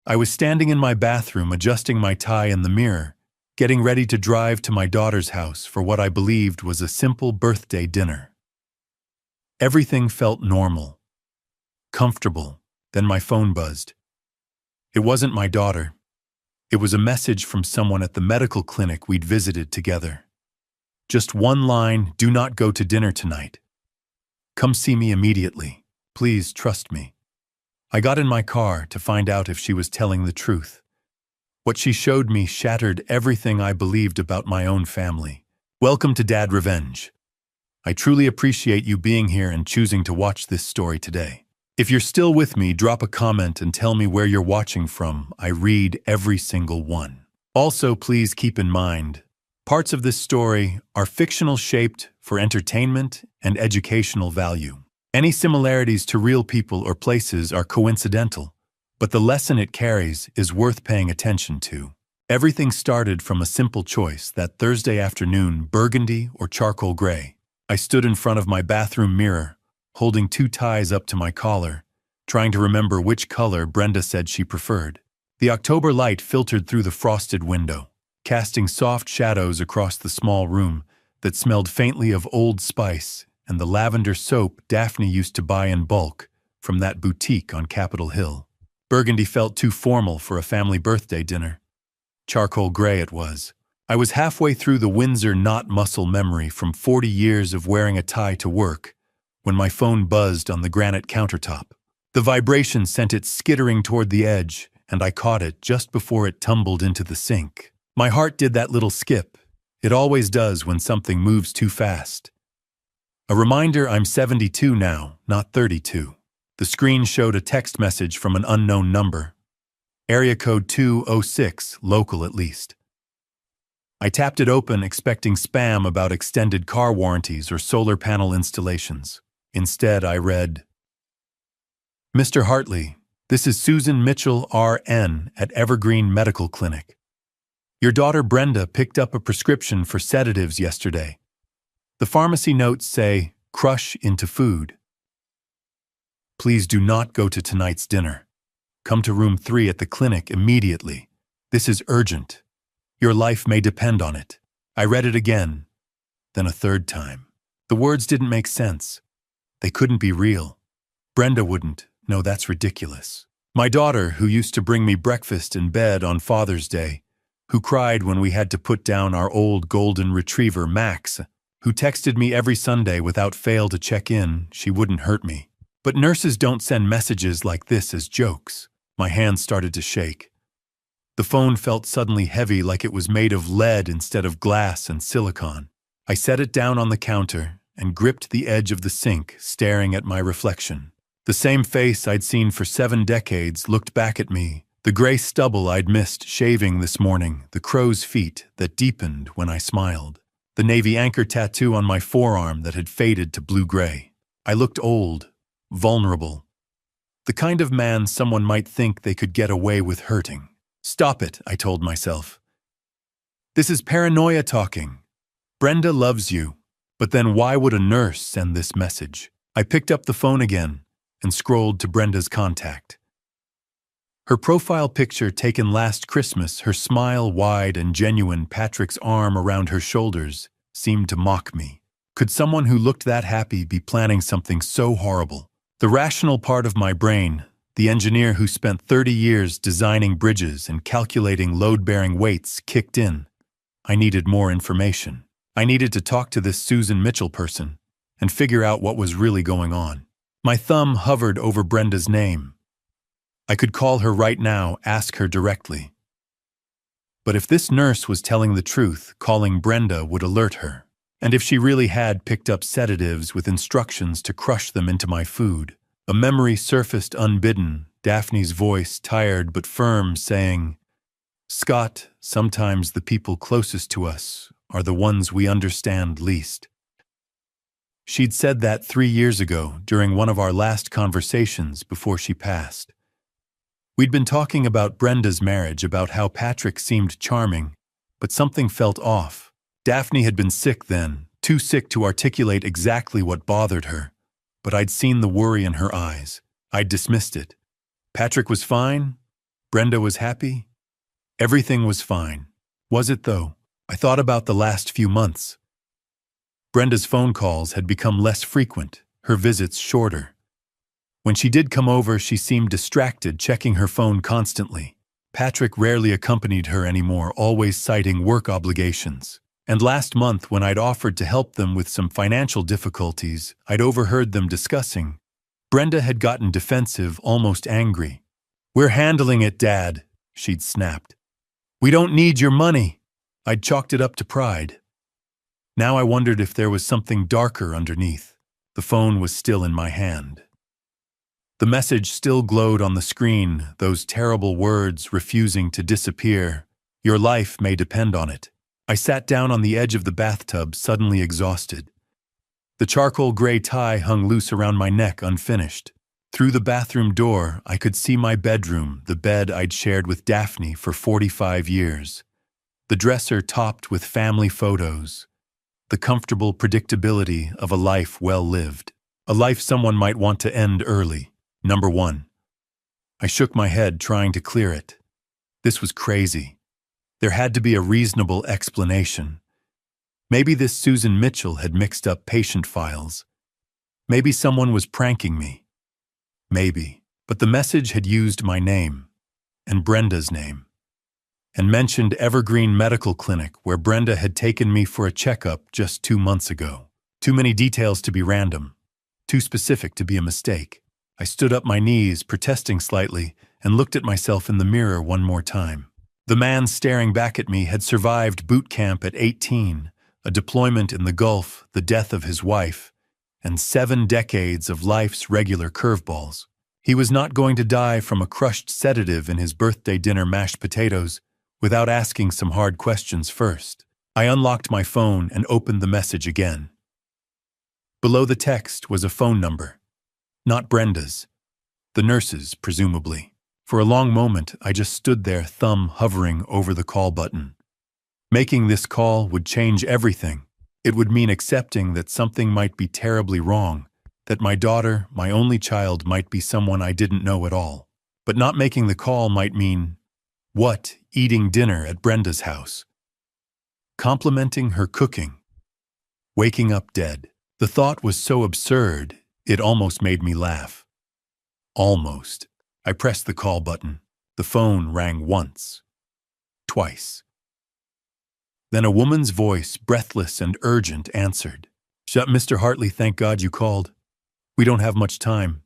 I was standing in my bathroom adjusting my tie in the mirror, getting ready to drive to my daughter's house for what I believed was a simple birthday dinner. Everything felt normal, comfortable. Then my phone buzzed. It wasn't my daughter. It was a message from someone at the medical clinic we'd visited together. Just one line: "Do not go to dinner tonight. Come see me immediately. Please trust me." I got in my car to find out if she was telling the truth. What she showed me shattered everything I believed about my own family. Welcome to Dad Revenge. I truly appreciate you being here and choosing to watch this story today. If you're still with me, drop a comment and tell me where you're watching from. I read every single one. Also, please keep in mind, parts of this story are fictional, shaped for entertainment and educational value. Any similarities to real people or places are coincidental, but the lesson it carries is worth paying attention to. Everything started from a simple choice that Thursday afternoon: burgundy or charcoal gray. I stood in front of my bathroom mirror, holding two ties up to my collar, trying to remember which color Brenda said she preferred. The October light filtered through the frosted window, casting soft shadows across the small room that smelled faintly of Old Spice and the lavender soap Daphne used to buy in bulk from that boutique on Capitol Hill. Burgundy felt too formal for a family birthday dinner. Charcoal gray it was. I was halfway through the Windsor knot muscle memory from 40 years of wearing a tie to work when my phone buzzed on the granite countertop. The vibration sent it skittering toward the edge, and I caught it just before it tumbled into the sink. My heart did that little skip. It always does when something moves too fast. A reminder I'm 72 now, not 32. The screen showed a text message from an unknown number. Area code 206, local at least. I tapped it open, expecting spam about extended car warranties or solar panel installations. Instead, I read, "Mr. Hartley, this is Susan Mitchell, RN, at Evergreen Medical Clinic. Your daughter Brenda picked up a prescription for sedatives yesterday. The pharmacy notes say, crush into food. Please do not go to tonight's dinner. Come to room 3 at the clinic immediately. This is urgent. Your life may depend on it." I read it again, then a third time. The words didn't make sense. They couldn't be real. Brenda wouldn't. No, that's ridiculous. My daughter, who used to bring me breakfast in bed on Father's Day, who cried when we had to put down our old golden retriever, Max, who texted me every Sunday without fail to check in, she wouldn't hurt me. But nurses don't send messages like this as jokes. My hands started to shake. The phone felt suddenly heavy, like it was made of lead instead of glass and silicone. I set it down on the counter and gripped the edge of the sink, staring at my reflection. The same face I'd seen for 7 decades looked back at me, the gray stubble I'd missed shaving this morning, the crow's feet that deepened when I smiled, the navy anchor tattoo on my forearm that had faded to blue-gray. I looked old, vulnerable, the kind of man someone might think they could get away with hurting. "Stop it," I told myself. "This is paranoia talking. Brenda loves you, but then why would a nurse send this message?" I picked up the phone again and scrolled to Brenda's contact. Her profile picture taken last Christmas, her smile wide and genuine, Patrick's arm around her shoulders, seemed to mock me. Could someone who looked that happy be planning something so horrible? The rational part of my brain, the engineer who spent 30 years designing bridges and calculating load-bearing weights, kicked in. I needed more information. I needed to talk to this Susan Mitchell person and figure out what was really going on. My thumb hovered over Brenda's name. I could call her right now, ask her directly. But if this nurse was telling the truth, calling Brenda would alert her. And if she really had picked up sedatives with instructions to crush them into my food, a memory surfaced unbidden, Daphne's voice, tired but firm, saying, "Scott, sometimes the people closest to us are the ones we understand least." She'd said that 3 years ago during one of our last conversations before she passed. We'd been talking about Brenda's marriage, about how Patrick seemed charming, but something felt off. Daphne had been sick then, too sick to articulate exactly what bothered her, but I'd seen the worry in her eyes. I'd dismissed it. Patrick was fine? Brenda was happy? Everything was fine. Was it though? I thought about the last few months. Brenda's phone calls had become less frequent, her visits shorter. When she did come over, she seemed distracted, checking her phone constantly. Patrick rarely accompanied her anymore, always citing work obligations. And last month, when I'd offered to help them with some financial difficulties, I'd overheard them discussing. Brenda had gotten defensive, almost angry. "We're handling it, Dad," she'd snapped. "We don't need your money." I'd chalked it up to pride. Now I wondered if there was something darker underneath. The phone was still in my hand. The message still glowed on the screen, those terrible words refusing to disappear. "Your life may depend on it." I sat down on the edge of the bathtub, suddenly exhausted. The charcoal gray tie hung loose around my neck, unfinished. Through the bathroom door, I could see my bedroom, the bed I'd shared with Daphne for 45 years. The dresser topped with family photos. The comfortable predictability of a life well lived. A life someone might want to end early. Number 1. I shook my head, trying to clear it. This was crazy. There had to be a reasonable explanation. Maybe this Susan Mitchell had mixed up patient files. Maybe someone was pranking me. Maybe. But the message had used my name, and Brenda's name, and mentioned Evergreen Medical Clinic, where Brenda had taken me for a checkup just 2 months ago. Too many details to be random. Too specific to be a mistake. I stood up my knees, protesting slightly, and looked at myself in the mirror one more time. The man staring back at me had survived boot camp at 18, a deployment in the Gulf, the death of his wife, and 7 decades of life's regular curveballs. He was not going to die from a crushed sedative in his birthday dinner mashed potatoes without asking some hard questions first. I unlocked my phone and opened the message again. Below the text was a phone number. Not Brenda's. The nurse's, presumably. For a long moment, I just stood there, thumb hovering over the call button. Making this call would change everything. It would mean accepting that something might be terribly wrong, that my daughter, my only child, might be someone I didn't know at all. But not making the call might mean, what, eating dinner at Brenda's house? Complimenting her cooking? Waking up dead? The thought was so absurd, it almost made me laugh. Almost. I pressed the call button. The phone rang once. Twice. Then a woman's voice, breathless and urgent, answered. "Mr. Hartley, thank God you called. We don't have much time."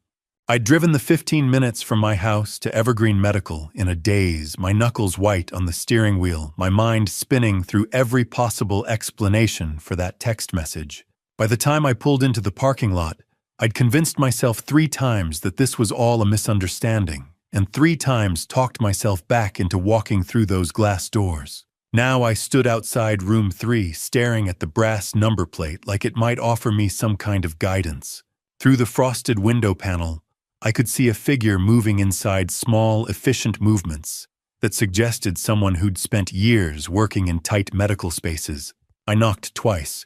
I'd driven the 15 minutes from my house to Evergreen Medical in a daze, my knuckles white on the steering wheel, my mind spinning through every possible explanation for that text message. By the time I pulled into the parking lot, I'd convinced myself 3 times that this was all a misunderstanding, and 3 times talked myself back into walking through those glass doors. Now I stood outside room 3, staring at the brass number plate like it might offer me some kind of guidance. Through the frosted window panel, I could see a figure moving inside, small, efficient movements that suggested someone who'd spent years working in tight medical spaces. I knocked twice.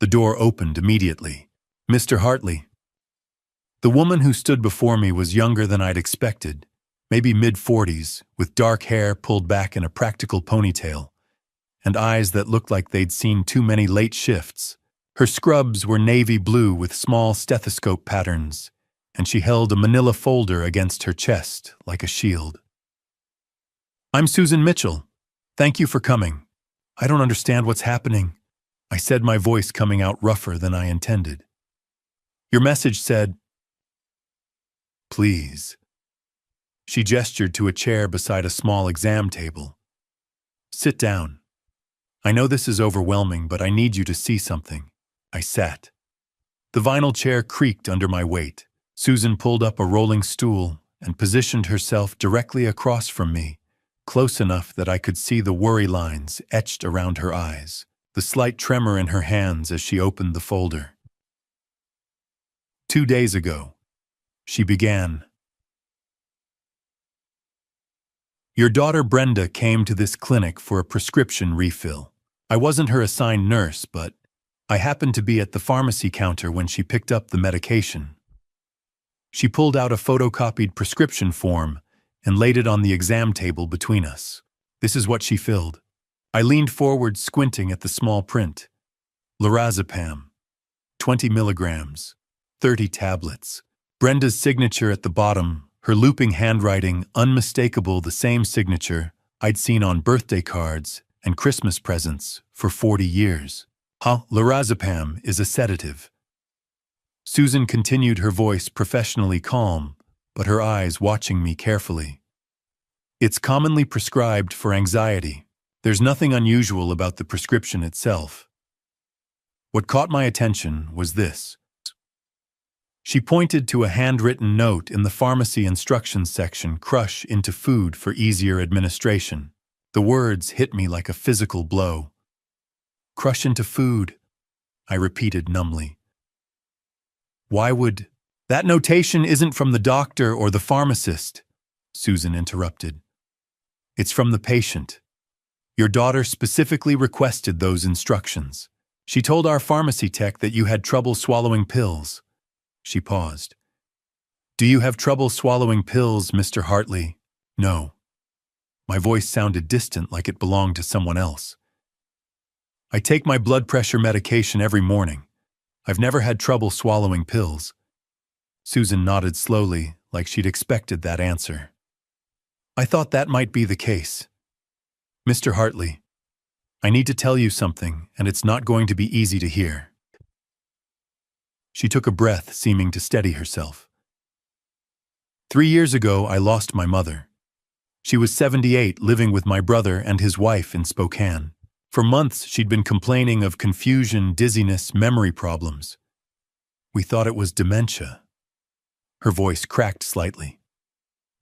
The door opened immediately. "Mr. Hartley." The woman who stood before me was younger than I'd expected, maybe mid-40s, with dark hair pulled back in a practical ponytail, and eyes that looked like they'd seen too many late shifts. Her scrubs were navy blue with small stethoscope patterns, and she held a manila folder against her chest like a shield. "I'm Susan Mitchell. Thank you for coming. I don't understand what's happening," I said, my voice coming out rougher than I intended. "Your message said..." "Please." She gestured to a chair beside a small exam table. "Sit down. I know this is overwhelming, but I need you to see something." I sat. The vinyl chair creaked under my weight. Susan pulled up a rolling stool and positioned herself directly across from me, close enough that I could see the worry lines etched around her eyes, the slight tremor in her hands as she opened the folder. "2 days ago," she began, "your daughter Brenda came to this clinic for a prescription refill. I wasn't her assigned nurse, but I happened to be at the pharmacy counter when she picked up the medication. She pulled out a photocopied prescription form and laid it on the exam table between us. This is what she filled. I leaned forward, squinting at the small print. Lorazepam, 20 milligrams, 30 tablets. Brenda's signature at the bottom, her looping handwriting, unmistakable, the same signature I'd seen on birthday cards and Christmas presents for 40 years. Lorazepam is a sedative. Susan continued, her voice professionally calm, but her eyes watching me carefully. It's commonly prescribed for anxiety. There's nothing unusual about the prescription itself. What caught my attention was this. She pointed to a handwritten note in the pharmacy instructions section, crush into food for easier administration. The words hit me like a physical blow. Crush into food, I repeated numbly. Why would... That notation isn't from the doctor or the pharmacist, Susan interrupted. It's from the patient. Your daughter specifically requested those instructions. She told our pharmacy tech that you had trouble swallowing pills. She paused. Do you have trouble swallowing pills, Mr. Hartley? No. My voice sounded distant, like it belonged to someone else. I take my blood pressure medication every morning. I've never had trouble swallowing pills. Susan nodded slowly, like she'd expected that answer. I thought that might be the case. Mr. Hartley, I need to tell you something, and it's not going to be easy to hear. She took a breath, seeming to steady herself. 3 years ago, I lost my mother. She was 78, living with my brother and his wife in Spokane. For months, she'd been complaining of confusion, dizziness, memory problems. We thought it was dementia. Her voice cracked slightly.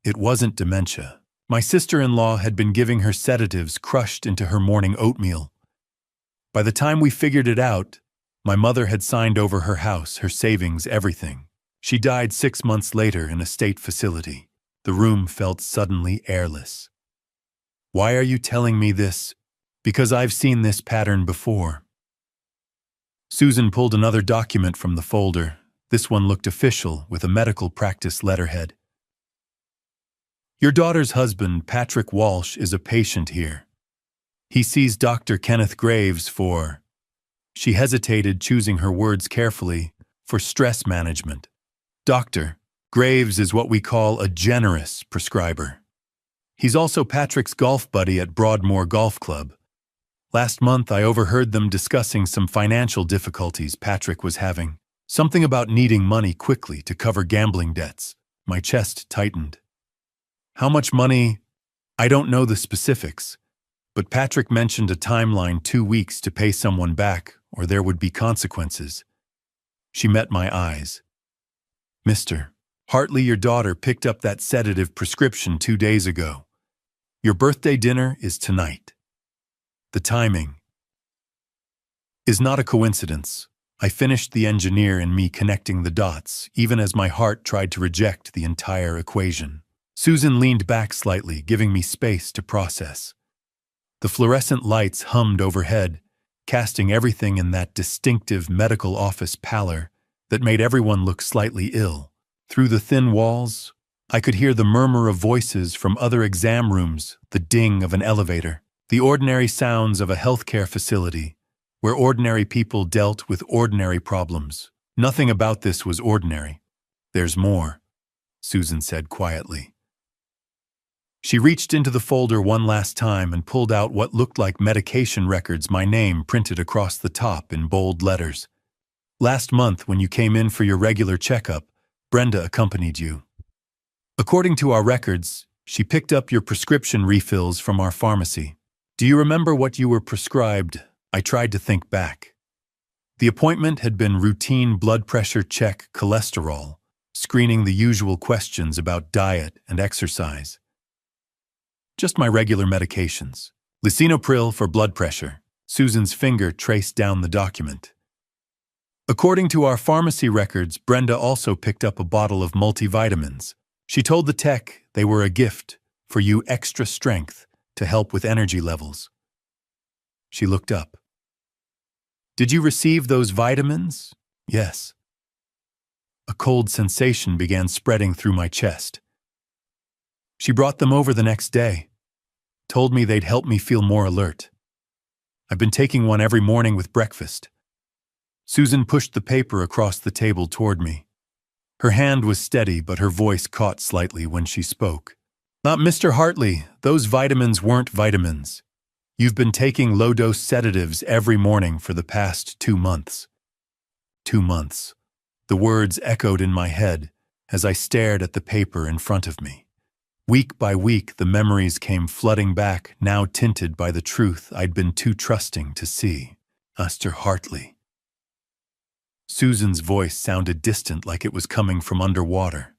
It wasn't dementia. My sister-in-law had been giving her sedatives crushed into her morning oatmeal. By the time we figured it out, my mother had signed over her house, her savings, everything. She died 6 months later in a state facility. The room felt suddenly airless. Why are you telling me this? Because I've seen this pattern before. Susan pulled another document from the folder. This one looked official, with a medical practice letterhead. Your daughter's husband, Patrick Walsh, is a patient here. He sees Dr. Kenneth Graves for... She hesitated, choosing her words carefully, for stress management. Dr. Graves is what we call a generous prescriber. He's also Patrick's golf buddy at Broadmoor Golf Club. Last month, I overheard them discussing some financial difficulties Patrick was having. Something about needing money quickly to cover gambling debts. My chest tightened. How much money? I don't know the specifics, but Patrick mentioned a timeline, 2 weeks to pay someone back, or there would be consequences. She met my eyes. Mr. Hartley, your daughter picked up that sedative prescription 2 days ago. Your birthday dinner is tonight. The timing is not a coincidence. I finished the engineer in me connecting the dots, even as my heart tried to reject the entire equation. Susan leaned back slightly, giving me space to process. The fluorescent lights hummed overhead, casting everything in that distinctive medical office pallor that made everyone look slightly ill. Through the thin walls, I could hear the murmur of voices from other exam rooms, the ding of an elevator, the ordinary sounds of a healthcare facility, where ordinary people dealt with ordinary problems. Nothing about this was ordinary. There's more, Susan said quietly. She reached into the folder one last time and pulled out what looked like medication records, my name printed across the top in bold letters. Last month, when you came in for your regular checkup, Brenda accompanied you. According to our records, she picked up your prescription refills from our pharmacy. Do you remember what you were prescribed? I tried to think back. The appointment had been routine blood pressure check, cholesterol, screening the usual questions about diet and exercise. Just my regular medications. Lisinopril for blood pressure. Susan's finger traced down the document. According to our pharmacy records, Brenda also picked up a bottle of multivitamins. She told the tech they were a gift for you, extra strength to help with energy levels. She looked up. Did you receive those vitamins? Yes. A cold sensation began spreading through my chest. She brought them over the next day, told me they'd help me feel more alert. I've been taking one every morning with breakfast. Susan pushed the paper across the table toward me. Her hand was steady, but her voice caught slightly when she spoke. Mr. Hartley, those vitamins weren't vitamins. You've been taking low-dose sedatives every morning for the past 2 months. 2 months. The words echoed in my head as I stared at the paper in front of me. Week by week, the memories came flooding back, now tinted by the truth I'd been too trusting to see. Mr. Hartley. Susan's voice sounded distant, like it was coming from underwater.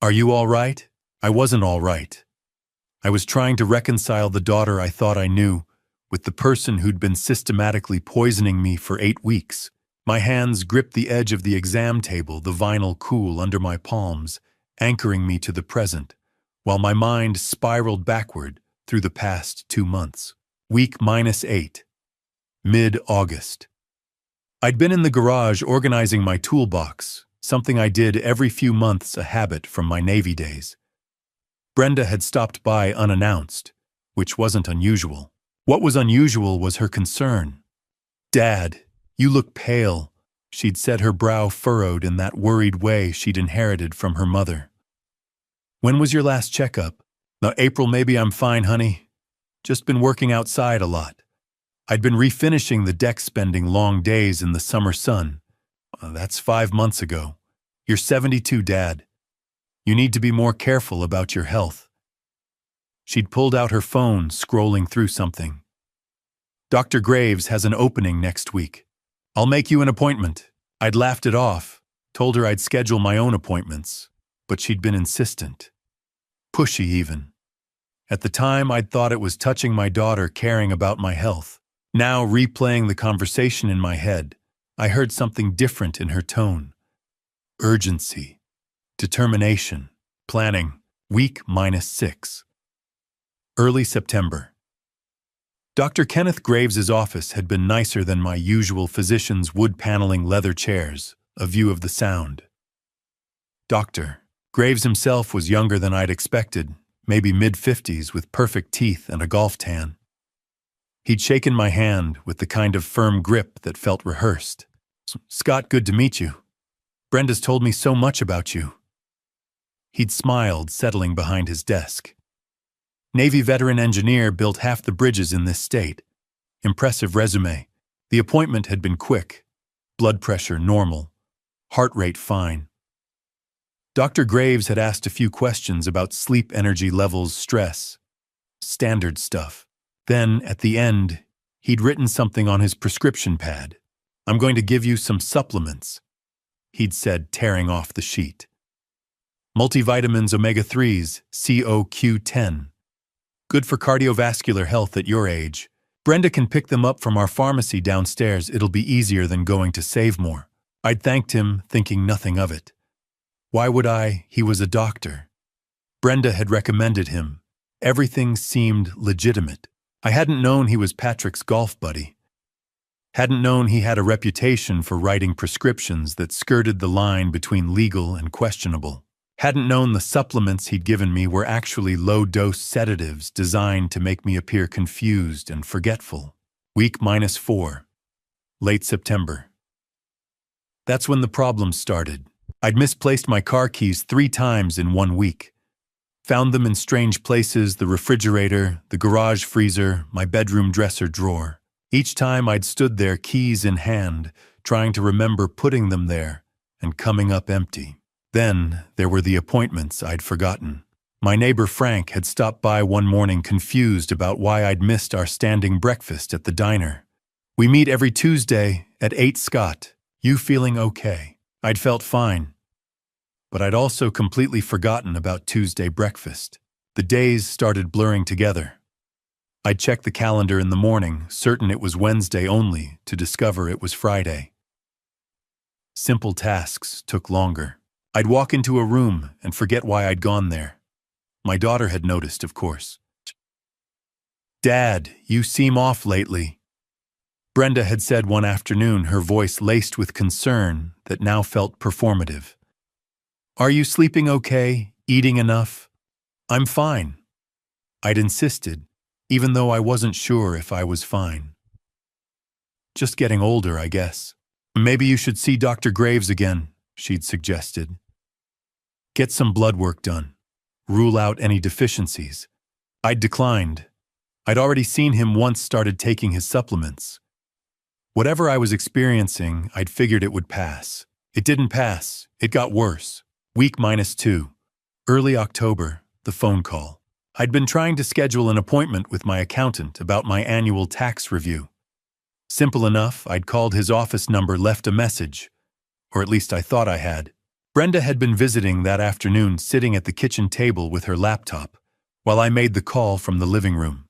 Are you all right? I wasn't all right. I was trying to reconcile the daughter I thought I knew with the person who'd been systematically poisoning me for 8 weeks. My hands gripped the edge of the exam table, the vinyl cool under my palms, anchoring me to the present, while my mind spiraled backward through the past 2 months. Week -8. Mid-August. I'd been in the garage organizing my toolbox, something I did every few months, a habit from my Navy days. Brenda had stopped by unannounced, which wasn't unusual. What was unusual was her concern. "Dad, you look pale," she'd said, her brow furrowed in that worried way she'd inherited from her mother. "When was your last checkup?" "April, maybe. I'm fine, honey. Just been working outside a lot. I'd been refinishing the deck, spending long days in the summer sun." "That's 5 months ago. You're 72, Dad. You need to be more careful about your health." She'd pulled out her phone, scrolling through something. "Dr. Graves has an opening next week. I'll make you an appointment." I'd laughed it off, told her I'd schedule my own appointments, but she'd been insistent. Pushy even. At the time, I'd thought it was touching my daughter caring about my health. Now, replaying the conversation in my head, I heard something different in her tone. Urgency. Determination. Planning. Week -6. Early September. Dr. Kenneth Graves's office had been nicer than my usual physician's wood paneling leather chairs, a view of the Sound. Dr. Graves himself was younger than I'd expected, maybe mid-50s, with perfect teeth and a golf tan. He'd shaken my hand with the kind of firm grip that felt rehearsed. "Scott, good to meet you. Brenda's told me so much about you." He'd smiled, settling behind his desk. Navy veteran engineer, built half the bridges in this state. Impressive resume. The appointment had been quick. Blood pressure normal. Heart rate fine. Dr. Graves had asked a few questions about sleep, energy levels, stress. Standard stuff. Then, at the end, he'd written something on his prescription pad. "I'm going to give you some supplements," he'd said, tearing off the sheet. "Multivitamins, omega-3s, CoQ10. Good for cardiovascular health at your age. Brenda can pick them up from our pharmacy downstairs. It'll be easier than going to Save More." I'd thanked him, thinking nothing of it. Why would I? He was a doctor. Brenda had recommended him. Everything seemed legitimate. I hadn't known he was Patrick's golf buddy. Hadn't known he had a reputation for writing prescriptions that skirted the line between legal and questionable. Hadn't known the supplements he'd given me were actually low-dose sedatives designed to make me appear confused and forgetful. Week -4. Late September. That's when the problems started. I'd misplaced my car keys 3 times in 1 week. Found them in strange places: the refrigerator, the garage freezer, my bedroom dresser drawer. Each time I'd stood there, keys in hand, trying to remember putting them there, and coming up empty. Then there were the appointments I'd forgotten. My neighbor Frank had stopped by one morning, confused about why I'd missed our standing breakfast at the diner. "We meet every Tuesday at 8, Scott. You feeling okay?" I'd felt fine. But I'd also completely forgotten about Tuesday breakfast. The days started blurring together. I'd check the calendar in the morning, certain it was Wednesday, only to discover it was Friday. Simple tasks took longer. I'd walk into a room and forget why I'd gone there. My daughter had noticed, of course. "Dad, you seem off lately," Brenda had said one afternoon, her voice laced with concern that now felt performative. "Are you sleeping okay? Eating enough?" I'm fine. I'd insisted, even though I wasn't sure if I was fine. Just getting older, I guess. Maybe you should see Dr. Graves again, she'd suggested. Get some blood work done. Rule out any deficiencies. I'd declined. I'd already seen him once started taking his supplements. Whatever I was experiencing, I'd figured it would pass. It didn't pass. It got worse. Week -2. Early October, the phone call. I'd been trying to schedule an appointment with my accountant about my annual tax review. Simple enough, I'd called his office number, left a message. Or at least I thought I had. Brenda had been visiting that afternoon, sitting at the kitchen table with her laptop, while I made the call from the living room.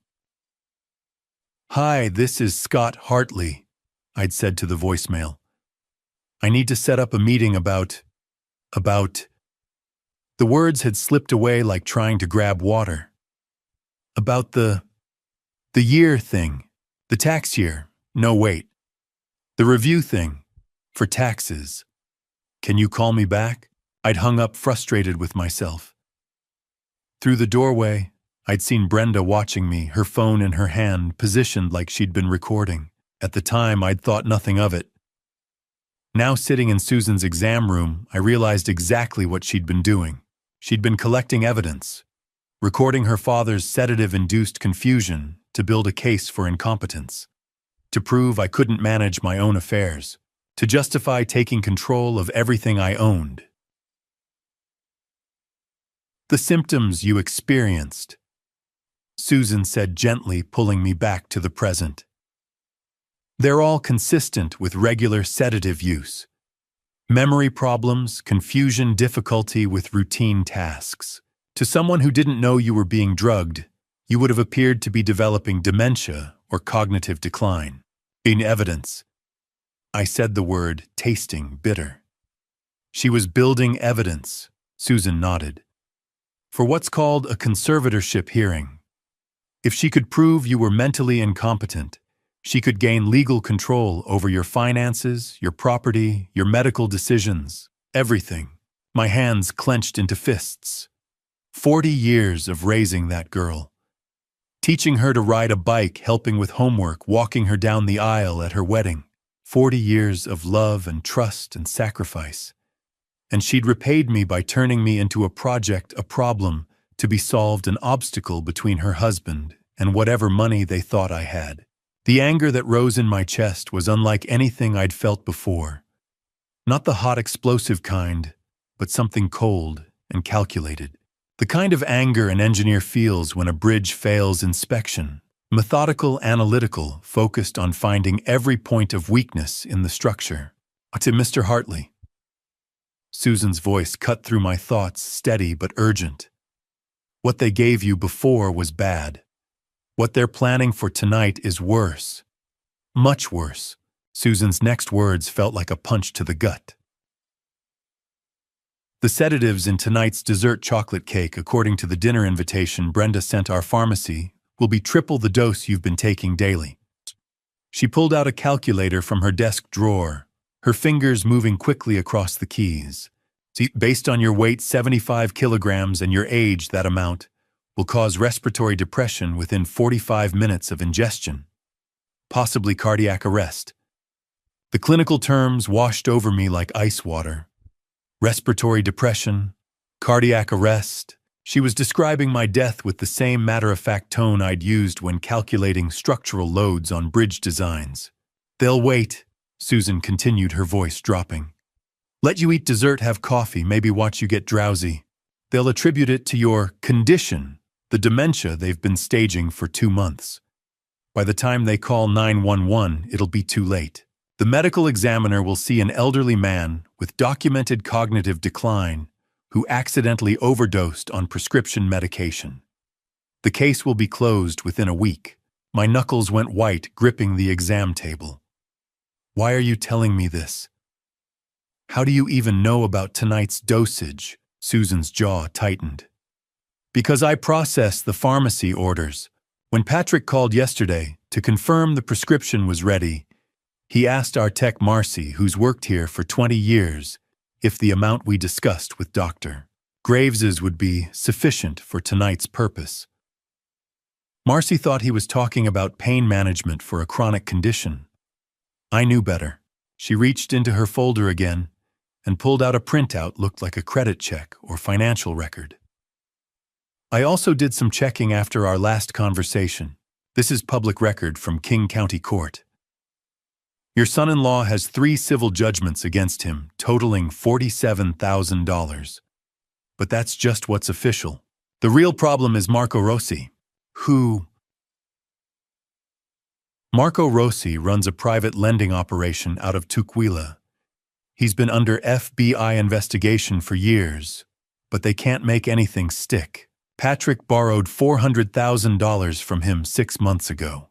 "Hi, this is Scott Hartley," I'd said to the voicemail. "I need to set up a meeting about... The words had slipped away like trying to grab water. About the year thing. The tax year. No, wait. The review thing. For taxes. Can you call me back?" I'd hung up, frustrated with myself. Through the doorway, I'd seen Brenda watching me, her phone in her hand, positioned like she'd been recording. At the time, I'd thought nothing of it. Now, sitting in Susan's exam room, I realized exactly what she'd been doing. She'd been collecting evidence, recording her father's sedative-induced confusion to build a case for incompetence, to prove I couldn't manage my own affairs, to justify taking control of everything I owned. "The symptoms you experienced," Susan said gently, pulling me back to the present. "They're all consistent with regular sedative use. Memory problems, confusion, difficulty with routine tasks. To someone who didn't know you were being drugged, you would have appeared to be developing dementia or cognitive decline. In evidence." I said the word, tasting bitter. "She was building evidence," Susan nodded, "for what's called a conservatorship hearing. If she could prove you were mentally incompetent, she could gain legal control over your finances, your property, your medical decisions, everything." My hands clenched into fists. 40 years of raising that girl. Teaching her to ride a bike, helping with homework, walking her down the aisle at her wedding. 40 years of love and trust and sacrifice. And she'd repaid me by turning me into a project, a problem, to be solved, an obstacle between her husband and whatever money they thought I had. The anger that rose in my chest was unlike anything I'd felt before. Not the hot, explosive kind, but something cold and calculated. The kind of anger an engineer feels when a bridge fails inspection. Methodical, analytical, focused on finding every point of weakness in the structure. "To Mr. Hartley." Susan's voice cut through my thoughts, steady but urgent. "What they gave you before was bad. What they're planning for tonight is worse. Much worse." Susan's next words felt like a punch to the gut. "The sedatives in tonight's dessert chocolate cake, according to the dinner invitation Brenda sent our pharmacy, will be triple the dose you've been taking daily." She pulled out a calculator from her desk drawer, her fingers moving quickly across the keys. "See, based on your weight, 75 kilograms, and your age, that amount will cause respiratory depression within 45 minutes of ingestion. Possibly cardiac arrest." The clinical terms washed over me like ice water. Respiratory depression, cardiac arrest. She was describing my death with the same matter-of-fact tone I'd used when calculating structural loads on bridge designs. "They'll wait," Susan continued, her voice dropping. "Let you eat dessert, have coffee, maybe watch you get drowsy. They'll attribute it to your condition, the dementia they've been staging for 2 months. By the time they call 911, it'll be too late. The medical examiner will see an elderly man with documented cognitive decline who accidentally overdosed on prescription medication. The case will be closed within a week." My knuckles went white, gripping the exam table. "Why are you telling me this? How do you even know about tonight's dosage?" Susan's jaw tightened. "Because I processed the pharmacy orders. When Patrick called yesterday to confirm the prescription was ready, he asked our tech Marcy, who's worked here for 20 years, if the amount we discussed with Dr. Graves's would be sufficient for tonight's purpose. Marcy thought he was talking about pain management for a chronic condition. I knew better. She reached into her folder again and pulled out a printout looked like a credit check or financial record. I also did some checking after our last conversation. This is public record from King County Court. Your son-in-law has 3 civil judgments against him, totaling $47,000. But that's just what's official. The real problem is Marco Rossi, who... Marco Rossi runs a private lending operation out of Tukwila. He's been under FBI investigation for years, but they can't make anything stick. Patrick borrowed $400,000 from him 6 months ago.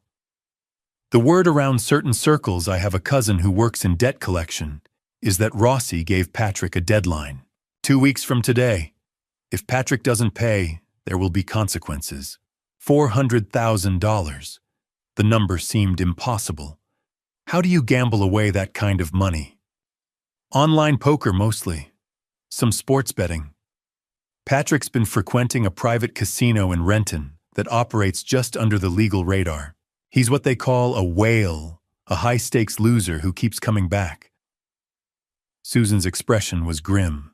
The word around certain circles, I have a cousin who works in debt collection, is that Rossi gave Patrick a deadline. 2 weeks from today. If Patrick doesn't pay, there will be consequences. $400,000. The number seemed impossible. How do you gamble away that kind of money? Online poker mostly. Some sports betting. Patrick's been frequenting a private casino in Renton that operates just under the legal radar. He's what they call a whale, a high-stakes loser who keeps coming back. Susan's expression was grim.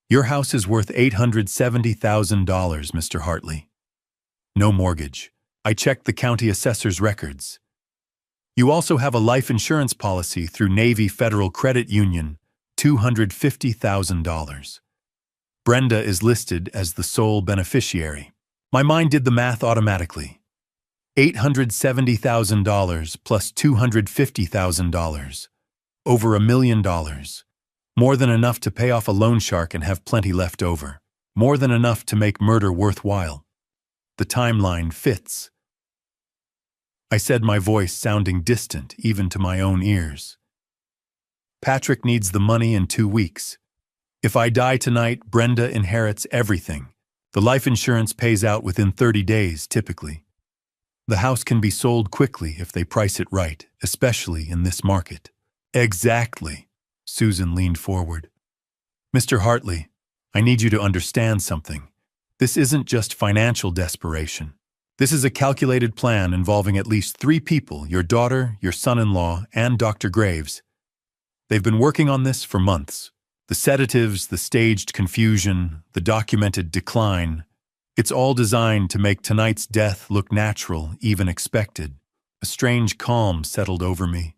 Your house is worth $870,000, Mr. Hartley. No mortgage. I checked the county assessor's records. You also have a life insurance policy through Navy Federal Credit Union, $250,000. Brenda is listed as the sole beneficiary. My mind did the math automatically. $870,000 plus $250,000. Over $1 million. More than enough to pay off a loan shark and have plenty left over. More than enough to make murder worthwhile. The timeline fits. I said, my voice sounding distant even to my own ears. Patrick needs the money in 2 weeks. If I die tonight, Brenda inherits everything. The life insurance pays out within 30 days, typically. The house can be sold quickly if they price it right, especially in this market. Exactly. Susan leaned forward. Mr. Hartley, I need you to understand something. This isn't just financial desperation. This is a calculated plan involving at least 3 people, your daughter, your son-in-law, and Dr. Graves. They've been working on this for months. The sedatives, the staged confusion, the documented decline. It's all designed to make tonight's death look natural, even expected. A strange calm settled over me.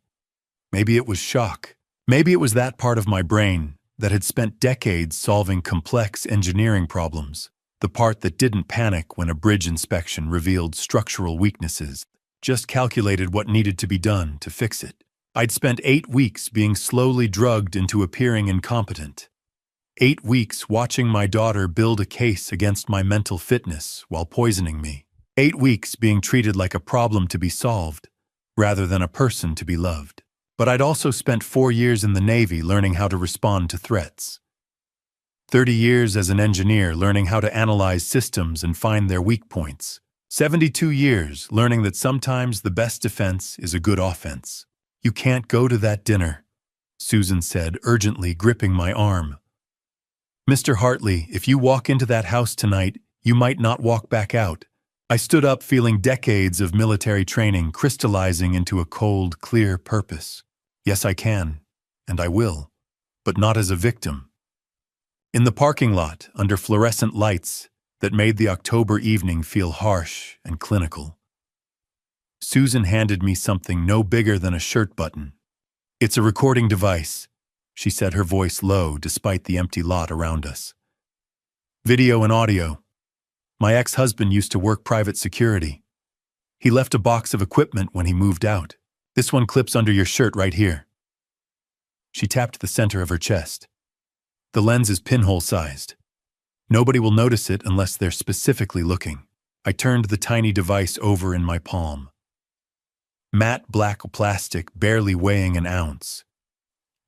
Maybe it was shock. Maybe it was that part of my brain that had spent decades solving complex engineering problems. The part that didn't panic when a bridge inspection revealed structural weaknesses, just calculated what needed to be done to fix it. I'd spent 8 weeks being slowly drugged into appearing incompetent. 8 weeks watching my daughter build a case against my mental fitness while poisoning me. 8 weeks being treated like a problem to be solved, rather than a person to be loved. But I'd also spent 4 years in the Navy learning how to respond to threats. 30 years as an engineer learning how to analyze systems and find their weak points. 72 years learning that sometimes the best defense is a good offense. You can't go to that dinner, Susan said, urgently gripping my arm. Mr. Hartley, if you walk into that house tonight, you might not walk back out. I stood up feeling decades of military training crystallizing into a cold, clear purpose. Yes, I can, and I will, but not as a victim. In the parking lot, under fluorescent lights that made the October evening feel harsh and clinical, Susan handed me something no bigger than a shirt button. It's a recording device, she said, her voice low despite the empty lot around us. Video and audio. My ex-husband used to work private security. He left a box of equipment when he moved out. This one clips under your shirt right here. She tapped the center of her chest. The lens is pinhole-sized. Nobody will notice it unless they're specifically looking. I turned the tiny device over in my palm. Matte black plastic, barely weighing an ounce.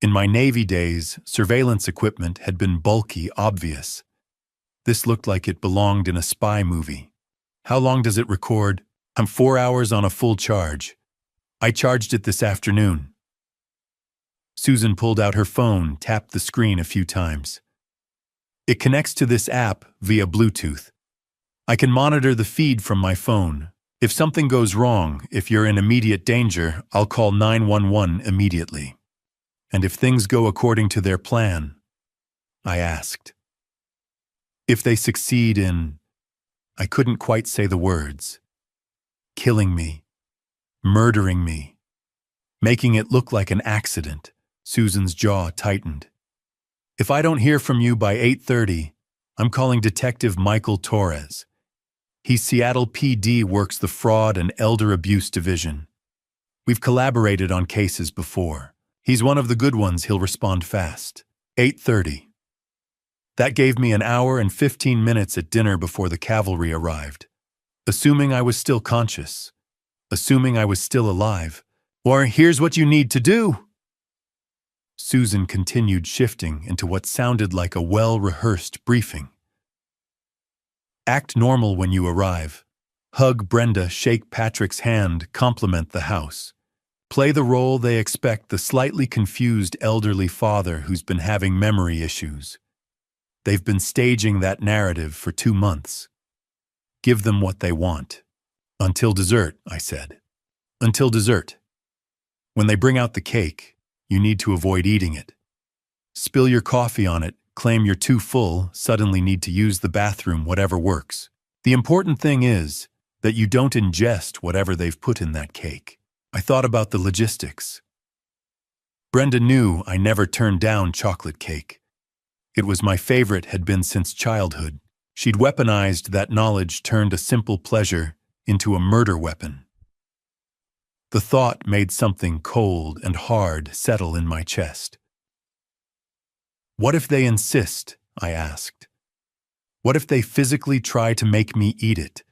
In my Navy days, surveillance equipment had been bulky, obvious. This looked like it belonged in a spy movie. How long does it record? I'm 4 hours on a full charge. I charged it this afternoon. Susan pulled out her phone, tapped the screen a few times. It connects to this app via Bluetooth. I can monitor the feed from my phone. If something goes wrong, if you're in immediate danger, I'll call 911 immediately. And if things go according to their plan, I asked. If they succeed in, I couldn't quite say the words, killing me, murdering me, making it look like an accident, Susan's jaw tightened. If I don't hear from you by 8:30, I'm calling Detective Michael Torres. He's Seattle PD, works the Fraud and Elder Abuse Division. We've collaborated on cases before. He's one of the good ones, he'll respond fast. 8:30. That gave me an hour and 15 minutes at dinner before the cavalry arrived. Assuming I was still conscious. Assuming I was still alive. Or here's what you need to do. Susan continued shifting into what sounded like a well-rehearsed briefing. Act normal when you arrive. Hug Brenda, shake Patrick's hand, compliment the house. Play the role they expect, the slightly confused elderly father who's been having memory issues. They've been staging that narrative for 2 months. Give them what they want. Until dessert, I said. Until dessert. When they bring out the cake, you need to avoid eating it. Spill your coffee on it, claim you're too full, suddenly need to use the bathroom, whatever works. The important thing is that you don't ingest whatever they've put in that cake. I thought about the logistics. Brenda knew I never turned down chocolate cake. It was my favorite, had been since childhood. She'd weaponized that knowledge, turned a simple pleasure into a murder weapon. The thought made something cold and hard settle in my chest. What if they insist? I asked. What if they physically try to make me eat it?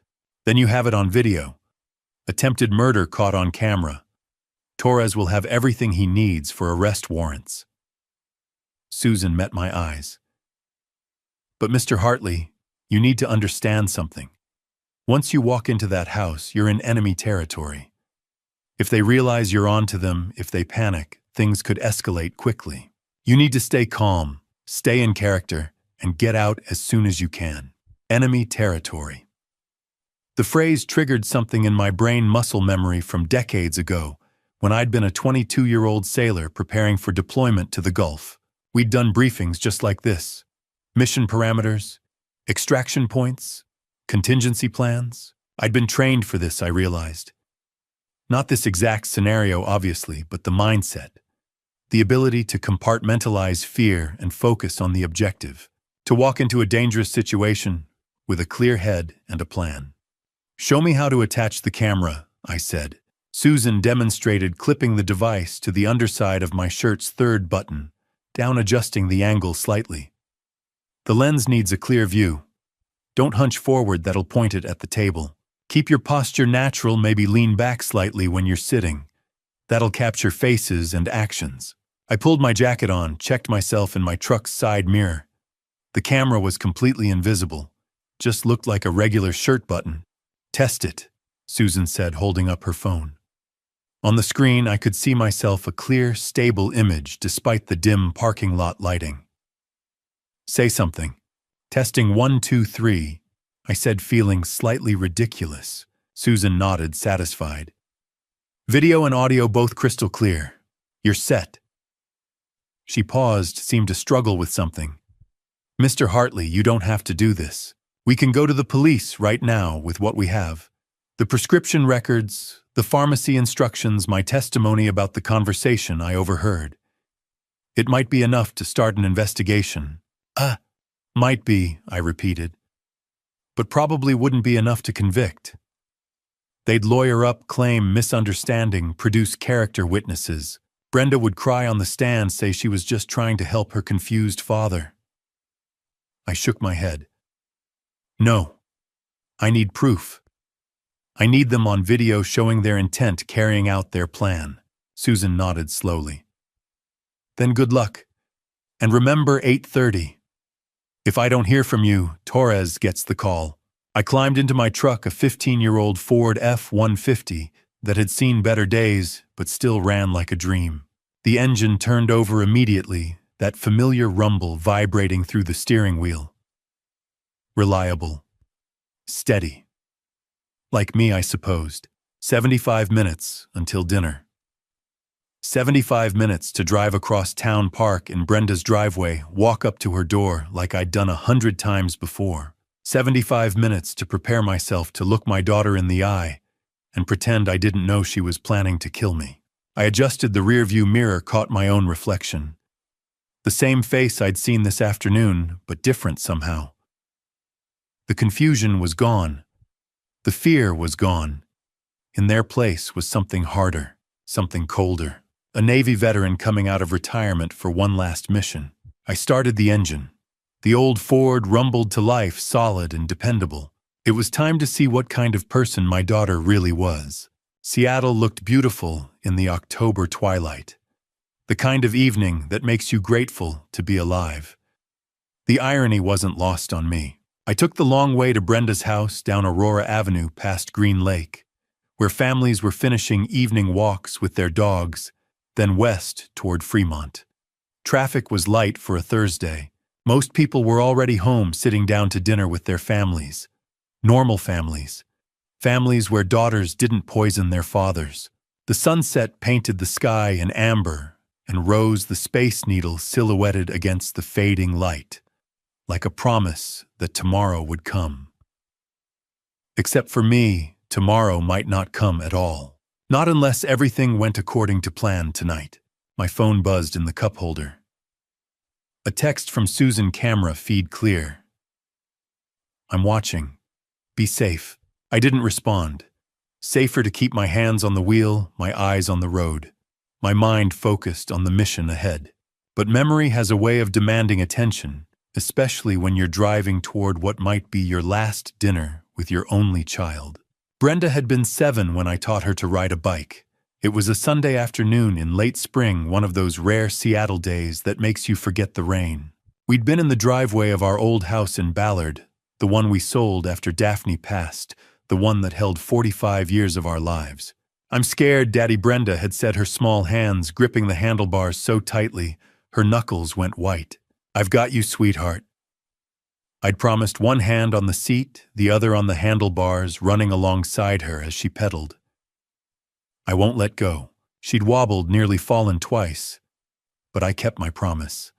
Then you have it on video. Attempted murder caught on camera. Torres will have everything he needs for arrest warrants. Susan met my eyes. But Mr. Hartley, you need to understand something. Once you walk into that house, you're in enemy territory. If they realize you're on to them, if they panic, things could escalate quickly. You need to stay calm, stay in character, and get out as soon as you can. Enemy territory. The phrase triggered something in my brain muscle memory from decades ago, when I'd been a 22-year-old sailor preparing for deployment to the Gulf. We'd done briefings just like this. Mission parameters, extraction points, contingency plans. I'd been trained for this, I realized. Not this exact scenario, obviously, but the mindset. The ability to compartmentalize fear and focus on the objective. To walk into a dangerous situation with a clear head and a plan. Show me how to attach the camera, I said. Susan demonstrated clipping the device to the underside of my shirt's third button, down adjusting the angle slightly. The lens needs a clear view. Don't hunch forward, that'll point it at the table. Keep your posture natural, maybe lean back slightly when you're sitting. That'll capture faces and actions. I pulled my jacket on, checked myself in my truck's side mirror. The camera was completely invisible, just looked like a regular shirt button. Test it, Susan said, holding up her phone. On the screen, I could see myself, a clear, stable image despite the dim parking lot lighting. Say something. Testing 1, 2, 3, I said, feeling slightly ridiculous. Susan nodded, satisfied. Video and audio both crystal clear. You're set. She paused, seemed to struggle with something. Mr. Hartley, you don't have to do this. We can go to the police right now with what we have. The prescription records, the pharmacy instructions, my testimony about the conversation I overheard. It might be enough to start an investigation. Might be, I repeated. But probably wouldn't be enough to convict. They'd lawyer up, claim misunderstanding, produce character witnesses. Brenda would cry on the stand, say she was just trying to help her confused father. I shook my head. No. I need proof. I need them on video showing their intent, carrying out their plan. Susan nodded slowly. Then good luck. And remember 8:30. If I don't hear from you, Torres gets the call. I climbed into my truck, a 15-year-old Ford F-150 that had seen better days but still ran like a dream. The engine turned over immediately, that familiar rumble vibrating through the steering wheel. Reliable. Steady. Like me, I supposed. 75 minutes until dinner. 75 minutes to drive across Town Park in Brenda's driveway, walk up to her door like I'd done 100 times before. 75 minutes to prepare myself to look my daughter in the eye and pretend I didn't know she was planning to kill me. I adjusted the rearview mirror, caught my own reflection. The same face I'd seen this afternoon, but different somehow. The confusion was gone. The fear was gone. In their place was something harder, something colder. A Navy veteran coming out of retirement for one last mission. I started the engine. The old Ford rumbled to life, solid and dependable. It was time to see what kind of person my daughter really was. Seattle looked beautiful in the October twilight. The kind of evening that makes you grateful to be alive. The irony wasn't lost on me. I took the long way to Brenda's house down Aurora Avenue past Green Lake, where families were finishing evening walks with their dogs, then west toward Fremont. Traffic was light for a Thursday. Most people were already home, sitting down to dinner with their families. Normal families. Families where daughters didn't poison their fathers. The sunset painted the sky in amber, and Rose the Space Needle silhouetted against the fading light, like a promise that tomorrow would come. Except for me, tomorrow might not come at all. Not unless everything went according to plan tonight. My phone buzzed in the cup holder. A text from Susan, camera feed clear. I'm watching. Be safe. I didn't respond. Safer to keep my hands on the wheel, my eyes on the road. My mind focused on the mission ahead. But memory has a way of demanding attention, especially when you're driving toward what might be your last dinner with your only child. Brenda had been 7 when I taught her to ride a bike. It was a Sunday afternoon in late spring, one of those rare Seattle days that makes you forget the rain. We'd been in the driveway of our old house in Ballard, the one we sold after Daphne passed, the one that held 45 years of our lives. I'm scared, Daddy. Brenda had said, her small hands gripping the handlebars so tightly, her knuckles went white. I've got you, sweetheart. I'd promised, one hand on the seat, the other on the handlebars, running alongside her as she pedaled. I won't let go. She'd wobbled, nearly fallen twice, but I kept my promise.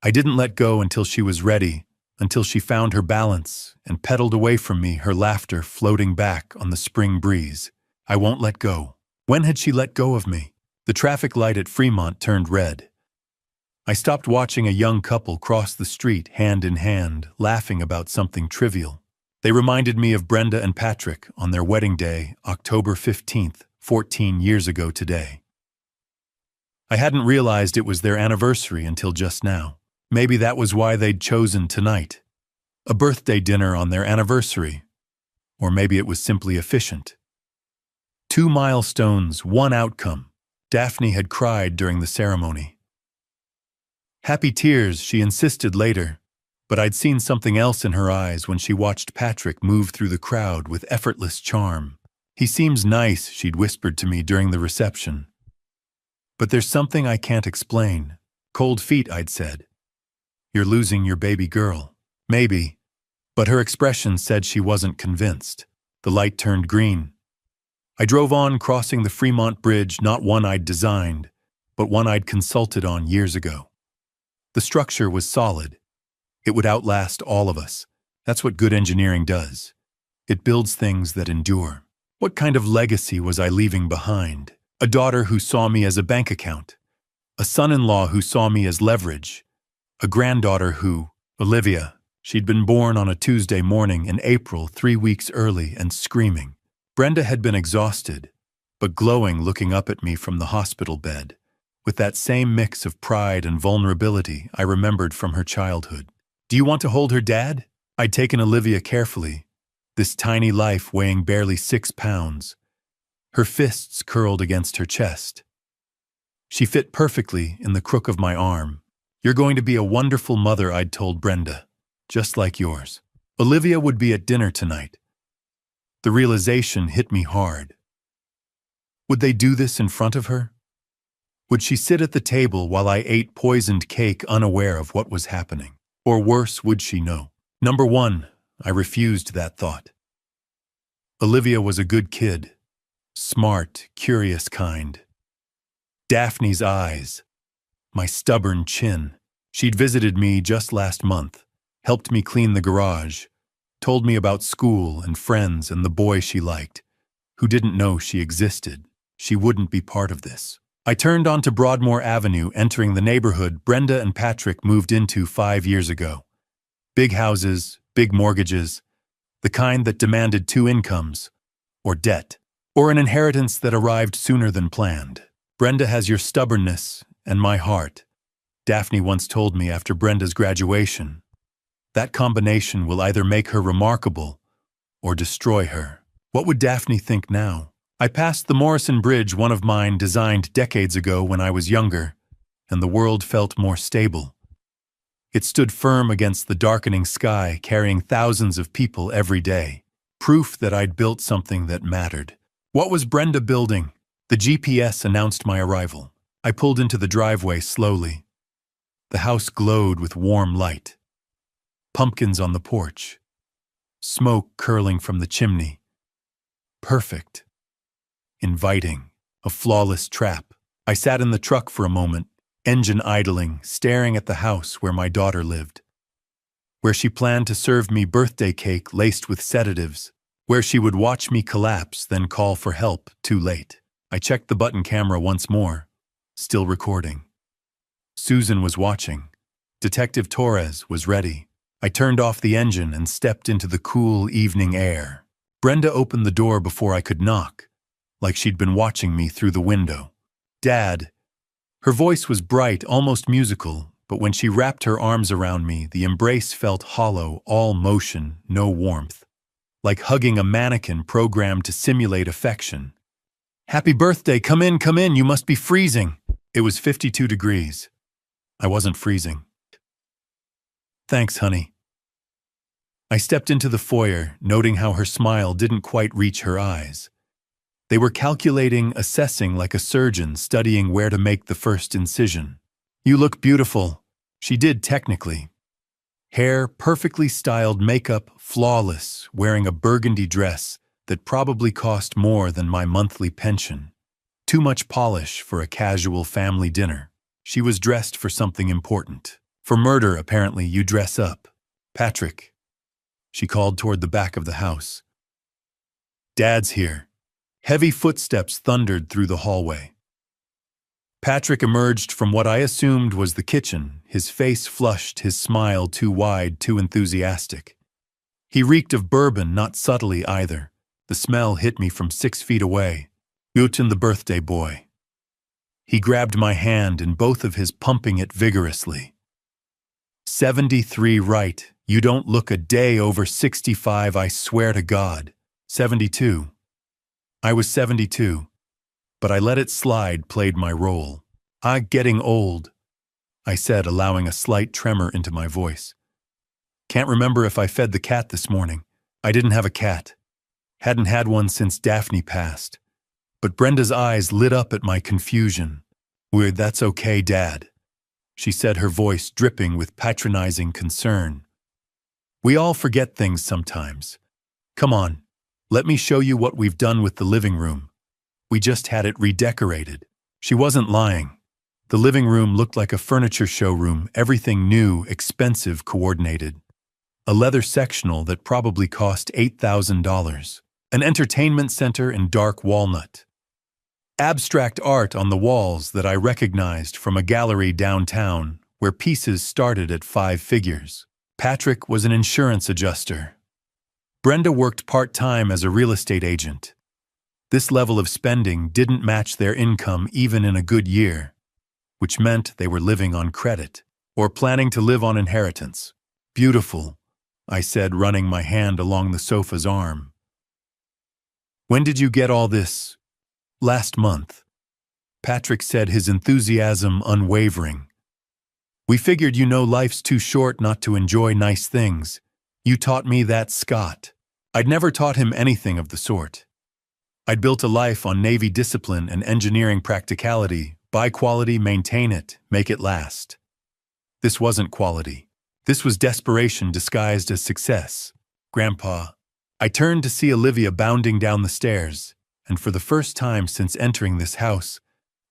I didn't let go until she was ready, until she found her balance and pedaled away from me, her laughter floating back on the spring breeze. I won't let go. When had she let go of me? The traffic light at Fremont turned red. I stopped, watching a young couple cross the street, hand in hand, laughing about something trivial. They reminded me of Brenda and Patrick on their wedding day, October 15th, 14 years ago today. I hadn't realized it was their anniversary until just now. Maybe that was why they'd chosen tonight. A birthday dinner on their anniversary. Or maybe it was simply efficient. 2 milestones, 1 outcome. Daphne had cried during the ceremony. Happy tears, she insisted later, but I'd seen something else in her eyes when she watched Patrick move through the crowd with effortless charm. He seems nice, she'd whispered to me during the reception. But there's something I can't explain. Cold feet, I'd said. You're losing your baby girl. Maybe. But her expression said she wasn't convinced. The light turned green. I drove on, crossing the Fremont Bridge, not one I'd designed, but one I'd consulted on years ago. The structure was solid. It would outlast all of us. That's what good engineering does. It builds things that endure. What kind of legacy was I leaving behind? A daughter who saw me as a bank account. A son-in-law who saw me as leverage. A granddaughter who, Olivia, she'd been born on a Tuesday morning in April, 3 weeks early, and screaming. Brenda had been exhausted, but glowing, looking up at me from the hospital bed, with that same mix of pride and vulnerability I remembered from her childhood. Do you want to hold her, Dad? I'd taken Olivia carefully, this tiny life weighing barely 6 pounds, her fists curled against her chest. She fit perfectly in the crook of my arm. You're going to be a wonderful mother, I'd told Brenda, just like yours. Olivia would be at dinner tonight. The realization hit me hard. Would they do this in front of her? Would she sit at the table while I ate poisoned cake unaware of what was happening? Or worse, would she know? Number one, I refused that thought. Olivia was a good kid. Smart, curious kind. Daphne's eyes. My stubborn chin. She'd visited me just last month, helped me clean the garage, told me about school and friends and the boy she liked, who didn't know she existed. She wouldn't be part of this. I turned onto Broadmoor Avenue, entering the neighborhood Brenda and Patrick moved into 5 years ago. Big houses, big mortgages, the kind that demanded 2 incomes, or debt, or an inheritance that arrived sooner than planned. Brenda has your stubbornness and my heart, Daphne once told me after Brenda's graduation. That combination will either make her remarkable or destroy her. What would Daphne think now? I passed the Morrison Bridge, one of mine designed decades ago when I was younger, and the world felt more stable. It stood firm against the darkening sky, carrying thousands of people every day. Proof that I'd built something that mattered. What was Brenda building? The GPS announced my arrival. I pulled into the driveway slowly. The house glowed with warm light. Pumpkins on the porch. Smoke curling from the chimney. Perfect. Inviting. A flawless trap. I sat in the truck for a moment, engine idling, staring at the house where my daughter lived. Where she planned to serve me birthday cake laced with sedatives. Where she would watch me collapse, then call for help, too late. I checked the button camera once more. Still recording. Susan was watching. Detective Torres was ready. I turned off the engine and stepped into the cool evening air. Brenda opened the door before I could knock, like she'd been watching me through the window. Dad. Her voice was bright, almost musical, but when she wrapped her arms around me, the embrace felt hollow, all motion, no warmth. Like hugging a mannequin programmed to simulate affection. Happy birthday, come in, you must be freezing. It was 52 degrees. I wasn't freezing. Thanks, honey. I stepped into the foyer, noting how her smile didn't quite reach her eyes. They were calculating, assessing like a surgeon studying where to make the first incision. You look beautiful. She did technically. Hair, perfectly styled, makeup, flawless, wearing a burgundy dress that probably cost more than my monthly pension. Too much polish for a casual family dinner. She was dressed for something important. For murder, apparently, you dress up. Patrick. She called toward the back of the house. Dad's here. Heavy footsteps thundered through the hallway. Patrick emerged from what I assumed was the kitchen, his face flushed, his smile too wide, too enthusiastic. He reeked of bourbon, not subtly either. The smell hit me from 6 feet away. Uten, the birthday boy. He grabbed my hand in both of his, pumping it vigorously. 73 right. You don't look a day over 65, I swear to God. 72. I was 72. But I let it slide, played my role. Getting old, I said, allowing a slight tremor into my voice. Can't remember if I fed the cat this morning. I didn't have a cat. Hadn't had one since Daphne passed. But Brenda's eyes lit up at my confusion. Weird, that's okay, Dad, she said, her voice dripping with patronizing concern. We all forget things sometimes. Come on, let me show you what we've done with the living room. We just had it redecorated. She wasn't lying. The living room looked like a furniture showroom, everything new, expensive, coordinated. A leather sectional that probably cost $8,000. An entertainment center in dark walnut. Abstract art on the walls that I recognized from a gallery downtown where pieces started at 5 figures. Patrick was an insurance adjuster. Brenda worked part-time as a real estate agent. This level of spending didn't match their income even in a good year, which meant they were living on credit or planning to live on inheritance. Beautiful, I said, running my hand along the sofa's arm. When did you get all this? Last month. Patrick said, his enthusiasm unwavering. We figured life's too short not to enjoy nice things. You taught me that, Scott. I'd never taught him anything of the sort. I'd built a life on Navy discipline and engineering practicality, Buy quality, maintain it, make it last. This wasn't quality. This was desperation disguised as success. Grandpa. I turned to see Olivia bounding down the stairs, and for the first time since entering this house,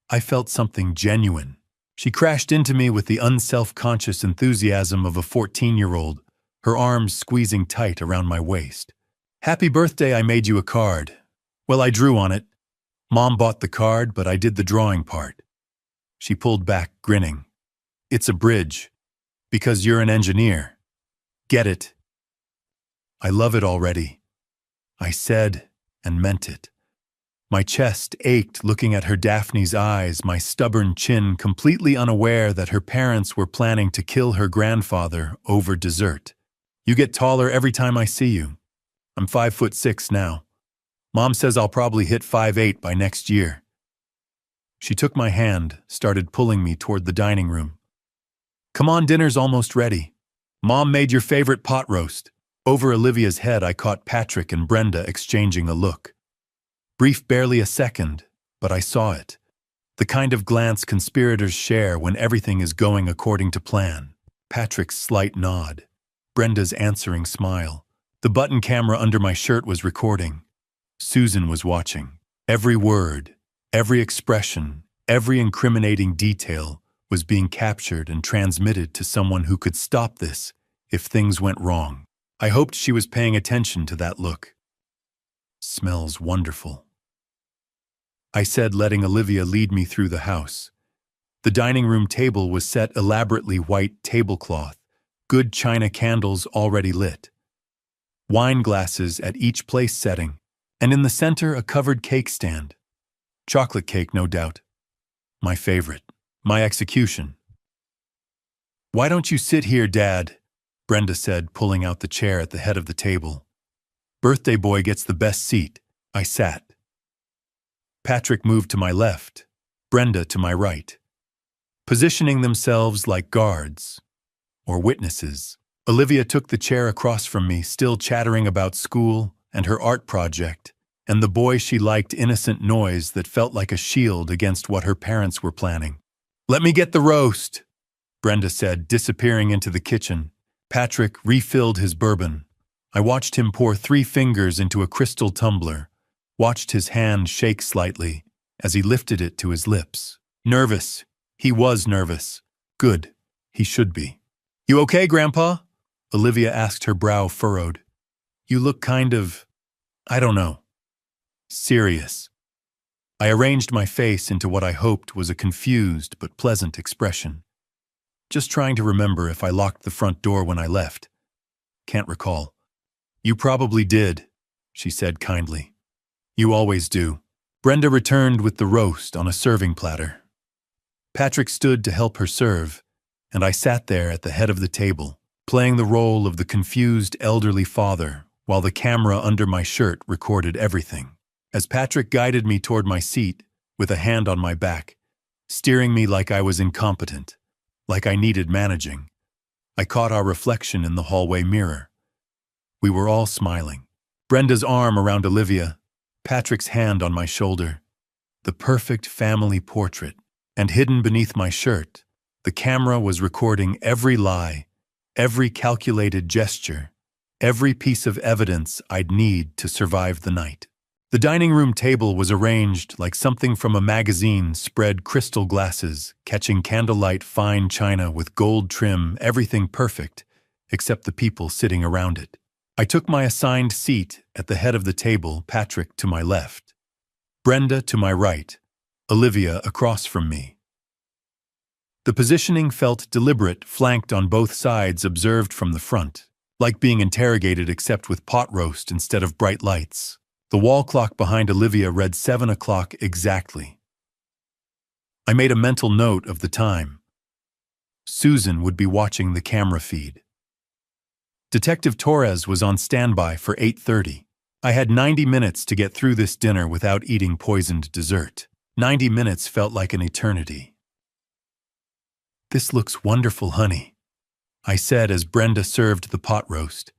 I felt something genuine. She crashed into me with the unself-conscious enthusiasm of a 14-year-old, her arms squeezing tight around my waist. "Happy birthday, I made you a card." "Well, I drew on it." "Mom bought the card, but I did the drawing part." She pulled back, grinning. "It's a bridge. Because you're an engineer. Get it?" "I love it already." I said and meant it. My chest ached looking at her Daphne's eyes, my stubborn chin completely unaware that her parents were planning to kill her grandfather over dessert. "You get taller every time I see you. I'm 5'6" now. Mom says I'll probably hit 5'8" by next year." She took my hand, started pulling me toward the dining room. "Come on, dinner's almost ready. Mom made your favorite pot roast." Over Olivia's head, I caught Patrick and Brenda exchanging a look. Brief, barely a second, but I saw it. The kind of glance conspirators share when everything is going according to plan. Patrick's slight nod. Brenda's answering smile. The button camera under my shirt was recording. Susan was watching. Every word, every expression, every incriminating detail was being captured and transmitted to someone who could stop this if things went wrong. I hoped she was paying attention to that look. "Smells wonderful," I said, letting Olivia lead me through the house. The dining room table was set elaborately white tablecloth, good china candles already lit. Wine glasses at each place setting, and in the center a covered cake stand. Chocolate cake, no doubt. My favorite. My execution. "Why don't you sit here, Dad?" Brenda said, pulling out the chair at the head of the table. "Birthday boy gets the best seat." I sat. Patrick moved to my left, Brenda to my right, positioning themselves like guards or witnesses. Olivia took the chair across from me, still chattering about school and her art project, and the boy she liked innocent noise that felt like a shield against what her parents were planning. "Let me get the roast," Brenda said, disappearing into the kitchen. Patrick refilled his bourbon. I watched him pour 3 fingers into a crystal tumbler, watched his hand shake slightly as he lifted it to his lips. Nervous. He was nervous. Good. He should be. "You okay, Grandpa?" Olivia asked, her brow furrowed. "You look kind of, I don't know, serious." I arranged my face into what I hoped was a confused but pleasant expression. "Just trying to remember if I locked the front door when I left. Can't recall." "You probably did," she said kindly. "You always do." Brenda returned with the roast on a serving platter. Patrick stood to help her serve, and I sat there at the head of the table, playing the role of the confused elderly father while the camera under my shirt recorded everything. As Patrick guided me toward my seat with a hand on my back, steering me like I was incompetent, like I needed managing, I caught our reflection in the hallway mirror. We were all smiling. Brenda's arm around Olivia, Patrick's hand on my shoulder. The perfect family portrait. And hidden beneath my shirt, the camera was recording every lie, every calculated gesture, every piece of evidence I'd need to survive the night. The dining room table was arranged like something from a magazine, spread crystal glasses, catching candlelight fine china with gold trim, everything perfect, except the people sitting around it. I took my assigned seat at the head of the table, Patrick to my left, Brenda to my right, Olivia across from me. The positioning felt deliberate, flanked on both sides, observed from the front, like being interrogated except with pot roast instead of bright lights. The wall clock behind Olivia read 7 o'clock exactly. I made a mental note of the time. Susan would be watching the camera feed. Detective Torres was on standby for 8:30. I had 90 minutes to get through this dinner without eating poisoned dessert. 90 minutes felt like an eternity. "This looks wonderful, honey," I said as Brenda served the pot roast.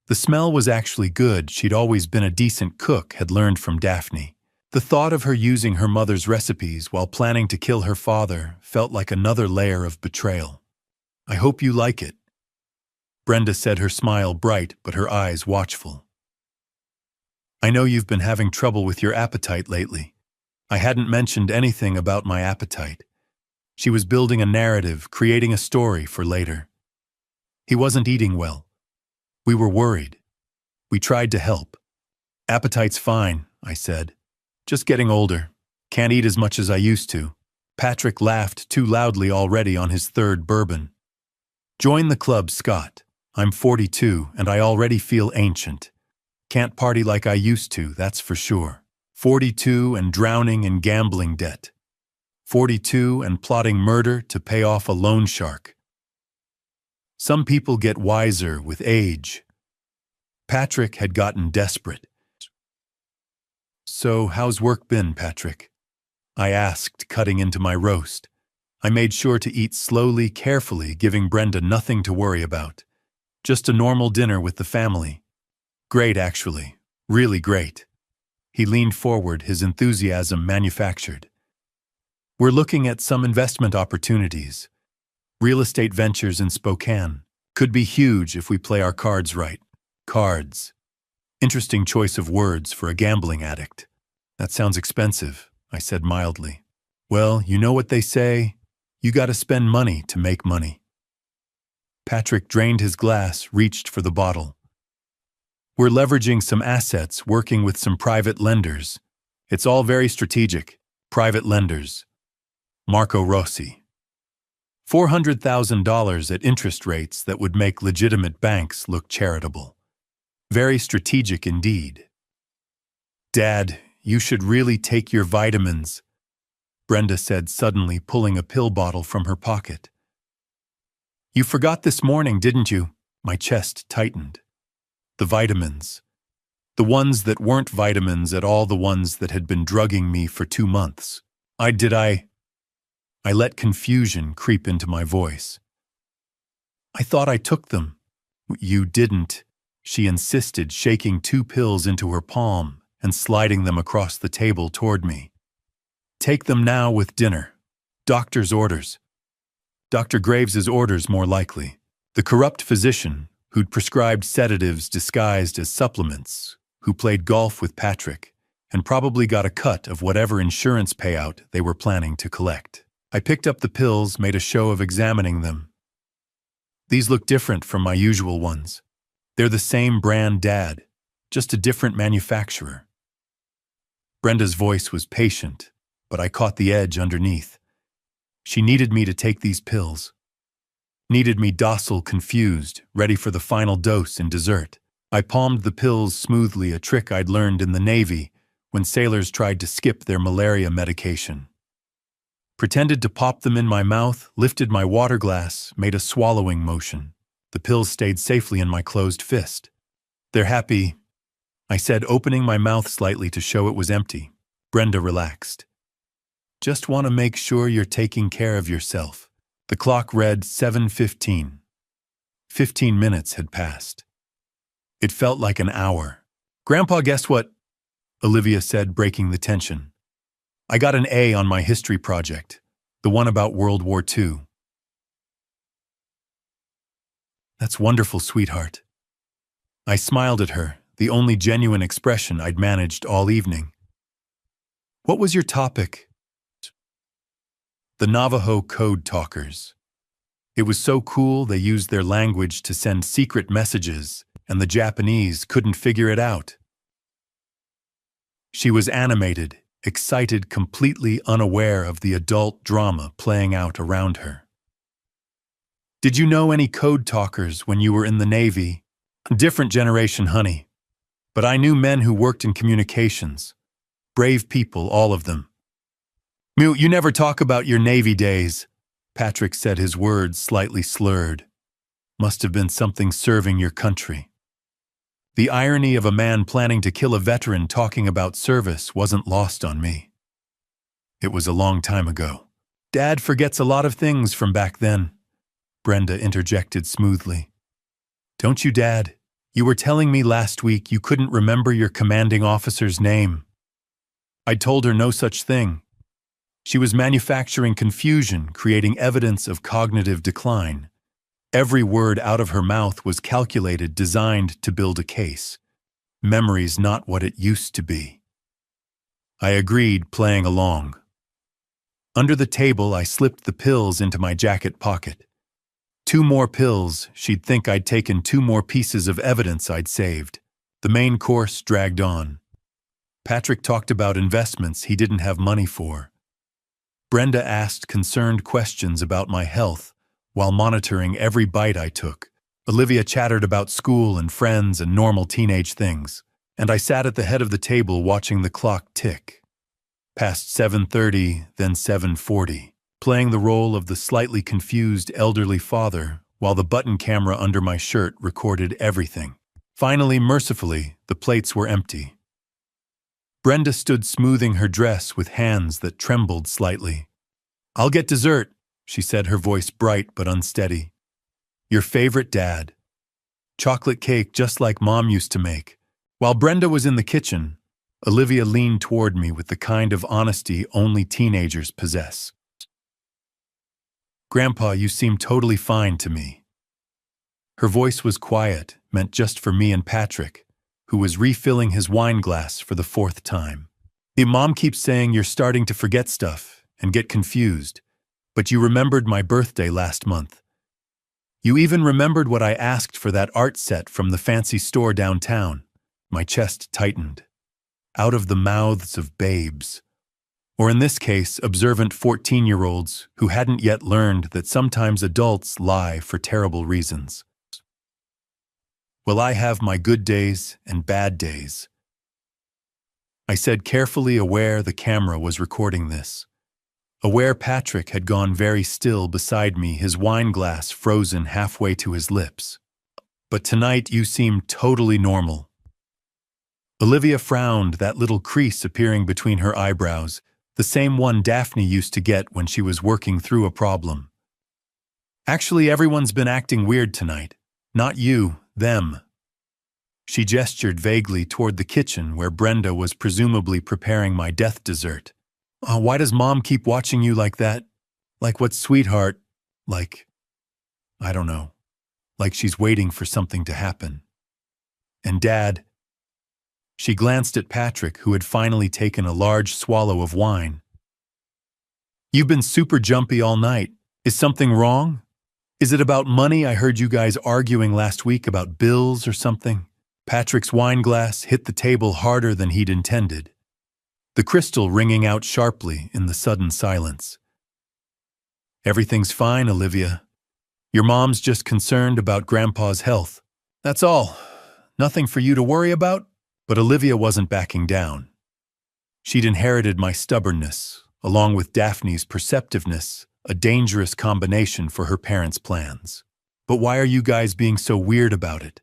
The smell was actually good. She'd always been a decent cook, had learned from Daphne. The thought of her using her mother's recipes while planning to kill her father felt like another layer of betrayal. "I hope you like it," Brenda said, her smile bright but her eyes watchful. "I know you've been having trouble with your appetite lately." I hadn't mentioned anything about my appetite. She was building a narrative, creating a story for later. He wasn't eating well. We were worried. We tried to help. "Appetite's fine," I said. "Just getting older. Can't eat as much as I used to." Patrick laughed too loudly already on his third bourbon. "Join the club, Scott. I'm 42 and I already feel ancient. Can't party like I used to, that's for sure. 42 and drowning in gambling debt. 42 and plotting murder to pay off a loan shark. Some people get wiser with age." Patrick had gotten desperate. "So, how's work been, Patrick?" I asked, cutting into my roast. I made sure to eat slowly, carefully, giving Brenda nothing to worry about. Just a normal dinner with the family. "Great, actually. Really great." He leaned forward, his enthusiasm manufactured. "We're looking at some investment opportunities. Real estate ventures in Spokane. Could be huge if we play our cards right." Cards. Interesting choice of words for a gambling addict. "That sounds expensive," I said mildly. "Well, you know what they say. You gotta spend money to make money." Patrick drained his glass, reached for the bottle. "We're leveraging some assets, working with some private lenders. It's all very strategic. Private lenders. Marco Rossi. $400,000 at interest rates that would make legitimate banks look charitable. Very strategic indeed." "Dad, you should really take your vitamins," Brenda said suddenly, pulling a pill bottle from her pocket. "You forgot this morning, didn't you?" My chest tightened. The vitamins. The ones that weren't vitamins at all, the ones that had been drugging me for 2 months. I let confusion creep into my voice. "I thought I took them." "You didn't," she insisted, shaking 2 pills into her palm and sliding them across the table toward me. "Take them now with dinner. Doctor's orders." Dr. Graves's orders, more likely. The corrupt physician who'd prescribed sedatives disguised as supplements, who played golf with Patrick, and probably got a cut of whatever insurance payout they were planning to collect. I picked up the pills, made a show of examining them. "These look different from my usual ones. They're the same brand, Dad, just a different manufacturer." Brenda's voice was patient, but I caught the edge underneath. She needed me to take these pills. Needed me docile, confused, ready for the final dose in dessert. I palmed the pills smoothly, a trick I'd learned in the Navy when sailors tried to skip their malaria medication. Pretended to pop them in my mouth, lifted my water glass, made a swallowing motion. The pills stayed safely in my closed fist. "They're happy," I said, opening my mouth slightly to show it was empty. Brenda relaxed. "Just want to make sure you're taking care of yourself." The clock read 7:15. 15 minutes had passed. It felt like an hour. "Grandpa, guess what?" Olivia said, breaking the tension. "I got an A on my history project, the one about World War II. "That's wonderful, sweetheart." I smiled at her, the only genuine expression I'd managed all evening. "What was your topic?" The Navajo code talkers. It was so cool they used their language to send secret messages, and the Japanese couldn't figure it out. She was animated, excited, completely unaware of the adult drama playing out around her. "Did you know any code talkers when you were in the Navy?" "Different generation, honey. But I knew men who worked in communications. Brave people, all of them." You never talk about your Navy days," Patrick said, his words slightly slurred. "Must have been something serving your country." The irony of a man planning to kill a veteran talking about service wasn't lost on me. It was a long time ago. "Dad forgets a lot of things from back then," Brenda interjected smoothly. "Don't you, Dad? You were telling me last week you couldn't remember your commanding officer's name." I told her no such thing. She was manufacturing confusion, creating evidence of cognitive decline. Every word out of her mouth was calculated, designed to build a case. Memory's not what it used to be. I agreed, playing along. Under the table, I slipped the pills into my jacket pocket. 2 more pills, she'd think I'd taken 2 more pieces of evidence I'd saved. The main course dragged on. Patrick talked about investments he didn't have money for. Brenda asked concerned questions about my health while monitoring every bite I took. Olivia chattered about school and friends and normal teenage things, and I sat at the head of the table watching the clock tick. Past 7:30, then 7:40, playing the role of the slightly confused elderly father while the button camera under my shirt recorded everything. Finally, mercifully, the plates were empty. Brenda stood smoothing her dress with hands that trembled slightly. "I'll get dessert," she said, her voice bright but unsteady. "Your favorite, Dad. Chocolate cake just like Mom used to make." While Brenda was in the kitchen, Olivia leaned toward me with the kind of honesty only teenagers possess. "Grandpa, you seem totally fine to me." Her voice was quiet, meant just for me and Patrick, who was refilling his wine glass for the 4th time. "Mom keeps saying you're starting to forget stuff and get confused, but you remembered my birthday last month. You even remembered what I asked for that art set from the fancy store downtown." My chest tightened. Out of the mouths of babes. Or in this case, observant 14-year-olds who hadn't yet learned that sometimes adults lie for terrible reasons. "Well, I have my good days and bad days," I said, carefully aware the camera was recording this. Aware Patrick had gone very still beside me, his wine glass frozen halfway to his lips. "But tonight you seem totally normal." Olivia frowned, that little crease appearing between her eyebrows, the same one Daphne used to get when she was working through a problem. "Actually, everyone's been acting weird tonight. Not you, them." She gestured vaguely toward the kitchen where Brenda was presumably preparing my death dessert. "Why does Mom keep watching you like that? Like what, sweetheart? Like, I don't know. Like she's waiting for something to happen. And Dad..." She glanced at Patrick, who had finally taken a large swallow of wine. "You've been super jumpy all night. Is something wrong? Is it about money? I heard you guys arguing last week about bills or something." Patrick's wine glass hit the table harder than he'd intended, the crystal ringing out sharply in the sudden silence. "Everything's fine, Olivia. Your mom's just concerned about Grandpa's health. That's all. Nothing for you to worry about." But Olivia wasn't backing down. She'd inherited my stubbornness, along with Daphne's perceptiveness, a dangerous combination for her parents' plans. "But why are you guys being so weird about it?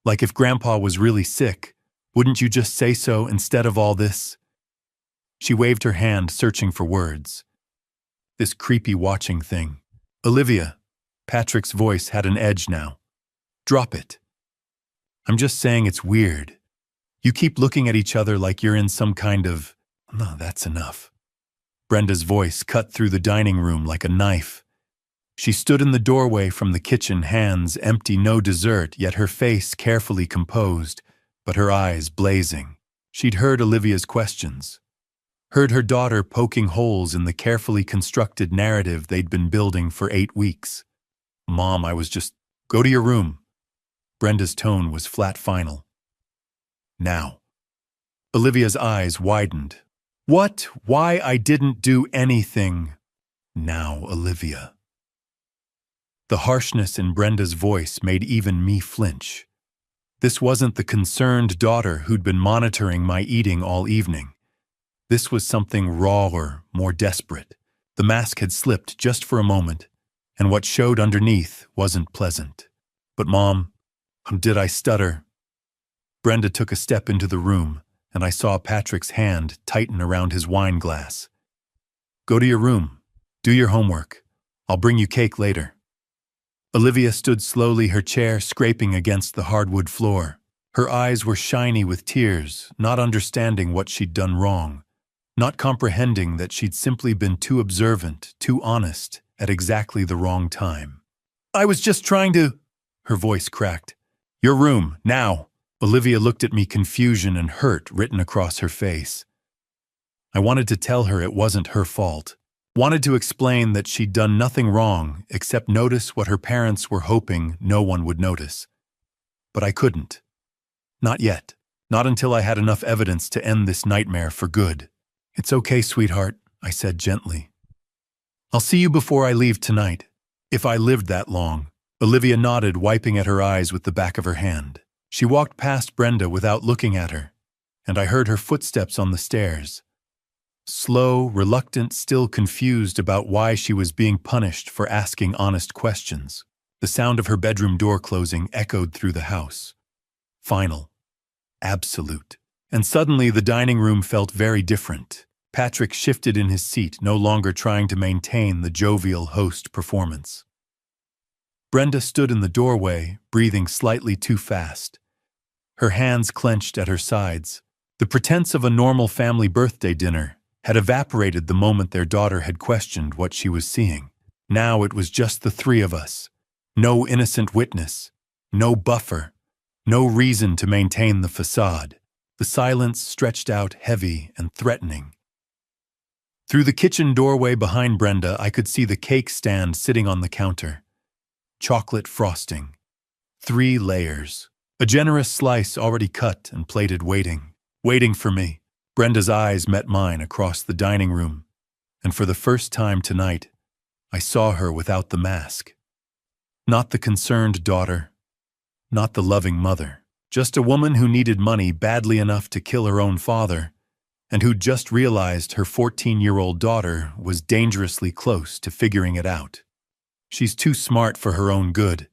Like if Grandpa was really sick, wouldn't you just say so instead of all this?" She waved her hand, searching for words. "This creepy watching thing. Olivia," Patrick's voice had an edge now. "Drop it. I'm just saying it's weird. You keep looking at each other like you're in some kind of..." "No, that's enough." Brenda's voice cut through the dining room like a knife. She stood in the doorway from the kitchen, hands empty, no dessert, yet her face carefully composed, but her eyes blazing. She'd heard Olivia's questions. Heard her daughter poking holes in the carefully constructed narrative they'd been building for 8 weeks. "Mom, I was just..." "Go to your room." Brenda's tone was flat final. "Now." Olivia's eyes widened. "What? Why? I didn't do anything." "Now, Olivia." The harshness in Brenda's voice made even me flinch. This wasn't the concerned daughter who'd been monitoring my eating all evening. This was something rawer, more desperate. The mask had slipped just for a moment, and what showed underneath wasn't pleasant. "But Mom..." Did I stutter? Brenda took a step into the room, and I saw Patrick's hand tighten around his wine glass. "Go to your room. Do your homework. I'll bring you cake later." Olivia stood slowly, her chair scraping against the hardwood floor. Her eyes were shiny with tears, not understanding what she'd done wrong. not comprehending that she'd simply been too observant, too honest, at exactly the wrong time. "I was just trying to—" Her voice cracked. "Your room, now!" Olivia looked at me, confusion and hurt written across her face. I wanted to tell her it wasn't her fault. Wanted to explain that she'd done nothing wrong except notice what her parents were hoping no one would notice. But I couldn't. Not yet. Not until I had enough evidence to end this nightmare for good. "It's okay, sweetheart," I said gently. "I'll see you before I leave tonight. If I lived that long." Olivia nodded, wiping at her eyes with the back of her hand. She walked past Brenda without looking at her, and I heard her footsteps on the stairs. Slow, reluctant, still confused about why she was being punished for asking honest questions. The sound of her bedroom door closing echoed through the house. Final. Absolute. And suddenly the dining room felt very different. Patrick shifted in his seat, no longer trying to maintain the jovial host performance. Brenda stood in the doorway, breathing slightly too fast. Her hands clenched at her sides. The pretense of a normal family birthday dinner had evaporated the moment their daughter had questioned what she was seeing. Now it was just the three of us. No innocent witness, no buffer, no reason to maintain the facade. The silence stretched out heavy and threatening. Through the kitchen doorway behind Brenda, I could see the cake stand sitting on the counter. Chocolate frosting. 3 layers. A generous slice already cut and plated, waiting for me. Brenda's eyes met mine across the dining room, and for the first time tonight, I saw her without the mask. Not the concerned daughter, not the loving mother, just a woman who needed money badly enough to kill her own father, and who just realized her 14-year-old daughter was dangerously close to figuring it out. "She's too smart for her own good,"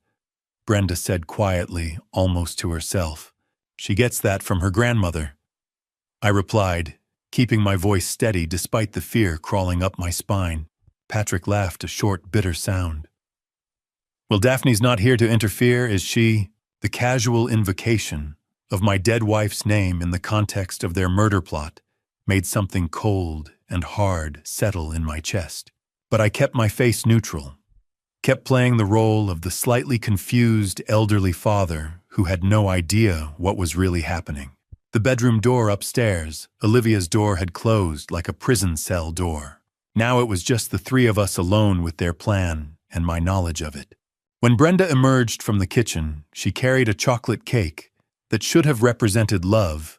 Brenda said quietly, almost to herself. "She gets that from her grandmother." I replied, keeping my voice steady despite the fear crawling up my spine. Patrick laughed, a short, bitter sound. "Well, Daphne's not here to interfere, is she?" The casual invocation of my dead wife's name in the context of their murder plot made something cold and hard settle in my chest. But I kept my face neutral, kept playing the role of the slightly confused elderly father who had no idea what was really happening. The bedroom door upstairs, Olivia's door, had closed like a prison cell door. Now it was just the three of us alone with their plan and my knowledge of it. When Brenda emerged from the kitchen, she carried a chocolate cake that should have represented love,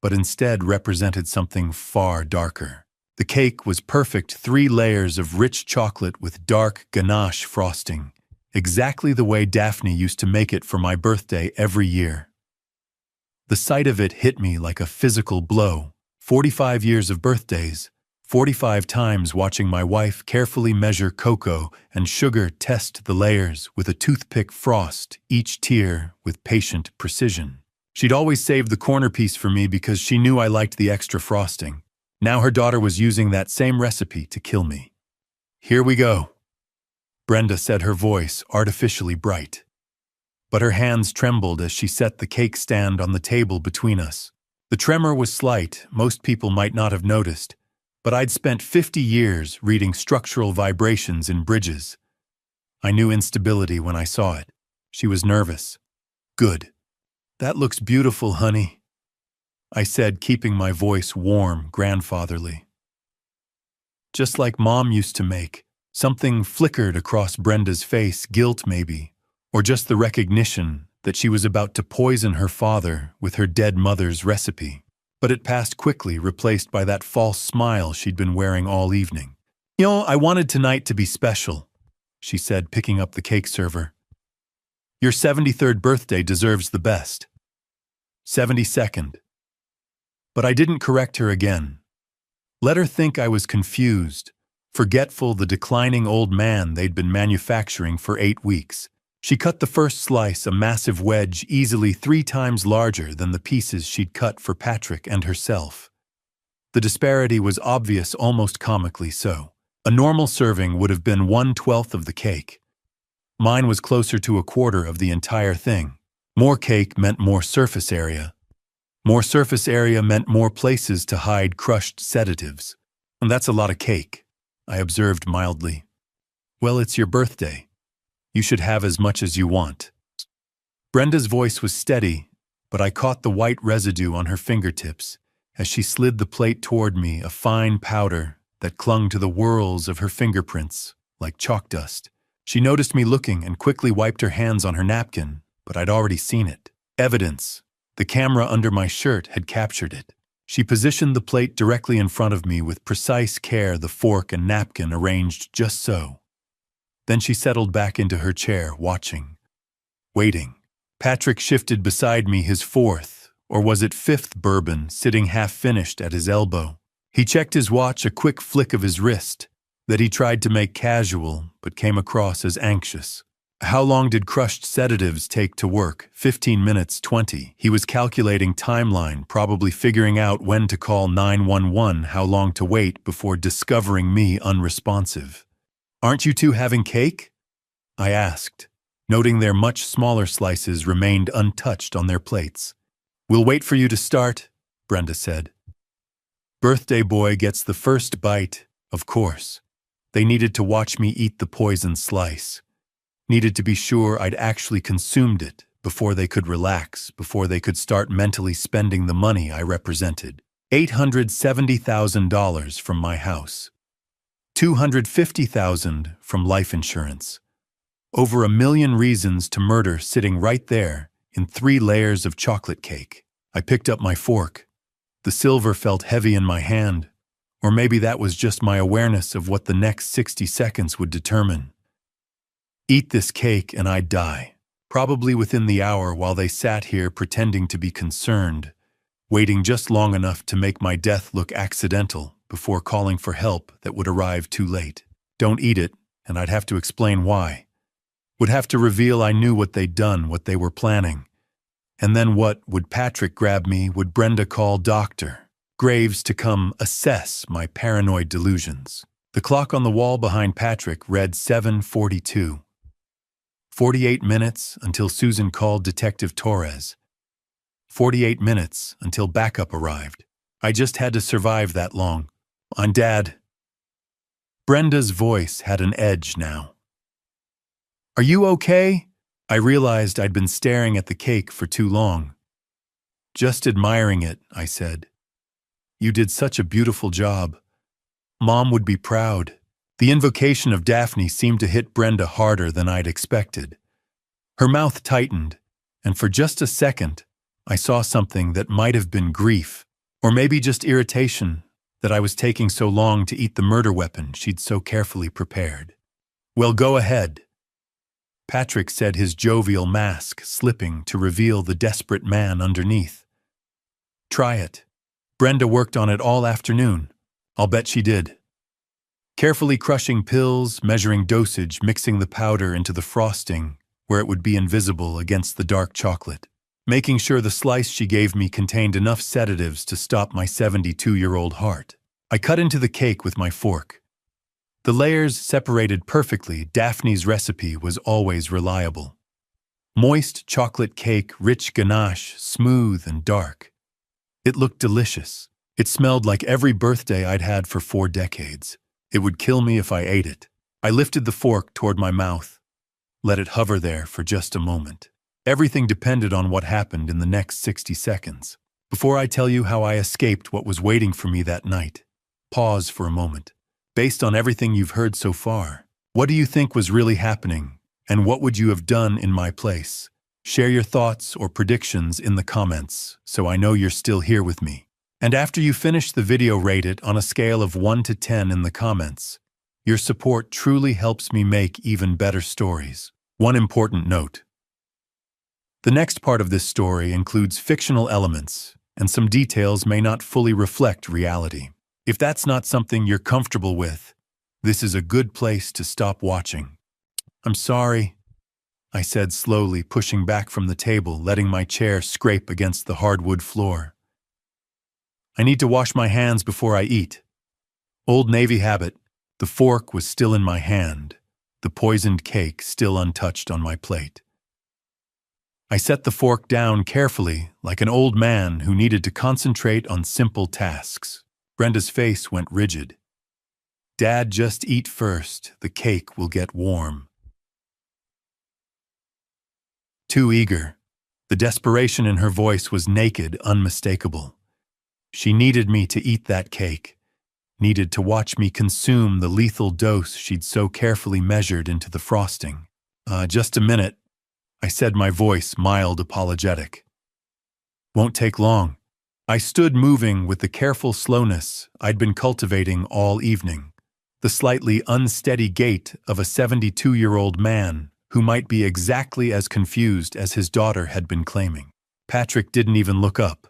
but instead represented something far darker. The cake was perfect 3 layers of rich chocolate with dark ganache frosting, exactly the way Daphne used to make it for my birthday every year. The sight of it hit me like a physical blow. 45 years of birthdays, 45 times watching my wife carefully measure cocoa and sugar, test the layers with a toothpick, frost each tier with patient precision. She'd always saved the corner piece for me because she knew I liked the extra frosting. Now her daughter was using that same recipe to kill me. "Here we go," Brenda said, her voice artificially bright. But her hands trembled as she set the cake stand on the table between us. The tremor was slight, most people might not have noticed, but I'd spent 50 years reading structural vibrations in bridges. I knew instability when I saw it. She was nervous. "Good. That looks beautiful, honey," I said, keeping my voice warm, grandfatherly. "Just like Mom used to make." Something flickered across Brenda's face, guilt maybe, or just the recognition that she was about to poison her father with her dead mother's recipe. But it passed quickly, replaced by that false smile she'd been wearing all evening. "You know, I wanted tonight to be special," she said, picking up the cake server. "Your 73rd birthday deserves the best." 72nd. But I didn't correct her again. Let her think I was confused, forgetful the declining old man they'd been manufacturing for 8 weeks. She cut the first slice, a massive wedge easily 3 times larger than the pieces she'd cut for Patrick and herself. The disparity was obvious, almost comically so. A normal serving would have been 1/12 of the cake. Mine was closer to 1/4 of the entire thing. More cake meant more surface area. More surface area meant more places to hide crushed sedatives. And that's a lot of cake, I observed mildly. Well, it's your birthday. You should have as much as you want. Brenda's voice was steady, but I caught the white residue on her fingertips as she slid the plate toward me, a fine powder that clung to the whorls of her fingerprints like chalk dust. She noticed me looking and quickly wiped her hands on her napkin, but I'd already seen it. Evidence. The camera under my shirt had captured it. She positioned the plate directly in front of me with precise care, the fork and napkin arranged just so. Then she settled back into her chair, watching, waiting. Patrick shifted beside me, his fourth, or was it fifth bourbon, sitting half-finished at his elbow. He checked his watch, a quick flick of his wrist that he tried to make casual but came across as anxious. How long did crushed sedatives take to work? 15 minutes, 20. He was calculating timeline, probably figuring out when to call 911, how long to wait before discovering me unresponsive. Aren't you two having cake? I asked, noting their much smaller slices remained untouched on their plates. We'll wait for you to start, Brenda said. Birthday boy gets the first bite, of course. They needed to watch me eat the poison slice. Needed to be sure I'd actually consumed it before they could relax, before they could start mentally spending the money I represented. $870,000 from my house. $250,000 from life insurance. Over 1 million reasons to murder sitting right there in 3 layers of chocolate cake. I picked up my fork. The silver felt heavy in my hand, or maybe that was just my awareness of what the next 60 seconds would determine. Eat this cake and I'd die. Probably within the hour while they sat here pretending to be concerned, waiting just long enough to make my death look accidental before calling for help that would arrive too late. Don't eat it, and I'd have to explain why. Would have to reveal I knew what they'd done, what they were planning. And then what? Would Patrick grab me? Would Brenda call Dr. Graves to come assess my paranoid delusions? The clock on the wall behind Patrick read 7:42. 48 minutes until Susan called Detective Torres. 48 minutes until backup arrived. I just had to survive that long. I'm Dad. Brenda's voice had an edge now. Are you okay? I realized I'd been staring at the cake for too long. Just admiring it, I said. You did such a beautiful job. Mom would be proud. The invocation of Daphne seemed to hit Brenda harder than I'd expected. Her mouth tightened, and for just a second, I saw something that might have been grief, or maybe just irritation that I was taking so long to eat the murder weapon she'd so carefully prepared. Well, go ahead. Patrick said, his jovial mask slipping to reveal the desperate man underneath. Try it. Brenda worked on it all afternoon. I'll bet she did. Carefully crushing pills, measuring dosage, mixing the powder into the frosting where it would be invisible against the dark chocolate. Making sure the slice she gave me contained enough sedatives to stop my 72-year-old heart. I cut into the cake with my fork. The layers separated perfectly. Daphne's recipe was always reliable. Moist chocolate cake, rich ganache, smooth and dark. It looked delicious. It smelled like every birthday I'd had for 4 decades. It would kill me if I ate it. I lifted the fork toward my mouth. Let it hover there for just a moment. Everything depended on what happened in the next 60 seconds. Before I tell you how I escaped what was waiting for me that night, pause for a moment. Based on everything you've heard so far, what do you think was really happening, and what would you have done in my place? Share your thoughts or predictions in the comments so I know you're still here with me. And after you finish the video, rate it on a scale of 1 to 10 in the comments. Your support truly helps me make even better stories. One important note. The next part of this story includes fictional elements, and some details may not fully reflect reality. If that's not something you're comfortable with, this is a good place to stop watching. I'm sorry, I said slowly, pushing back from the table, letting my chair scrape against the hardwood floor. I need to wash my hands before I eat. Old Navy habit. The fork was still in my hand, the poisoned cake still untouched on my plate. I set the fork down carefully, like an old man who needed to concentrate on simple tasks. Brenda's face went rigid. "Dad, just eat first. The cake will get warm." Too eager. The desperation in her voice was naked, unmistakable. She needed me to eat that cake, needed to watch me consume the lethal dose she'd so carefully measured into the frosting. Just a minute," I said, my voice mild apologetic. "Won't take long." I stood moving with the careful slowness I'd been cultivating all evening, the slightly unsteady gait of a 72-year-old man who might be exactly as confused as his daughter had been claiming. Patrick didn't even look up,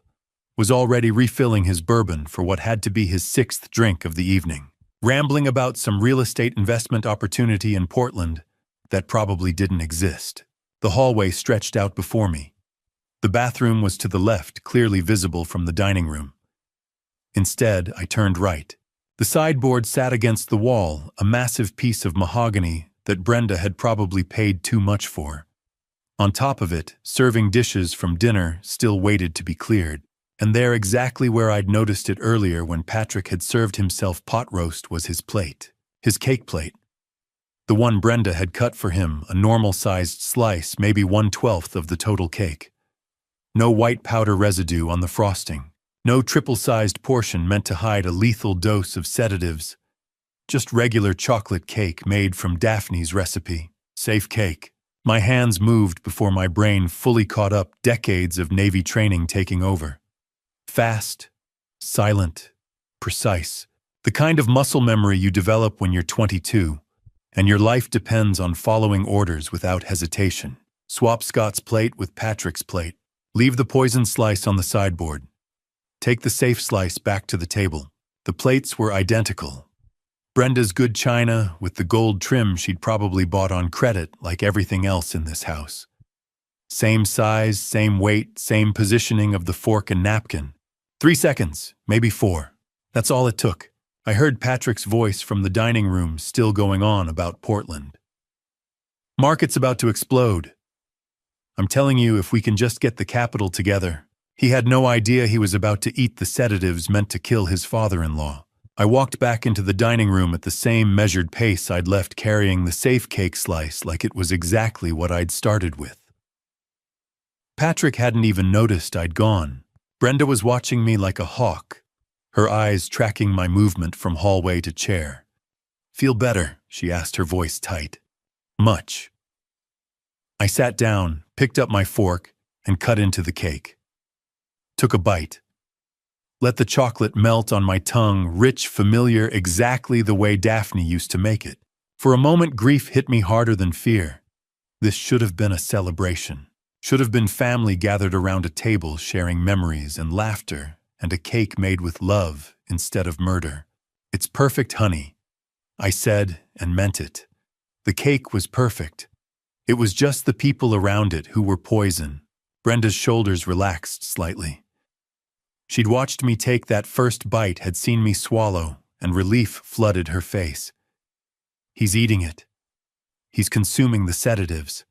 was already refilling his bourbon for what had to be his 6th drink of the evening, rambling about some real estate investment opportunity in Portland that probably didn't exist. The hallway stretched out before me. The bathroom was to the left, clearly visible from the dining room. Instead, I turned right. The sideboard sat against the wall, a massive piece of mahogany that Brenda had probably paid too much for. On top of it, serving dishes from dinner still waited to be cleared. And there, exactly where I'd noticed it earlier when Patrick had served himself pot roast, was his plate. His cake plate. The one Brenda had cut for him, a normal-sized slice, maybe 1/12 of the total cake. No white powder residue on the frosting. No triple-sized portion meant to hide a lethal dose of sedatives. Just regular chocolate cake made from Daphne's recipe. Safe cake. My hands moved before my brain fully caught up, decades of Navy training taking over. Fast, silent, precise. The kind of muscle memory you develop when you're 22, and your life depends on following orders without hesitation. Swap Scott's plate with Patrick's plate. Leave the poison slice on the sideboard. Take the safe slice back to the table. The plates were identical. Brenda's good china with the gold trim she'd probably bought on credit, like everything else in this house. Same size, same weight, same positioning of the fork and napkin. 3 seconds, maybe 4. That's all it took. I heard Patrick's voice from the dining room still going on about Portland. "Market's about to explode. I'm telling you, if we can just get the capital together." He had no idea he was about to eat the sedatives meant to kill his father-in-law. I walked back into the dining room at the same measured pace I'd left, carrying the safe cake slice like it was exactly what I'd started with. Patrick hadn't even noticed I'd gone. Brenda was watching me like a hawk, her eyes tracking my movement from hallway to chair. "Feel better?" she asked, her voice tight. "Much." I sat down, picked up my fork, and cut into the cake. Took a bite. Let the chocolate melt on my tongue, rich, familiar, exactly the way Daphne used to make it. For a moment, grief hit me harder than fear. This should have been a celebration. Should have been family gathered around a table sharing memories and laughter, and a cake made with love instead of murder. "It's perfect, honey," I said and meant it. The cake was perfect. It was just the people around it who were poison. Brenda's shoulders relaxed slightly. She'd watched me take that first bite, had seen me swallow, and relief flooded her face. "He's eating it. He's consuming the sedatives.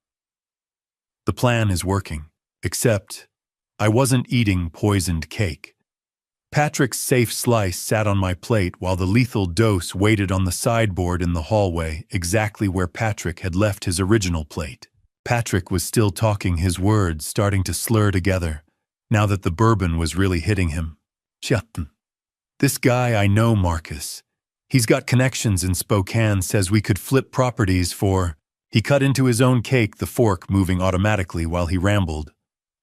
The plan is working. Except, I wasn't eating poisoned cake." Patrick's safe slice sat on my plate while the lethal dose waited on the sideboard in the hallway, exactly where Patrick had left his original plate. Patrick was still talking, his words starting to slur together, now that the bourbon was really hitting him. "Shut. This guy I know, Marcus. He's got connections in Spokane, says we could flip properties for..." He cut into his own cake, the fork moving automatically while he rambled.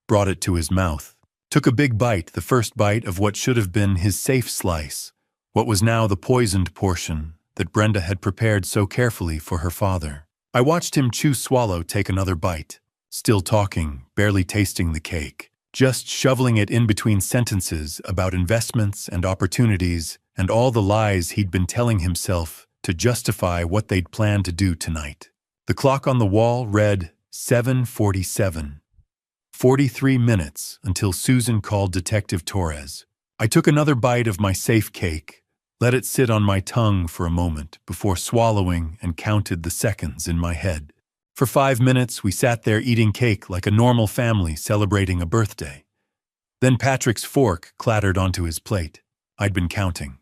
Brought it to his mouth. Took a big bite, the first bite of what should have been his safe slice, what was now the poisoned portion that Brenda had prepared so carefully for her father. I watched him swallow, take another bite, still talking, barely tasting the cake, just shoveling it in between sentences about investments and opportunities and all the lies he'd been telling himself to justify what they'd planned to do tonight. The clock on the wall read 7:47. 43 minutes until Susan called Detective Torres. I took another bite of my safe cake, let it sit on my tongue for a moment before swallowing, and counted the seconds in my head. For 5 minutes, we sat there eating cake like a normal family celebrating a birthday. Then Patrick's fork clattered onto his plate. I'd been counting.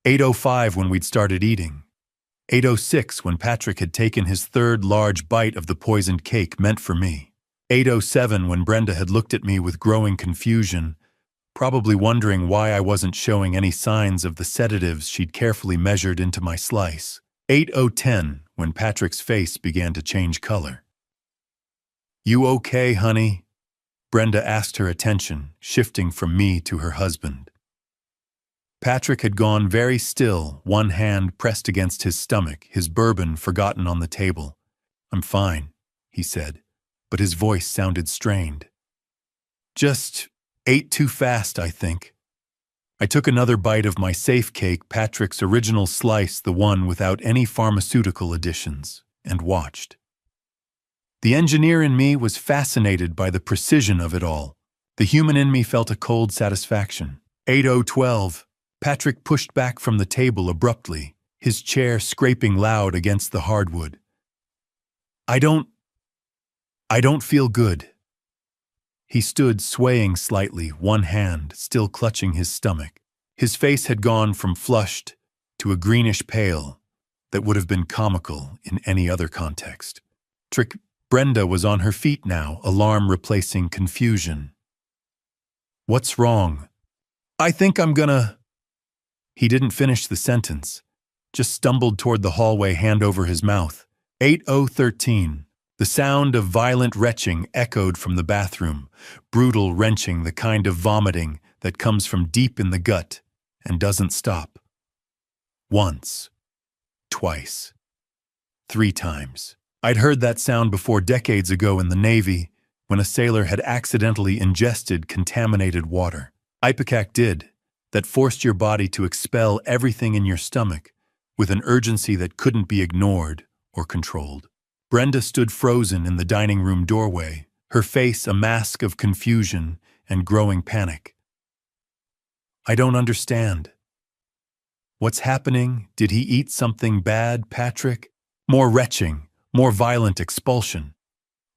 8:05 when we'd started eating. 8:06 when Patrick had taken his third large bite of the poisoned cake meant for me. 8:07 when Brenda had looked at me with growing confusion, probably wondering why I wasn't showing any signs of the sedatives she'd carefully measured into my slice. 8:10 when Patrick's face began to change color. "You okay, honey?" Brenda asked, her attention shifting from me to her husband. Patrick had gone very still, one hand pressed against his stomach, his bourbon forgotten on the table. "I'm fine," he said, but his voice sounded strained. "Just ate too fast, I think." I took another bite of my safe cake, Patrick's original slice, the one without any pharmaceutical additions, and watched. The engineer in me was fascinated by the precision of it all. The human in me felt a cold satisfaction. 8:12. Patrick pushed back from the table abruptly, his chair scraping loud against the hardwood. I don't feel good." He stood swaying slightly, one hand still clutching his stomach. His face had gone from flushed to a greenish pale that would have been comical in any other context. Brenda was on her feet now, alarm replacing confusion. "What's wrong?" "I think I'm gonna—" He didn't finish the sentence, just stumbled toward the hallway, hand over his mouth. 8:13. The sound of violent retching echoed from the bathroom, brutal wrenching, the kind of vomiting that comes from deep in the gut and doesn't stop. Once, twice, 3 times. I'd heard that sound before decades ago in the Navy, when a sailor had accidentally ingested contaminated water. Ipecac did, that forced your body to expel everything in your stomach with an urgency that couldn't be ignored or controlled. Brenda stood frozen in the dining room doorway, her face a mask of confusion and growing panic. "I don't understand." "What's happening? Did he eat something bad, Patrick?" More retching, more violent expulsion.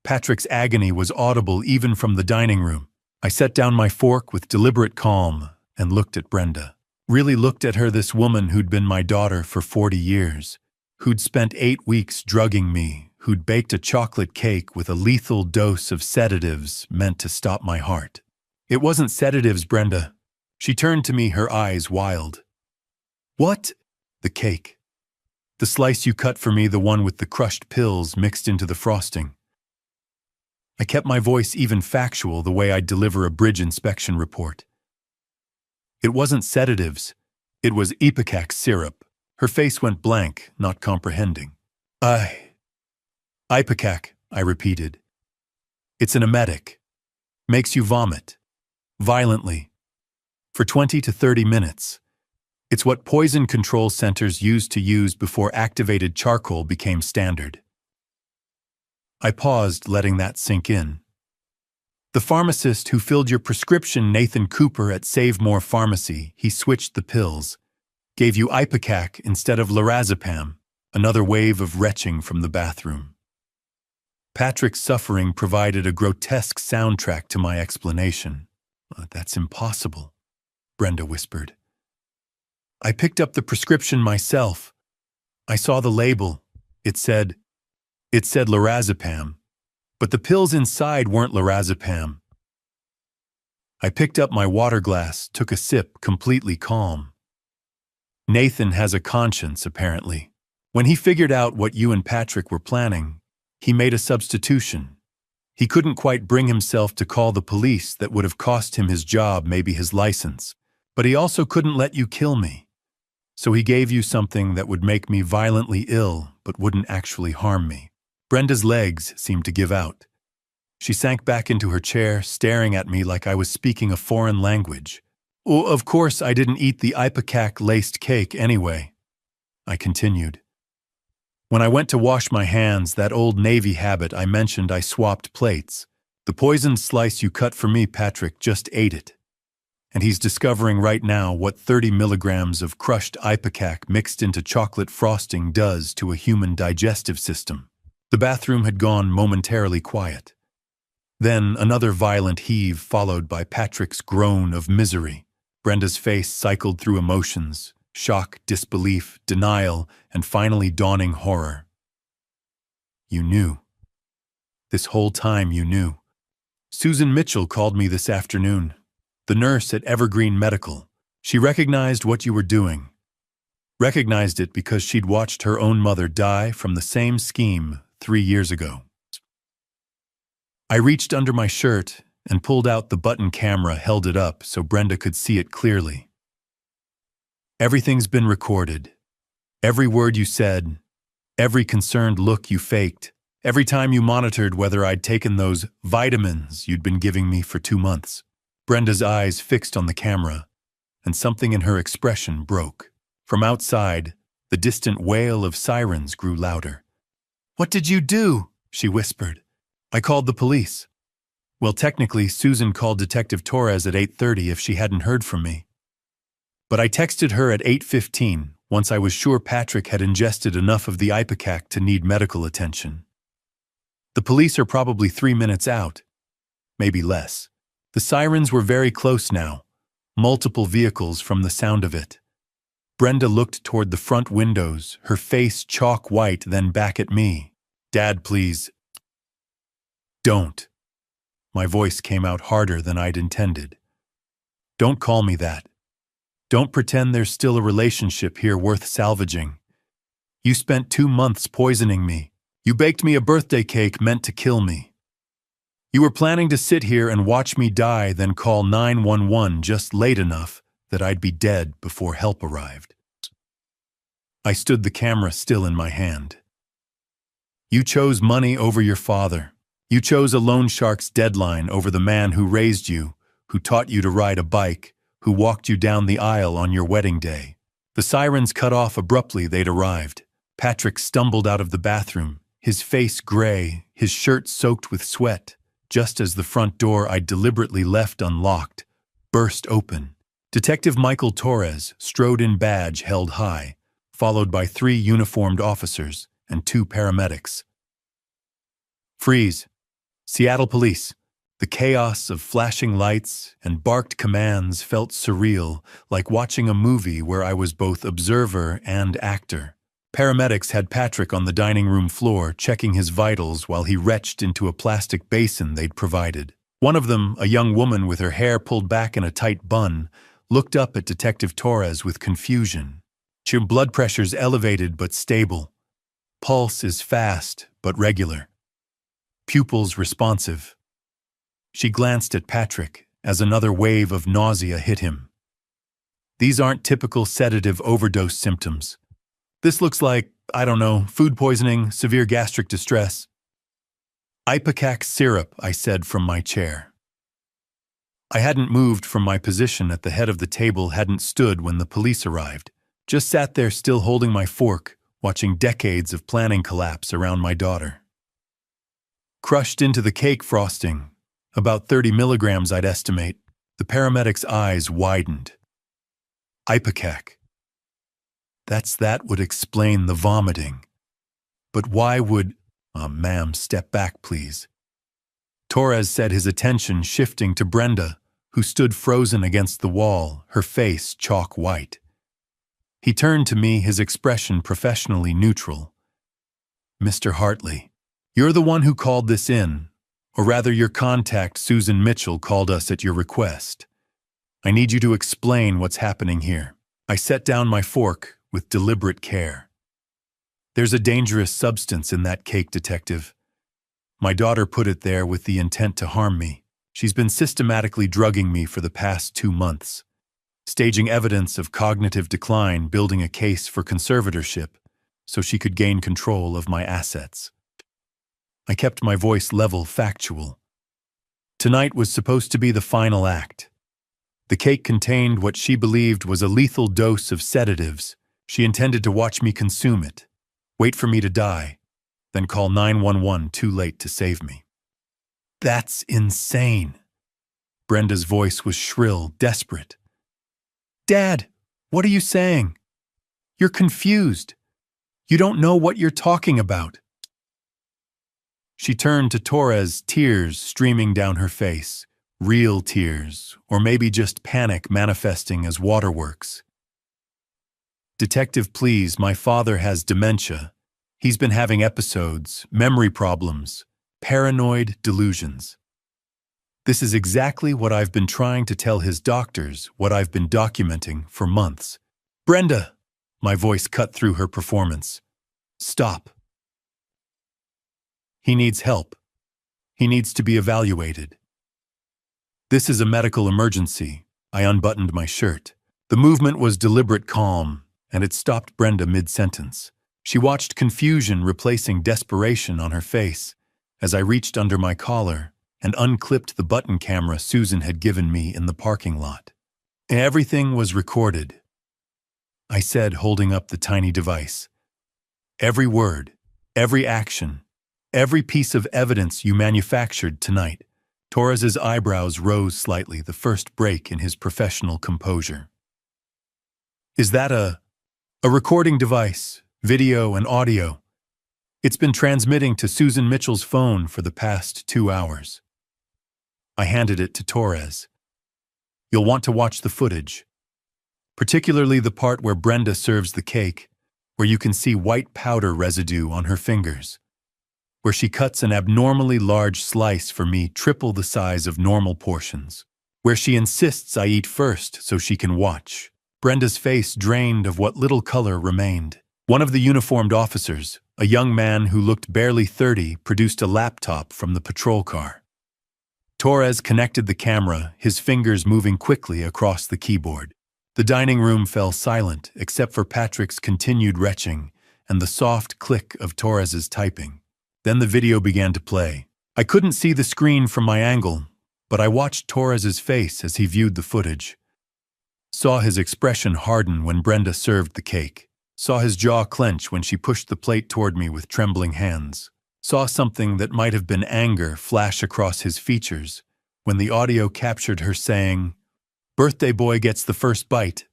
Patrick's agony was audible even from the dining room. I set down my fork with deliberate calm and looked at Brenda. Really looked at her, this woman who'd been my daughter for 40 years, who'd spent 8 weeks drugging me, who'd baked a chocolate cake with a lethal dose of sedatives meant to stop my heart. "It wasn't sedatives, Brenda." She turned to me, her eyes wild. "What?" "The cake. The slice you cut for me, the one with the crushed pills mixed into the frosting." I kept my voice even factual, the way I'd deliver a bridge inspection report. "It wasn't sedatives. It was ipecac syrup." Her face went blank, not comprehending. Ipecac," I repeated. "It's an emetic. Makes you vomit. Violently. For 20 to 30 minutes. It's what poison control centers used to use before activated charcoal became standard." I paused, letting that sink in. "The pharmacist who filled your prescription, Nathan Cooper at Save More Pharmacy, he switched the pills. Gave you ipecac instead of lorazepam." Another wave of retching from the bathroom. Patrick's suffering provided a grotesque soundtrack to my explanation. "That's impossible," Brenda whispered. "I picked up the prescription myself. I saw the label. It said lorazepam, but the pills inside weren't lorazepam." I picked up my water glass, took a sip, completely calm. "Nathan has a conscience, apparently. When he figured out what you and Patrick were planning, he made a substitution. He couldn't quite bring himself to call the police. That would have cost him his job, maybe his license. But he also couldn't let you kill me. So he gave you something that would make me violently ill, but wouldn't actually harm me." Brenda's legs seemed to give out. She sank back into her chair, staring at me like I was speaking a foreign language. "Oh, of course I didn't eat the ipecac-laced cake anyway," I continued. "When I went to wash my hands, that old Navy habit I mentioned, I swapped plates. The poisoned slice you cut for me, Patrick just ate it. And he's discovering right now what 30 milligrams of crushed ipecac mixed into chocolate frosting does to a human digestive system. The bathroom had gone momentarily quiet. Then another violent heave followed by Patrick's groan of misery. Brenda's face cycled through emotions: shock, disbelief, denial, and finally dawning horror. You knew. This whole time you knew. Susan Mitchell called me this afternoon. The nurse at Evergreen Medical. She recognized what you were doing. Recognized it because she'd watched her own mother die from the same scheme 3 years ago. I reached under my shirt and pulled out the button camera, held it up so Brenda could see it clearly. Everything's been recorded. Every word you said, every concerned look you faked, every time you monitored whether I'd taken those vitamins you'd been giving me for 2 months. Brenda's eyes fixed on the camera, and something in her expression broke. From outside, the distant wail of sirens grew louder. "What did you do?" she whispered. "I called the police." Well, technically, Susan called Detective Torres at 8:30 if she hadn't heard from me. But I texted her at 8:15 once I was sure Patrick had ingested enough of the ipecac to need medical attention. The police are probably 3 minutes out, maybe less. The sirens were very close now, multiple vehicles from the sound of it. Brenda looked toward the front windows, her face chalk white, then back at me. "Dad, please." "Don't." My voice came out harder than I'd intended. "Don't call me that. Don't pretend there's still a relationship here worth salvaging. You spent 2 months poisoning me. You baked me a birthday cake meant to kill me. You were planning to sit here and watch me die, then call 911 just late enough that I'd be dead before help arrived." I stood, the camera still in my hand. "You chose money over your father. You chose a loan shark's deadline over the man who raised you, who taught you to ride a bike, who walked you down the aisle on your wedding day." The sirens cut off abruptly. They'd arrived. Patrick stumbled out of the bathroom, his face gray, his shirt soaked with sweat, just as the front door I'd deliberately left unlocked burst open. Detective Michael Torres strode in, badge held high, followed by 3 uniformed officers and 2 paramedics. "Freeze. Seattle Police." The chaos of flashing lights and barked commands felt surreal, like watching a movie where I was both observer and actor. Paramedics had Patrick on the dining room floor, checking his vitals while he retched into a plastic basin they'd provided. One of them, a young woman with her hair pulled back in a tight bun, looked up at Detective Torres with confusion. Her blood pressure's elevated but stable. Pulse is fast but regular. Pupils responsive. She glanced at Patrick as another wave of nausea hit him. "These aren't typical sedative overdose symptoms. This looks like, I don't know, food poisoning, severe gastric distress." "Ipecac syrup," I said from my chair. I hadn't moved from my position at the head of the table, hadn't stood when the police arrived. Just sat there still holding my fork, watching decades of planning collapse around my daughter. "Crushed into the cake frosting. About 30 milligrams, I'd estimate." The paramedic's eyes widened. "Ipecac. That would explain the vomiting. But why would—" "Ma'am, step back, please." Torres said, his attention shifting to Brenda, who stood frozen against the wall, her face chalk white. He turned to me, his expression professionally neutral. "Mr. Hartley, you're the one who called this in, or rather your contact Susan Mitchell called us at your request. I need you to explain what's happening here." I set down my fork with deliberate care. "There's a dangerous substance in that cake, Detective. My daughter put it there with the intent to harm me. She's been systematically drugging me for the past 2 months, staging evidence of cognitive decline, building a case for conservatorship so she could gain control of my assets." I kept my voice level, factual. Tonight was supposed to be the final act. The cake contained what she believed was a lethal dose of sedatives. She intended to watch me consume it, wait for me to die, then call 911 too late to save me. "That's insane." Brenda's voice was shrill, desperate. "Dad, what are you saying? You're confused. You don't know what you're talking about." She turned to Torres, tears streaming down her face. Real tears, or maybe just panic manifesting as waterworks. "Detective, please, my father has dementia. He's been having episodes, memory problems, paranoid delusions. This is exactly what I've been trying to tell his doctors, what I've been documenting for months." "Brenda!" My voice cut through her performance. "Stop. He needs help. He needs to be evaluated." "This is a medical emergency." I unbuttoned my shirt. The movement was deliberate calm, and it stopped Brenda mid-sentence. She watched confusion replacing desperation on her face as I reached under my collar and unclipped the button camera Susan had given me in the parking lot. "Everything was recorded," I said, holding up the tiny device. "Every word, every action, every piece of evidence you manufactured tonight." Torres's eyebrows rose slightly, the first break in his professional composure. "Is that a recording device, video and audio? It's been transmitting to Susan Mitchell's phone for the past 2 hours." I handed it to Torres. "You'll want to watch the footage, particularly the part where Brenda serves the cake, where you can see white powder residue on her fingers, where she cuts an abnormally large slice for me, triple the size of normal portions, where she insists I eat first so she can watch." Brenda's face drained of what little color remained. One of the uniformed officers, a young man who looked barely 30, produced a laptop from the patrol car. Torres connected the camera, his fingers moving quickly across the keyboard. The dining room fell silent, except for Patrick's continued retching and the soft click of Torres's typing. Then the video began to play. I couldn't see the screen from my angle, but I watched Torres's face as he viewed the footage. Saw his expression harden when Brenda served the cake. Saw his jaw clench when she pushed the plate toward me with trembling hands. Saw something that might have been anger flash across his features when the audio captured her saying, "Birthday boy gets the first bite."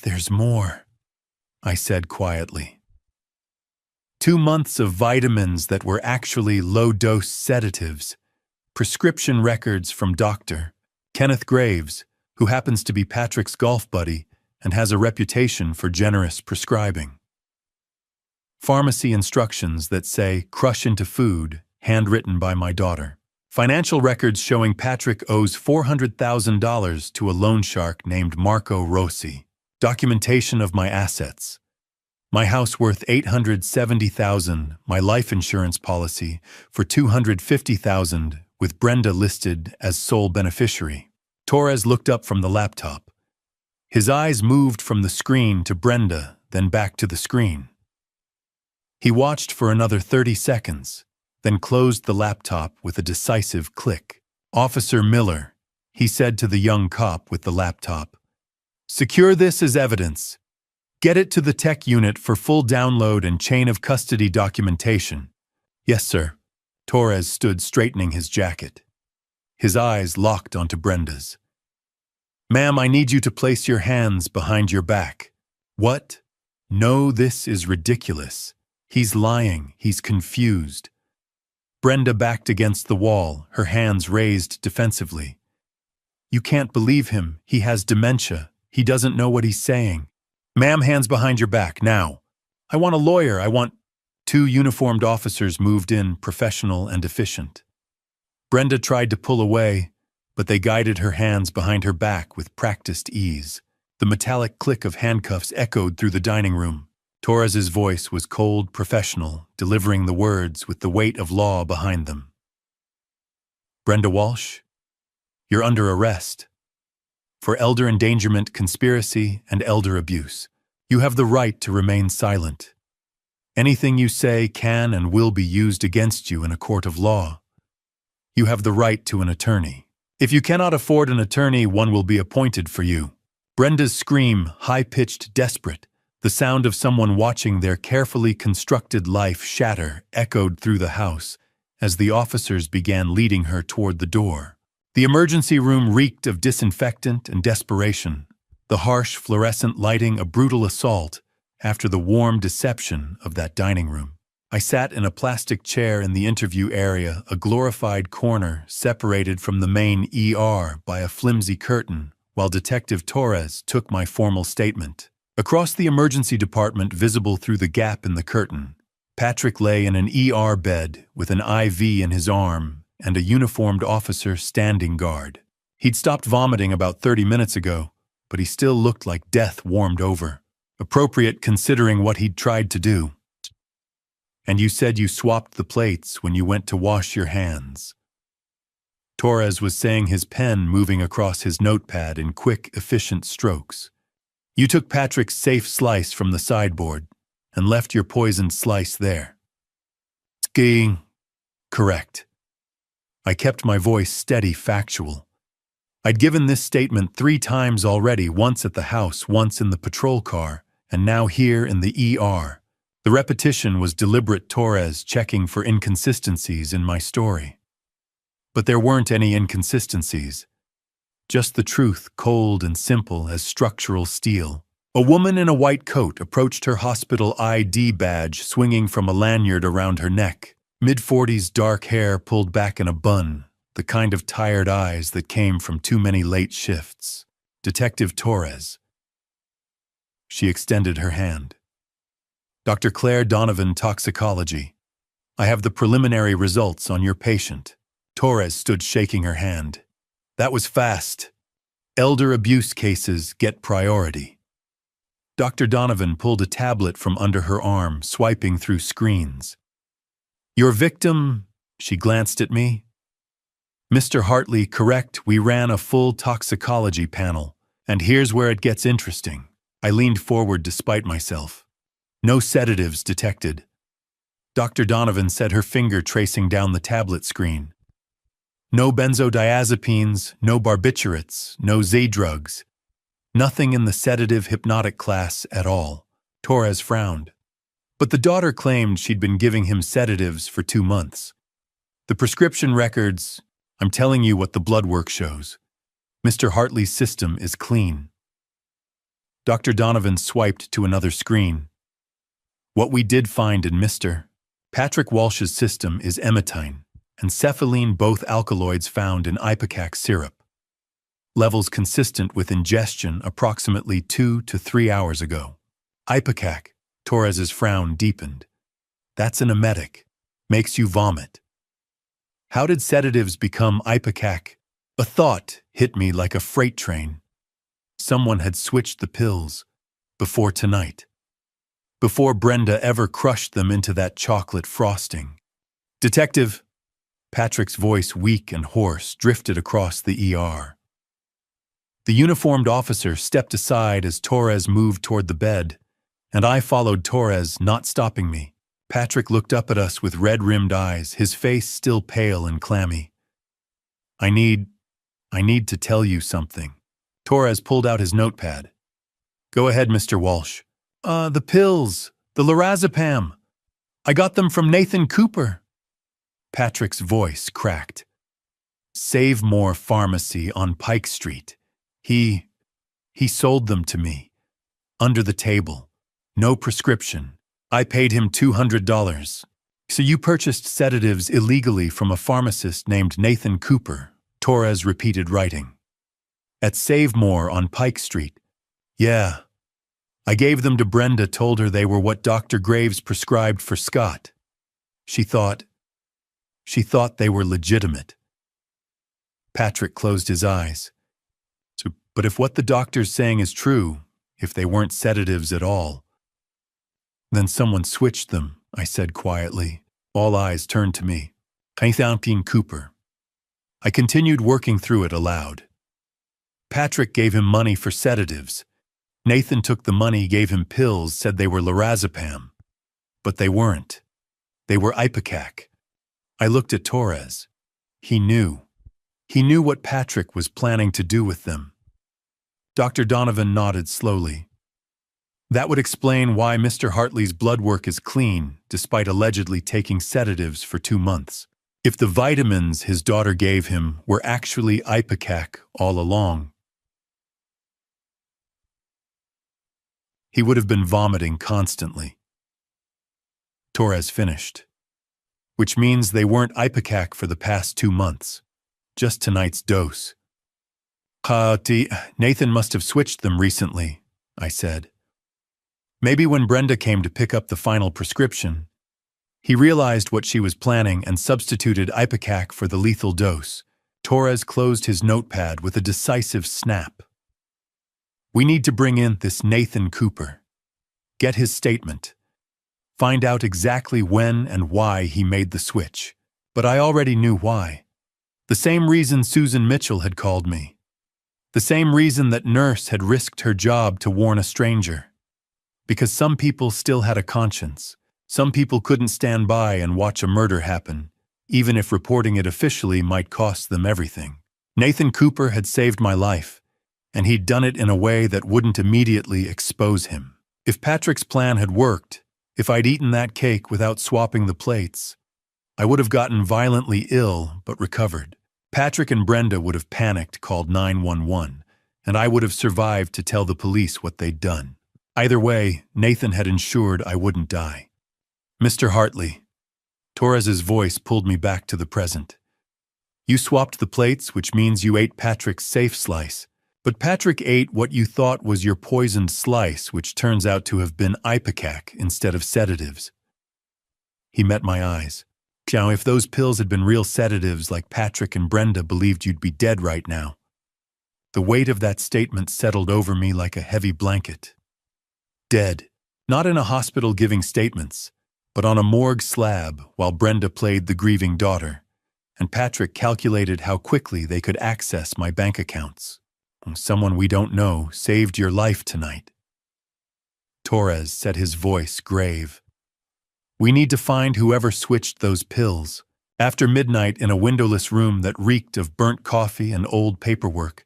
"There's more," I said quietly. 2 months of vitamins that were actually low-dose sedatives. Prescription records from Dr. Kenneth Graves, who happens to be Patrick's golf buddy and has a reputation for generous prescribing. Pharmacy instructions that say, "Crush into food," handwritten by my daughter. Financial records showing Patrick owes $400,000 to a loan shark named Marco Rossi. Documentation of my assets. My house worth $870,000, my life insurance policy for $250,000 with Brenda listed as sole beneficiary. Torres looked up from the laptop. His eyes moved from the screen to Brenda, then back to the screen. He watched for another 30 seconds, then closed the laptop with a decisive click. "Officer Miller," he said to the young cop with the laptop, "secure this as evidence. Get it to the tech unit for full download and chain of custody documentation." "Yes, sir." Torres stood straightening his jacket. His eyes locked onto Brenda's. "Ma'am, I need you to place your hands behind your back." "What? No, this is ridiculous. He's lying. He's confused." Brenda backed against the wall, her hands raised defensively. "You can't believe him. He has dementia. He doesn't know what he's saying." "Ma'am, hands behind your back, now. I want a lawyer. I want—" 2 uniformed officers moved in, professional and efficient. Brenda tried to pull away, but they guided her hands behind her back with practiced ease. The metallic click of handcuffs echoed through the dining room. Torres's voice was cold, professional, delivering the words with the weight of law behind them. "Brenda Walsh, you're under arrest for elder endangerment, conspiracy, and elder abuse. You have the right to remain silent. Anything you say can and will be used against you in a court of law. You have the right to an attorney. If you cannot afford an attorney, one will be appointed for you." Brenda's scream, high-pitched, desperate, the sound of someone watching their carefully constructed life shatter, echoed through the house as the officers began leading her toward the door. The emergency room reeked of disinfectant and desperation, the harsh fluorescent lighting a brutal assault after the warm deception of that dining room. I sat in a plastic chair in the interview area, a glorified corner separated from the main ER by a flimsy curtain, while Detective Torres took my formal statement. Across the emergency department, visible through the gap in the curtain, Patrick lay in an ER bed with an IV in his arm and a uniformed officer standing guard. He'd stopped vomiting about 30 minutes ago, but he still looked like death warmed over. Appropriate considering what he'd tried to do. And you said you swapped the plates when you went to wash your hands. Torres was saying, his pen moving across his notepad in quick, efficient strokes. You took Patrick's safe slice from the sideboard and left your poisoned slice there. Skiing. Correct. I kept my voice steady, factual. I'd given this statement 3 times already, once at the house, once in the patrol car, and now here in the ER. The repetition was deliberate, Torres checking for inconsistencies in my story. But there weren't any inconsistencies. Just the truth, cold and simple as structural steel. A woman in a white coat approached her hospital ID badge swinging from a lanyard around her neck. Mid-40s, dark hair pulled back in a bun, the kind of tired eyes that came from too many late shifts. Detective Torres. She extended her hand. Dr. Claire Donovan, toxicology. I have the preliminary results on your patient. Torres stood shaking her hand. That was fast. Elder abuse cases get priority. Dr. Donovan pulled a tablet from under her arm, swiping through screens. Your victim, she glanced at me. Mr. Hartley, correct, we ran a full toxicology panel. And here's where it gets interesting. I leaned forward despite myself. No sedatives detected. Dr. Donovan said, her finger tracing down the tablet screen. No benzodiazepines, no barbiturates, no Z-drugs. Nothing in the sedative hypnotic class at all. Torres frowned. But the daughter claimed she'd been giving him sedatives for 2 months. The prescription records, I'm telling you what the blood work shows. Mr. Hartley's system is clean. Dr. Donovan swiped to another screen. What we did find in Mr. Patrick Walsh's system is emetine and cephaline, both alkaloids found in ipecac syrup. Levels consistent with ingestion approximately 2 to 3 hours ago. Ipecac, Torres's frown deepened. That's an emetic. Makes you vomit. How did sedatives become ipecac? A thought hit me like a freight train. Someone had switched the pills before tonight. Before Brenda ever crushed them into that chocolate frosting. Detective, Patrick's voice, weak and hoarse, drifted across the ER. The uniformed officer stepped aside as Torres moved toward the bed, and I followed Torres, not stopping me. Patrick looked up at us with red-rimmed eyes, his face still pale and clammy. I need to tell you something. Torres pulled out his notepad. Go ahead, Mr. Walsh. The pills, the lorazepam. I got them from Nathan Cooper. Patrick's voice cracked. Save More Pharmacy on Pike Street. He sold them to me. Under the table. No prescription. I paid him $200. So you purchased sedatives illegally from a pharmacist named Nathan Cooper, Torres repeated, writing. At Save More on Pike Street. Yeah. I gave them to Brenda, told her they were what Dr. Graves prescribed for Scott. She thought they were legitimate. Patrick closed his eyes. But if what the doctor's saying is true, if they weren't sedatives at all, then someone switched them, I said quietly. All eyes turned to me. Nathan Cooper. I continued working through it aloud. Patrick gave him money for sedatives. Nathan took the money, gave him pills, said they were lorazepam. But they weren't. They were ipecac. I looked at Torres. He knew. He knew what Patrick was planning to do with them. Dr. Donovan nodded slowly. That would explain why Mr. Hartley's blood work is clean, despite allegedly taking sedatives for 2 months. If the vitamins his daughter gave him were actually ipecac all along, he would have been vomiting constantly. Torres finished. Which means they weren't ipecac for the past 2 months. Just tonight's dose. Nathan must have switched them recently, I said. Maybe when Brenda came to pick up the final prescription, he realized what she was planning and substituted ipecac for the lethal dose. Torres closed his notepad with a decisive snap. We need to bring in this Nathan Cooper. Get his statement. Find out exactly when and why he made the switch. But I already knew why. The same reason Susan Mitchell had called me. The same reason that nurse had risked her job to warn a stranger. Because some people still had a conscience. Some people couldn't stand by and watch a murder happen, even if reporting it officially might cost them everything. Nathan Cooper had saved my life, and he'd done it in a way that wouldn't immediately expose him. If Patrick's plan had worked, if I'd eaten that cake without swapping the plates, I would have gotten violently ill but recovered. Patrick and Brenda would have panicked, called 911, and I would have survived to tell the police what they'd done. Either way, Nathan had ensured I wouldn't die. Mr. Hartley. Torres's voice pulled me back to the present. You swapped the plates, which means you ate Patrick's safe slice. But Patrick ate what you thought was your poisoned slice, which turns out to have been ipecac instead of sedatives. He met my eyes. Now, if those pills had been real sedatives like Patrick and Brenda believed you'd be dead right now. The weight of that statement settled over me like a heavy blanket. Dead. Not in a hospital giving statements, but on a morgue slab while Brenda played the grieving daughter, and Patrick calculated how quickly they could access my bank accounts. Someone we don't know saved your life tonight. Torres said, his voice grave. We need to find whoever switched those pills. After midnight in a windowless room that reeked of burnt coffee and old paperwork,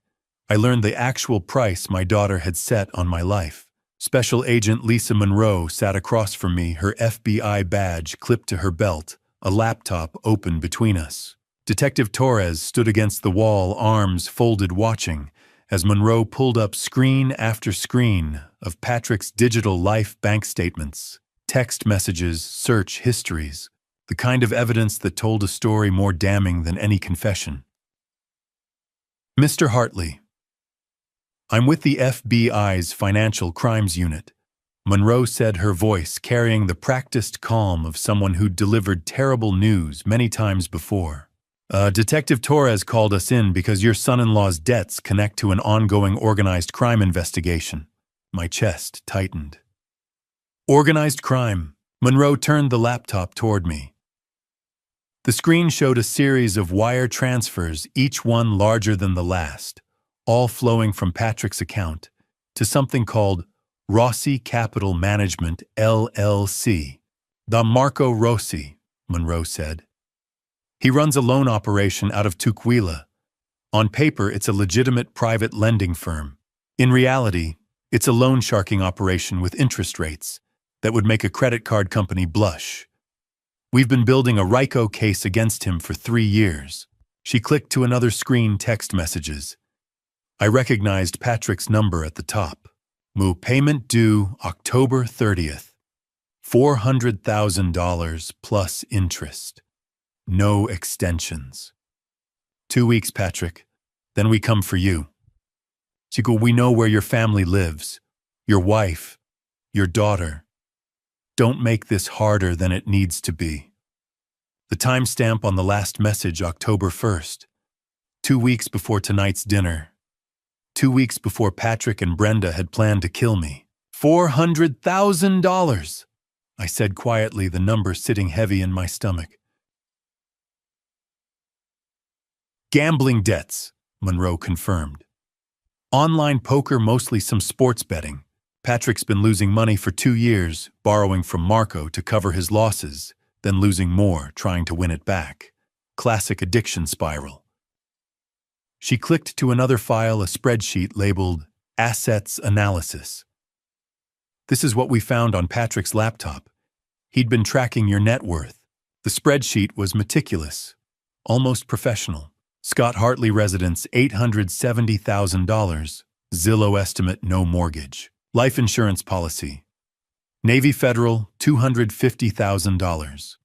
I learned the actual price my daughter had set on my life. Special Agent Lisa Monroe sat across from me, her FBI badge clipped to her belt, a laptop open between us. Detective Torres stood against the wall, arms folded, watching, as Monroe pulled up screen after screen of Patrick's digital life bank statements, text messages, search histories, the kind of evidence that told a story more damning than any confession. Mr. Hartley. I'm with the FBI's Financial Crimes Unit, Monroe said, her voice carrying the practiced calm of someone who'd delivered terrible news many times before. Detective Torres called us in because your son-in-law's debts connect to an ongoing organized crime investigation. My chest tightened. Organized crime. Monroe turned the laptop toward me. The screen showed a series of wire transfers, each one larger than the last, all flowing from Patrick's account to something called Rossi Capital Management, LLC. The Marco Rossi, Monroe said. He runs a loan operation out of Tukwila. On paper, it's a legitimate private lending firm. In reality, it's a loan sharking operation with interest rates that would make a credit card company blush. We've been building a RICO case against him for 3 years. She clicked to another screen, text messages. I recognized Patrick's number at the top. Payment due October 30th. $400,000 plus interest. No extensions. 2 weeks, Patrick. Then we come for you. Chico, we know where your family lives. Your wife. Your daughter. Don't make this harder than it needs to be. The timestamp on the last message, October 1st. 2 weeks before tonight's dinner. 2 weeks before Patrick and Brenda had planned to kill me. $400,000! I said quietly, the number sitting heavy in my stomach. Gambling debts, Monroe confirmed. Online poker, mostly some sports betting. Patrick's been losing money for 2 years, borrowing from Marco to cover his losses, then losing more, trying to win it back. Classic addiction spiral. She clicked to another file, a spreadsheet labeled Assets Analysis. This is what we found on Patrick's laptop. He'd been tracking your net worth. The spreadsheet was meticulous, almost professional. Scott Hartley residence, $870,000. Zillow estimate, no mortgage. Life insurance policy. Navy Federal, $250,000.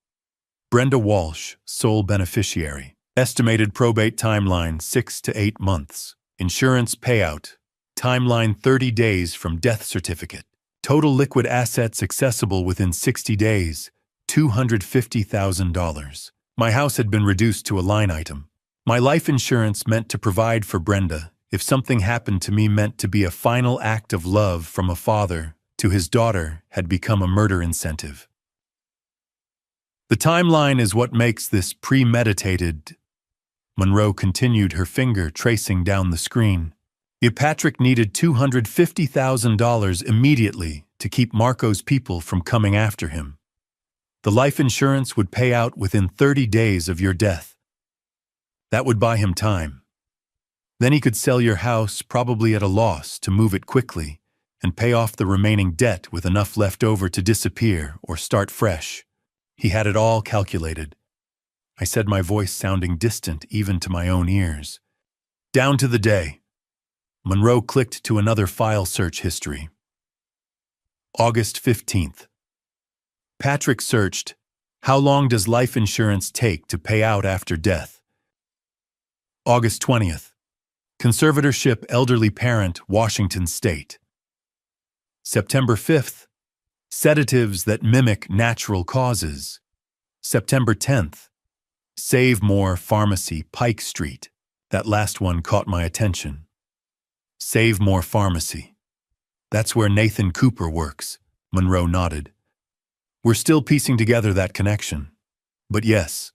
Brenda Walsh, sole beneficiary. Estimated probate timeline 6 to 8 months. Insurance payout. Timeline 30 days from death certificate. Total liquid assets accessible within 60 days, $250,000. My house had been reduced to a line item. My life insurance meant to provide for Brenda if something happened to me meant to be a final act of love from a father to his daughter had become a murder incentive. The timeline is what makes this premeditated. Monroe continued, her finger tracing down the screen. If Patrick needed $250,000 immediately to keep Marco's people from coming after him. The life insurance would pay out within 30 days of your death. That would buy him time. Then he could sell your house, probably at a loss, to move it quickly and pay off the remaining debt with enough left over to disappear or start fresh. He had it all calculated. I said, my voice sounding distant even to my own ears. Down to the day. Monroe clicked to another file search history. August 15th. Patrick searched, how long does life insurance take to pay out after death? August 20th. Conservatorship, elderly parent, Washington State. September 5th. Sedatives that mimic natural causes. September 10th. Save More Pharmacy, Pike Street. That last one caught my attention. Save More Pharmacy. That's where Nathan Cooper works. Monroe nodded. We're still piecing together that connection. But yes,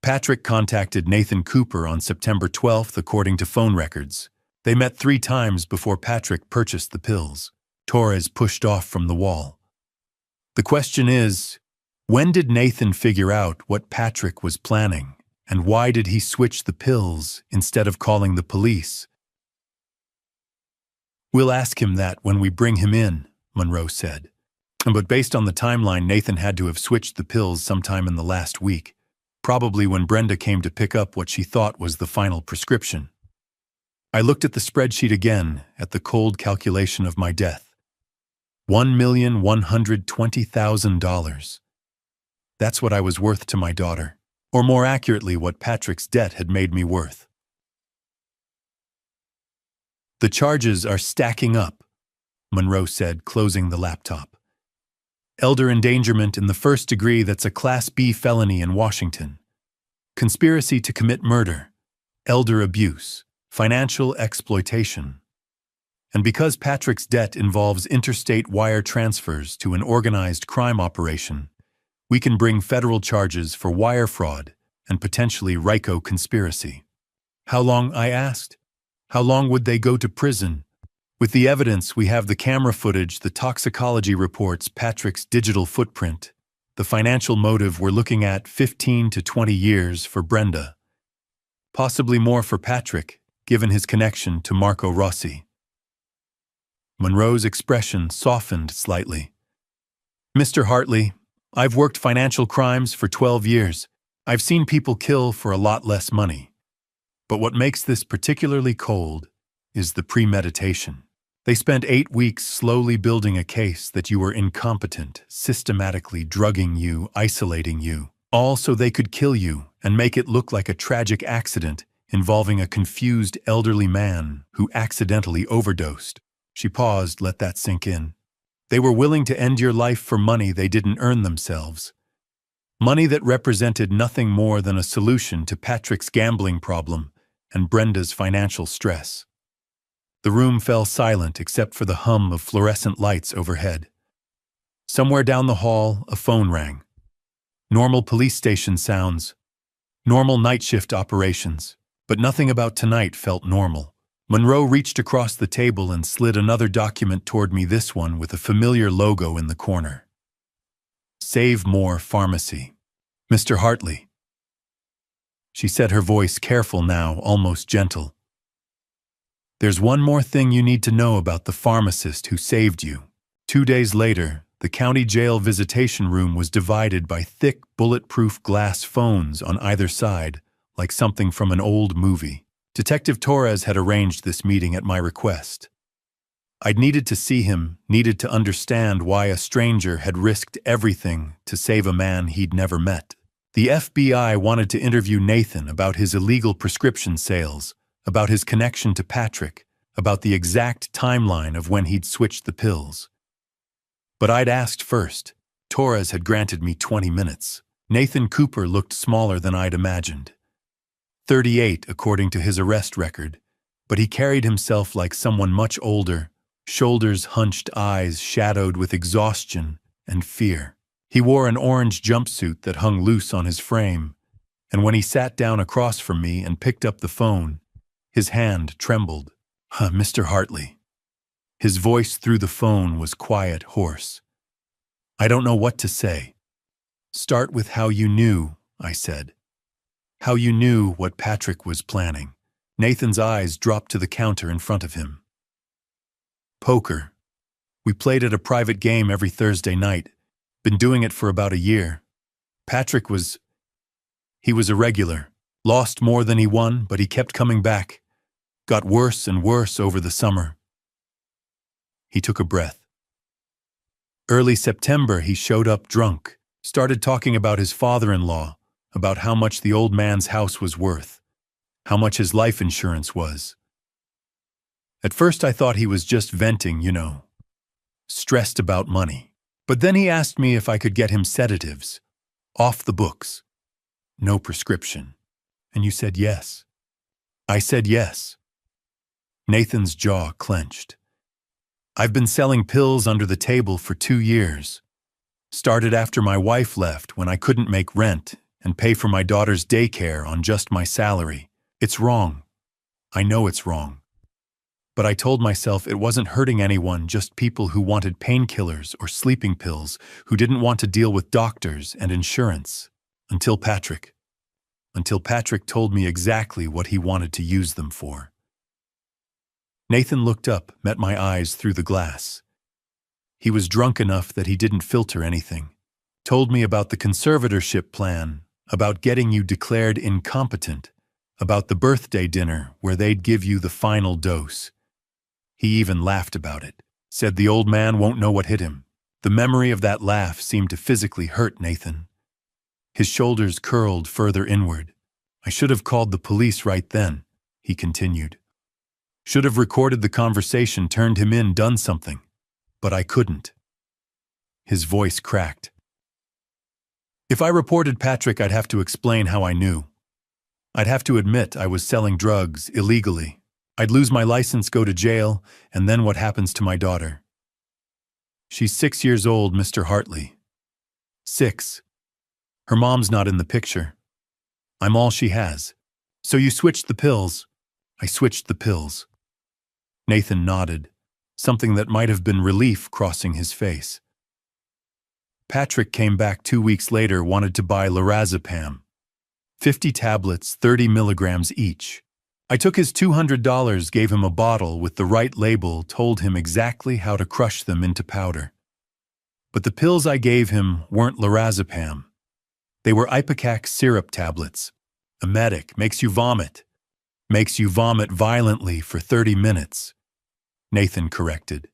Patrick contacted Nathan Cooper on September 12th according to phone records. They met 3 times before Patrick purchased the pills. Torres pushed off from the wall. The question is, when did Nathan figure out what Patrick was planning, and why did he switch the pills instead of calling the police? We'll ask him that when we bring him in, Monroe said. But based on the timeline, Nathan had to have switched the pills sometime in the last week, probably when Brenda came to pick up what she thought was the final prescription. I looked at the spreadsheet again, at the cold calculation of my death. $1,120,000. That's what I was worth to my daughter, or more accurately, what Patrick's debt had made me worth. The charges are stacking up, Monroe said, closing the laptop. Elder endangerment in the first degree, that's a Class B felony in Washington. Conspiracy to commit murder, elder abuse, financial exploitation. And because Patrick's debt involves interstate wire transfers to an organized crime operation, we can bring federal charges for wire fraud and potentially RICO conspiracy. How long, I asked? How long would they go to prison? With the evidence, we have the camera footage, the toxicology reports, Patrick's digital footprint. The financial motive, we're looking at 15 to 20 years for Brenda. Possibly more for Patrick, given his connection to Marco Rossi. Monroe's expression softened slightly. Mr. Hartley, I've worked financial crimes for 12 years. I've seen people kill for a lot less money. But what makes this particularly cold is the premeditation. They spent 8 weeks slowly building a case that you were incompetent, systematically drugging you, isolating you, all so they could kill you and make it look like a tragic accident involving a confused elderly man who accidentally overdosed. She paused, let that sink in. They were willing to end your life for money they didn't earn themselves. Money that represented nothing more than a solution to Patrick's gambling problem and Brenda's financial stress. The room fell silent except for the hum of fluorescent lights overhead. Somewhere down the hall, a phone rang. Normal police station sounds. Normal night shift operations. But nothing about tonight felt normal. Monroe reached across the table and slid another document toward me, this one with a familiar logo in the corner. Save More Pharmacy. Mr. Hartley. She said, her voice careful now, almost gentle. There's one more thing you need to know about the pharmacist who saved you. 2 days later, the county jail visitation room was divided by thick, bulletproof glass phones on either side, like something from an old movie. Detective Torres had arranged this meeting at my request. I'd needed to see him, needed to understand why a stranger had risked everything to save a man he'd never met. The FBI wanted to interview Nathan about his illegal prescription sales, about his connection to Patrick, about the exact timeline of when he'd switched the pills. But I'd asked first. Torres had granted me 20 minutes. Nathan Cooper looked smaller than I'd imagined. 38, according to his arrest record, but he carried himself like someone much older, shoulders hunched, eyes shadowed with exhaustion and fear. He wore an orange jumpsuit that hung loose on his frame, and when he sat down across from me and picked up the phone, his hand trembled. Mr. Hartley. His voice through the phone was quiet, hoarse. I don't know what to say. Start with how you knew, I said. How you knew what Patrick was planning. Nathan's eyes dropped to the counter in front of him. Poker. We played at a private game every Thursday night. Been doing it for about a year. Patrick he was irregular. Lost more than he won, but he kept coming back. Got worse and worse over the summer. He took a breath. Early September, he showed up drunk, started talking about his father-in-law, about how much the old man's house was worth, how much his life insurance was. At first I thought he was just venting, stressed about money. But then he asked me if I could get him sedatives, off the books, no prescription. And you said yes. I said yes. Nathan's jaw clenched. I've been selling pills under the table for 2 years. Started after my wife left when I couldn't make rent and pay for my daughter's daycare on just my salary. It's wrong. I know it's wrong. But I told myself it wasn't hurting anyone, just people who wanted painkillers or sleeping pills, who didn't want to deal with doctors and insurance. Until Patrick told me exactly what he wanted to use them for. Nathan looked up, met my eyes through the glass. He was drunk enough that he didn't filter anything. Told me about the conservatorship plan, about getting you declared incompetent, about the birthday dinner where they'd give you the final dose. He even laughed about it, said the old man won't know what hit him. The memory of that laugh seemed to physically hurt Nathan. His shoulders curled further inward. I should have called the police right then, he continued. Should have recorded the conversation, turned him in, done something. But I couldn't. His voice cracked. If I reported Patrick, I'd have to explain how I knew. I'd have to admit I was selling drugs illegally. I'd lose my license, go to jail, and then what happens to my daughter? She's 6 years old, Mr. Hartley. 6. Her mom's not in the picture. I'm all she has. So you switched the pills. I switched the pills. Nathan nodded, something that might have been relief crossing his face. Patrick came back 2 weeks later, wanted to buy lorazepam. 50 tablets, 30 milligrams each. I took his $200, gave him a bottle with the right label, told him exactly how to crush them into powder. But the pills I gave him weren't lorazepam. They were ipecac syrup tablets. Emetic, makes you vomit. Makes you vomit violently for 30 minutes. Nathan corrected.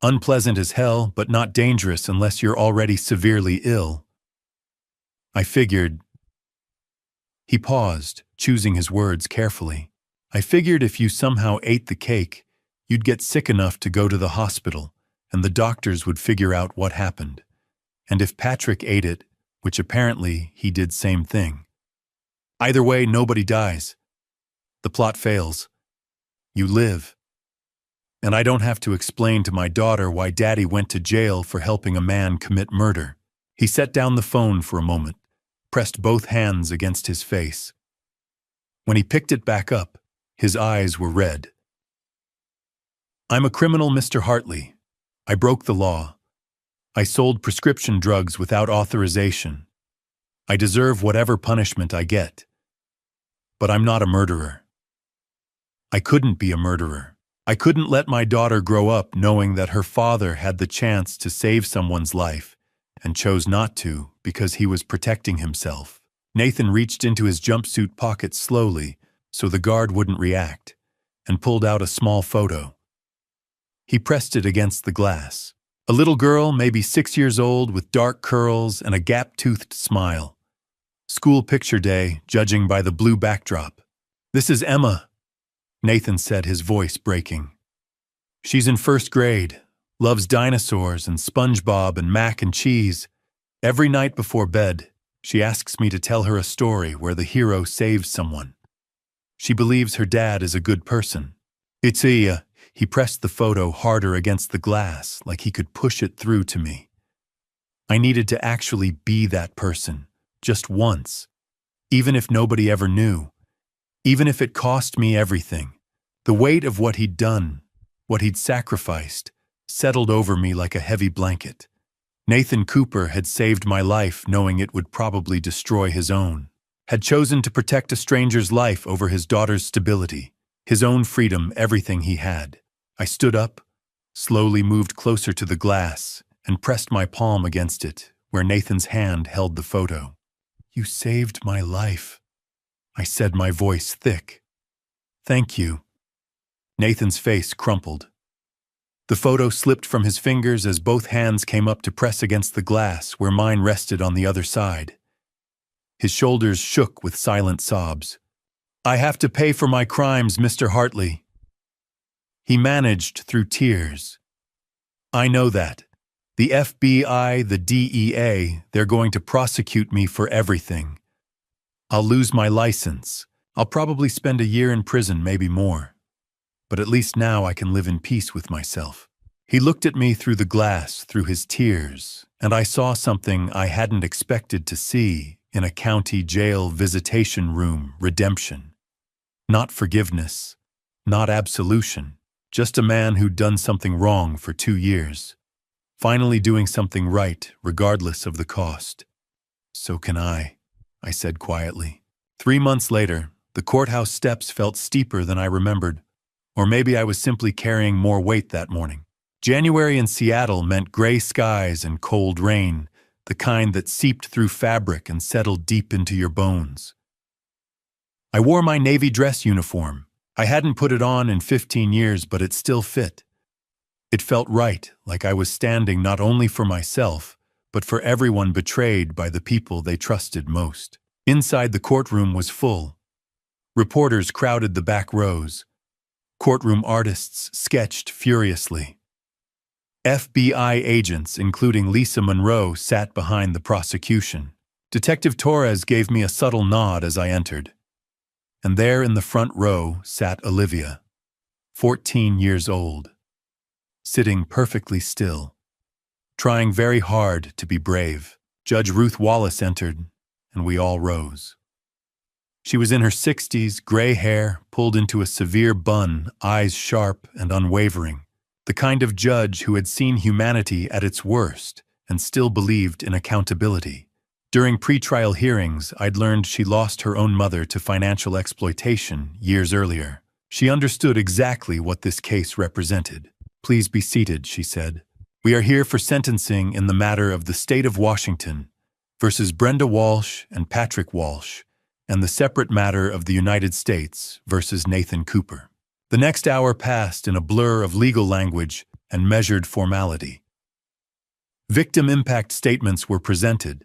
Unpleasant as hell, but not dangerous unless you're already severely ill. I figured. He paused, choosing his words carefully. I figured if you somehow ate the cake, you'd get sick enough to go to the hospital, and the doctors would figure out what happened. And if Patrick ate it, which apparently he did, same thing. Either way, nobody dies. The plot fails. You live. And I don't have to explain to my daughter why Daddy went to jail for helping a man commit murder. He set down the phone for a moment, pressed both hands against his face. When he picked it back up, his eyes were red. I'm a criminal, Mr. Hartley. I broke the law. I sold prescription drugs without authorization. I deserve whatever punishment I get. But I'm not a murderer. I couldn't be a murderer. I couldn't let my daughter grow up knowing that her father had the chance to save someone's life and chose not to because he was protecting himself. Nathan reached into his jumpsuit pocket slowly so the guard wouldn't react and pulled out a small photo. He pressed it against the glass. A little girl, maybe 6 years old, with dark curls and a gap-toothed smile. School picture day, judging by the blue backdrop. "This is Emma," Nathan said, his voice breaking. "She's in first grade, loves dinosaurs and SpongeBob and mac and cheese. Every night before bed, she asks me to tell her a story where the hero saves someone. She believes her dad is a good person. He pressed the photo harder against the glass, like he could push it through to me. I needed to actually be that person, just once, even if nobody ever knew, even if it cost me everything. The weight of what he'd done, what he'd sacrificed, settled over me like a heavy blanket. Nathan Cooper had saved my life knowing it would probably destroy his own, had chosen to protect a stranger's life over his daughter's stability, his own freedom, everything he had. I stood up, slowly moved closer to the glass, and pressed my palm against it, where Nathan's hand held the photo. "You saved my life," I said, my voice thick. "Thank you." Nathan's face crumpled. The photo slipped from his fingers as both hands came up to press against the glass where mine rested on the other side. His shoulders shook with silent sobs. "I have to pay for my crimes, Mr. Hartley." He managed through tears. "I know that. The FBI, the DEA, they're going to prosecute me for everything. I'll lose my license. I'll probably spend a year in prison, maybe more. But at least now I can live in peace with myself." He looked at me through the glass, through his tears, and I saw something I hadn't expected to see in a county jail visitation room: redemption. Not forgiveness, not absolution, just a man who'd done something wrong for 2 years, finally doing something right regardless of the cost. "So can I," I said quietly. 3 months later, the courthouse steps felt steeper than I remembered, or maybe I was simply carrying more weight that morning. January in Seattle meant gray skies and cold rain, the kind that seeped through fabric and settled deep into your bones. I wore my navy dress uniform. I hadn't put it on in 15 years, but it still fit. It felt right, like I was standing not only for myself, but for everyone betrayed by the people they trusted most. Inside, the courtroom was full. Reporters crowded the back rows. Courtroom artists sketched furiously. FBI agents, including Lisa Monroe, sat behind the prosecution. Detective Torres gave me a subtle nod as I entered. And there in the front row sat Olivia, 14 years old, sitting perfectly still, trying very hard to be brave. Judge Ruth Wallace entered, and we all rose. She was in her 60s, gray hair pulled into a severe bun, eyes sharp and unwavering, the kind of judge who had seen humanity at its worst and still believed in accountability. During pretrial hearings, I'd learned she lost her own mother to financial exploitation years earlier. She understood exactly what this case represented. "Please be seated," she said. "We are here for sentencing in the matter of the state of Washington versus Brenda Walsh and Patrick Walsh, and the separate matter of the United States versus Nathan Cooper." The next hour passed in a blur of legal language and measured formality. Victim impact statements were presented.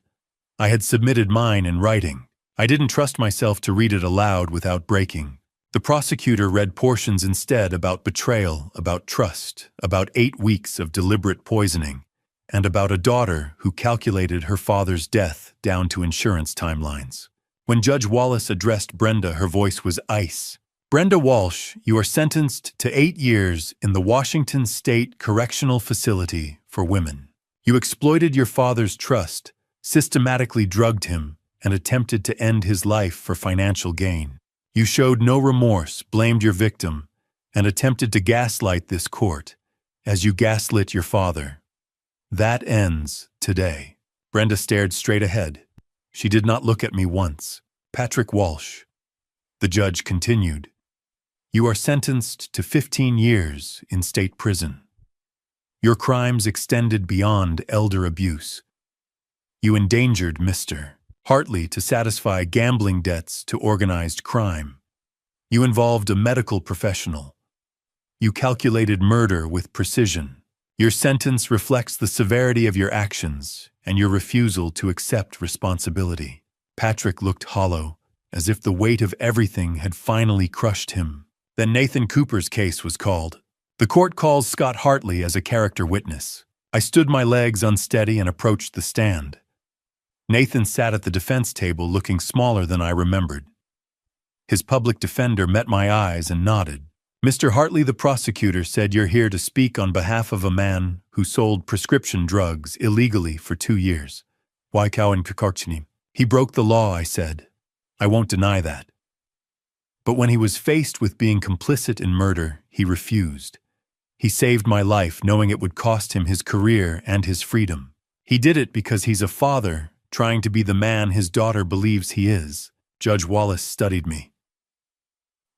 I had submitted mine in writing. I didn't trust myself to read it aloud without breaking. The prosecutor read portions instead about betrayal, about trust, about 8 weeks of deliberate poisoning, and about a daughter who calculated her father's death down to insurance timelines. When Judge Wallace addressed Brenda, her voice was ice. "Brenda Walsh, you are sentenced to 8 years in the Washington State Correctional Facility for Women. You exploited your father's trust, systematically drugged him, and attempted to end his life for financial gain. You showed no remorse, blamed your victim, and attempted to gaslight this court, as you gaslit your father. That ends today." Brenda stared straight ahead. She did not look at me once. "Patrick Walsh," the judge continued, "you are sentenced to 15 years in state prison. Your crimes extended beyond elder abuse. You endangered Mr. Hartley to satisfy gambling debts to organized crime. You involved a medical professional. You calculated murder with precision. Your sentence reflects the severity of your actions and your refusal to accept responsibility. Patrick looked hollow, as if the weight of everything had finally crushed him. Then Nathan Cooper's case was called. The court calls Scott Hartley as a character witness. I stood my legs unsteady and approached the stand. Nathan sat at the defense table looking smaller than I remembered. His public defender met my eyes and nodded. Mr. Hartley, the prosecutor, said you're here to speak on behalf of a man who sold prescription drugs illegally for 2 years. Why Cowan Kakarchini? He broke the law, I said. I won't deny that. But when he was faced with being complicit in murder, he refused. He saved my life knowing it would cost him his career and his freedom. He did it because he's a father trying to be the man his daughter believes he is. Judge Wallace studied me.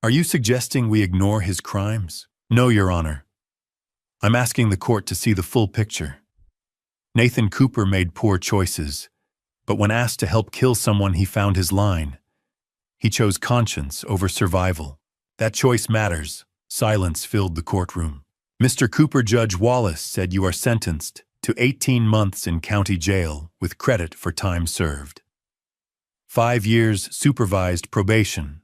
Are you suggesting we ignore his crimes? No, Your Honor. I'm asking the court to see the full picture. Nathan Cooper made poor choices, but when asked to help kill someone, he found his line. He chose conscience over survival. That choice matters. Silence filled the courtroom. Mr. Cooper, Judge Wallace said you are sentenced to 18 months in county jail with credit for time served. 5 years supervised probation.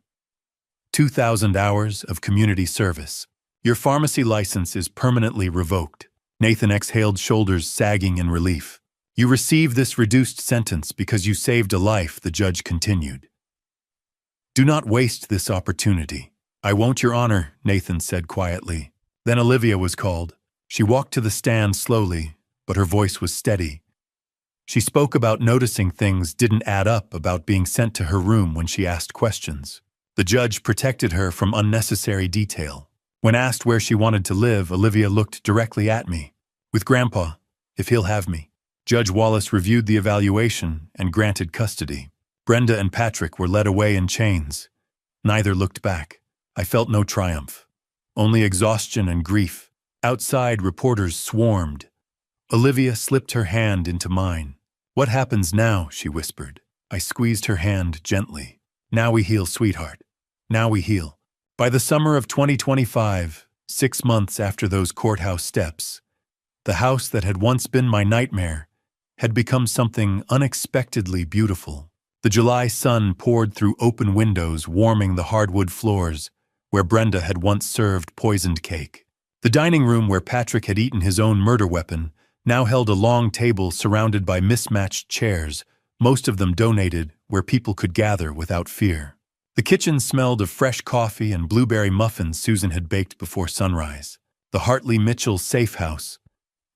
2,000 hours of community service. Your pharmacy license is permanently revoked. Nathan exhaled, shoulders sagging in relief. You received this reduced sentence because you saved a life, the judge continued. Do not waste this opportunity. I won't, Your Honor, Nathan said quietly. Then Olivia was called. She walked to the stand slowly, but her voice was steady. She spoke about noticing things didn't add up about being sent to her room when she asked questions. The judge protected her from unnecessary detail. When asked where she wanted to live, Olivia looked directly at me. With Grandpa, if he'll have me. Judge Wallace reviewed the evaluation and granted custody. Brenda and Patrick were led away in chains. Neither looked back. I felt no triumph, only exhaustion and grief. Outside, reporters swarmed. Olivia slipped her hand into mine. What happens now? She whispered. I squeezed her hand gently. Now we heal, sweetheart. Now we heal. By the summer of 2025, 6 months after those courthouse steps, the house that had once been my nightmare had become something unexpectedly beautiful. The July sun poured through open windows, warming the hardwood floors where Brenda had once served poisoned cake. The dining room where Patrick had eaten his own murder weapon now held a long table surrounded by mismatched chairs, most of them donated, where people could gather without fear. The kitchen smelled of fresh coffee and blueberry muffins Susan had baked before sunrise. The Hartley Mitchell safe house,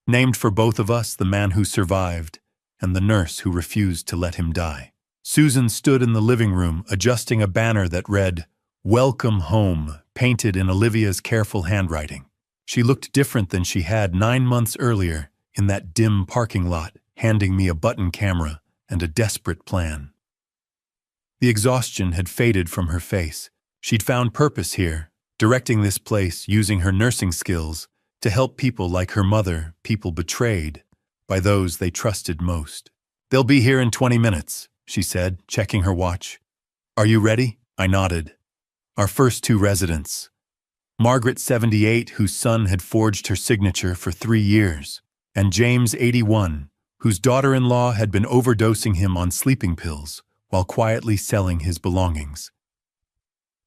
named for both of us, the man who survived and the nurse who refused to let him die. Susan stood in the living room, adjusting a banner that read, "Welcome Home," painted in Olivia's careful handwriting. She looked different than she had 9 months earlier in that dim parking lot, handing me a button camera and a desperate plan. The exhaustion had faded from her face. She'd found purpose here, directing this place using her nursing skills to help people like her mother, people betrayed by those they trusted most. They'll be here in 20 minutes, she said, checking her watch. Are you ready? I nodded. Our first 2 residents. Margaret, 78, whose son had forged her signature for 3 years, and James, 81, whose daughter-in-law had been overdosing him on sleeping pills while quietly selling his belongings.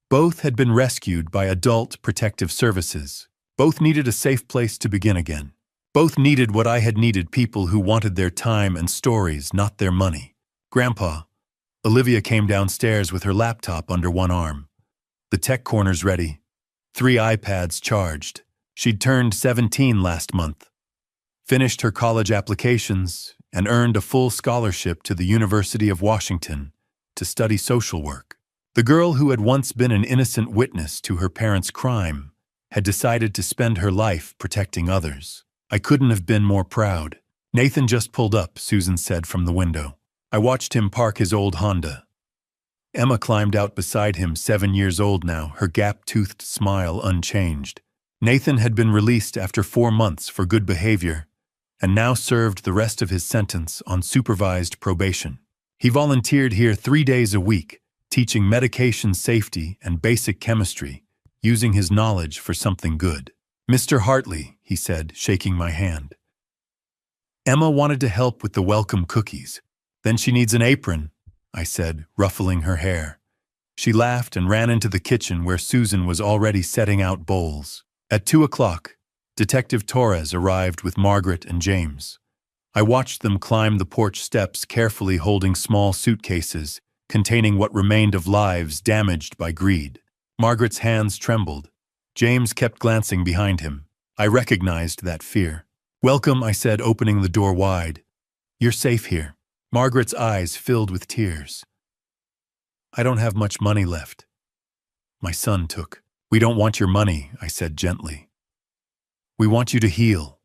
Both had been rescued by adult protective services. Both needed a safe place to begin again. Both needed what I had needed, people who wanted their time and stories, not their money. Grandpa. Olivia came downstairs with her laptop under one arm. The tech corner's ready. 3 iPads charged. She'd turned 17 last month. Finished her college applications and earned a full scholarship to the University of Washington to study social work. The girl who had once been an innocent witness to her parents' crime had decided to spend her life protecting others. I couldn't have been more proud. Nathan just pulled up, Susan said from the window. I watched him park his old Honda. Emma climbed out beside him, 7 years old now, her gap-toothed smile unchanged. Nathan had been released after 4 months for good behavior and now served the rest of his sentence on supervised probation. He volunteered here 3 days a week, teaching medication safety and basic chemistry, using his knowledge for something good. Mr. Hartley, he said, shaking my hand. Emma wanted to help with the welcome cookies. Then she needs an apron, I said, ruffling her hair. She laughed and ran into the kitchen where Susan was already setting out bowls. At 2 o'clock, Detective Torres arrived with Margaret and James. I watched them climb the porch steps, carefully holding small suitcases containing what remained of lives damaged by greed. Margaret's hands trembled. James kept glancing behind him. I recognized that fear. Welcome, I said, opening the door wide. You're safe here. Margaret's eyes filled with tears. I don't have much money left. My son took. We don't want your money, I said gently. We want you to heal.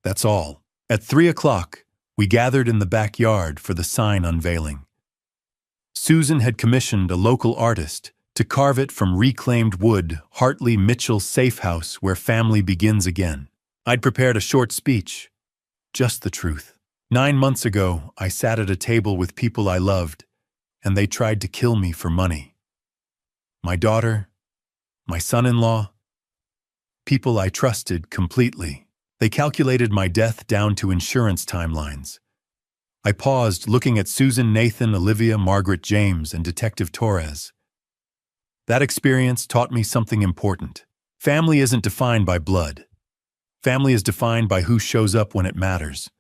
That's all. At 3 o'clock, we gathered in the backyard for the sign unveiling. Susan had commissioned a local artist to carve it from reclaimed wood, Hartley Mitchell's safe house where family begins again. I'd prepared a short speech. Just the truth. 9 months ago, I sat at a table with people I loved, and they tried to kill me for money. My daughter, my son-in-law, people I trusted completely. They calculated my death down to insurance timelines. I paused, looking at Susan, Nathan, Olivia, Margaret, James, and Detective Torres. That experience taught me something important. Family isn't defined by blood. Family is defined by who shows up when it matters,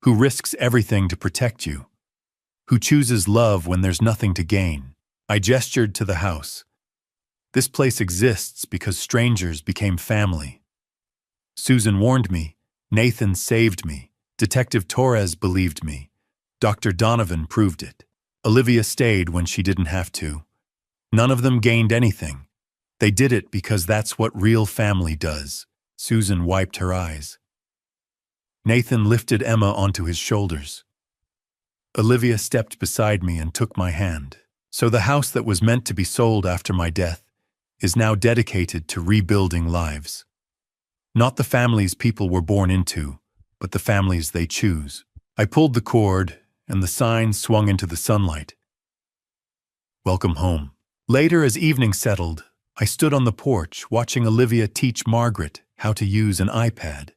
who risks everything to protect you, who chooses love when there's nothing to gain. I gestured to the house. This place exists because strangers became family. Susan warned me. Nathan saved me. Detective Torres believed me. Dr. Donovan proved it. Olivia stayed when she didn't have to. None of them gained anything. They did it because that's what real family does. Susan wiped her eyes. Nathan lifted Emma onto his shoulders. Olivia stepped beside me and took my hand. So the house that was meant to be sold after my death is now dedicated to rebuilding lives. Not the families people were born into, but the families they choose. I pulled the cord, and the sign swung into the sunlight. Welcome home. Later, as evening settled, I stood on the porch watching Olivia teach Margaret how to use an iPad.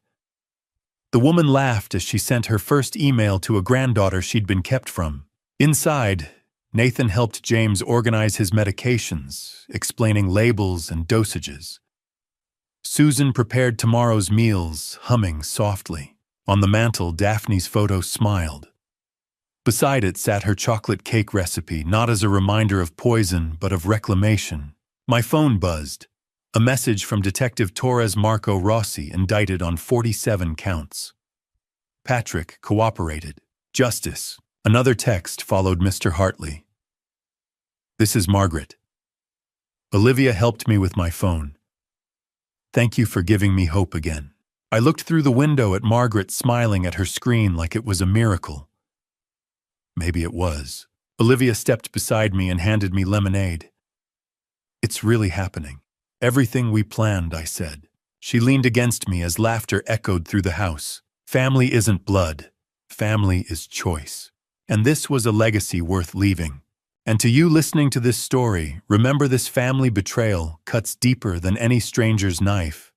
The woman laughed as she sent her first email to a granddaughter she'd been kept from. Inside, Nathan helped James organize his medications, explaining labels and dosages. Susan prepared tomorrow's meals, humming softly. On the mantel, Daphne's photo smiled. Beside it sat her chocolate cake recipe, not as a reminder of poison, but of reclamation. My phone buzzed. A message from Detective Torres Marco Rossi, indicted on 47 counts. Patrick cooperated. Justice. Another text followed Mr. Hartley. This is Margaret. Olivia helped me with my phone. Thank you for giving me hope again. I looked through the window at Margaret smiling at her screen like it was a miracle. Maybe it was. Olivia stepped beside me and handed me lemonade. It's really happening. Everything we planned, I said. She leaned against me as laughter echoed through the house. Family isn't blood. Family is choice. And this was a legacy worth leaving. And to you listening to this story, remember this family betrayal cuts deeper than any stranger's knife,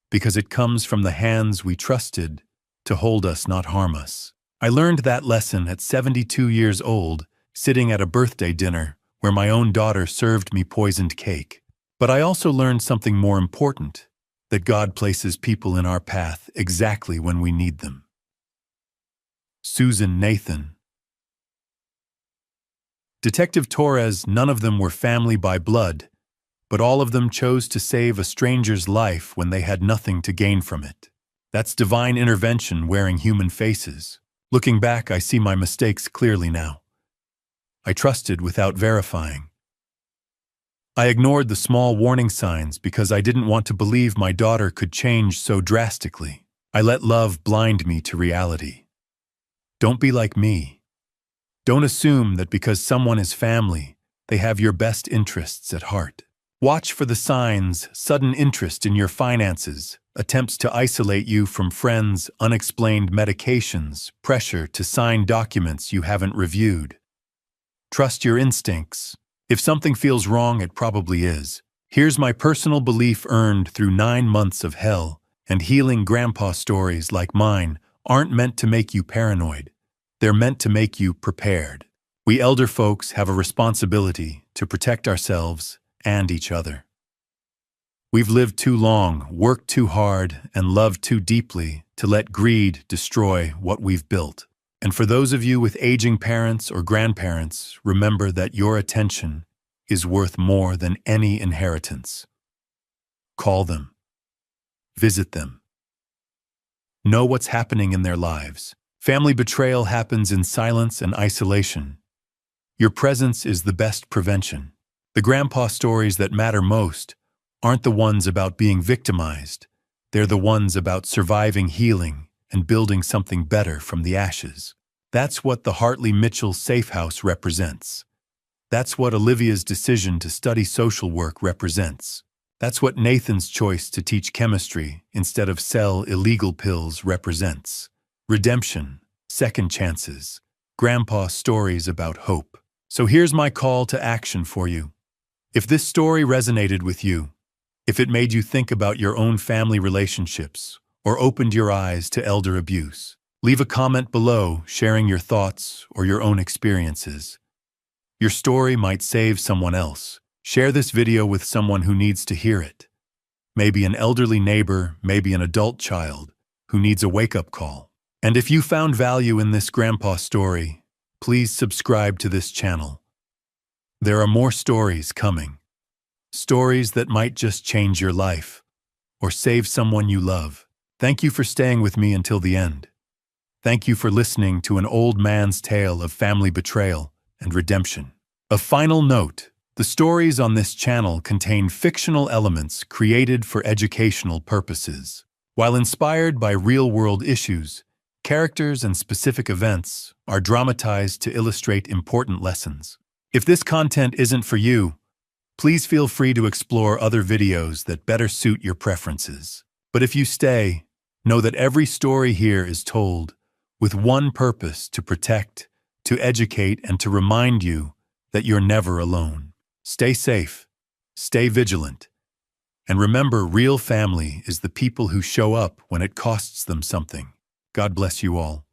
because it comes from the hands we trusted to hold us, not harm us. I learned that lesson at 72 years old, sitting at a birthday dinner where my own daughter served me poisoned cake. But I also learned something more important, that God places people in our path exactly when we need them. Susan, Nathan. Detective Torres, none of them were family by blood, but all of them chose to save a stranger's life when they had nothing to gain from it. That's divine intervention wearing human faces. Looking back, I see my mistakes clearly now. I trusted without verifying. I ignored the small warning signs because I didn't want to believe my daughter could change so drastically. I let love blind me to reality. Don't be like me. Don't assume that because someone is family, they have your best interests at heart. Watch for the signs: sudden interest in your finances, attempts to isolate you from friends, unexplained medications, pressure to sign documents you haven't reviewed. Trust your instincts. If something feels wrong, it probably is. Here's my personal belief earned through 9 months of hell, and healing grandpa stories like mine aren't meant to make you paranoid. They're meant to make you prepared. We elder folks have a responsibility to protect ourselves and each other. We've lived too long, worked too hard, and loved too deeply to let greed destroy what we've built. And for those of you with aging parents or grandparents, remember that your attention is worth more than any inheritance. Call them. Visit them. Know what's happening in their lives. Family betrayal happens in silence and isolation. Your presence is the best prevention. The grandpa stories that matter most aren't the ones about being victimized. They're the ones about surviving, healing, and building something better from the ashes. That's what the Hartley Mitchell Safe House represents. That's what Olivia's decision to study social work represents. That's what Nathan's choice to teach chemistry instead of sell illegal pills represents. Redemption, second chances, grandpa stories about hope. So here's my call to action for you. If this story resonated with you, if it made you think about your own family relationships or opened your eyes to elder abuse, leave a comment below sharing your thoughts or your own experiences. Your story might save someone else. Share this video with someone who needs to hear it. Maybe an elderly neighbor, maybe an adult child who needs a wake-up call. And if you found value in this grandpa story, please subscribe to this channel. There are more stories coming. Stories that might just change your life or save someone you love. Thank you for staying with me until the end. Thank you for listening to an old man's tale of family betrayal and redemption. A final note, the stories on this channel contain fictional elements created for educational purposes. While inspired by real-world issues, characters and specific events are dramatized to illustrate important lessons. If this content isn't for you, please feel free to explore other videos that better suit your preferences. But if you stay, know that every story here is told with one purpose: to protect, to educate, and to remind you that you're never alone. Stay safe, stay vigilant, and remember, real family is the people who show up when it costs them something. God bless you all.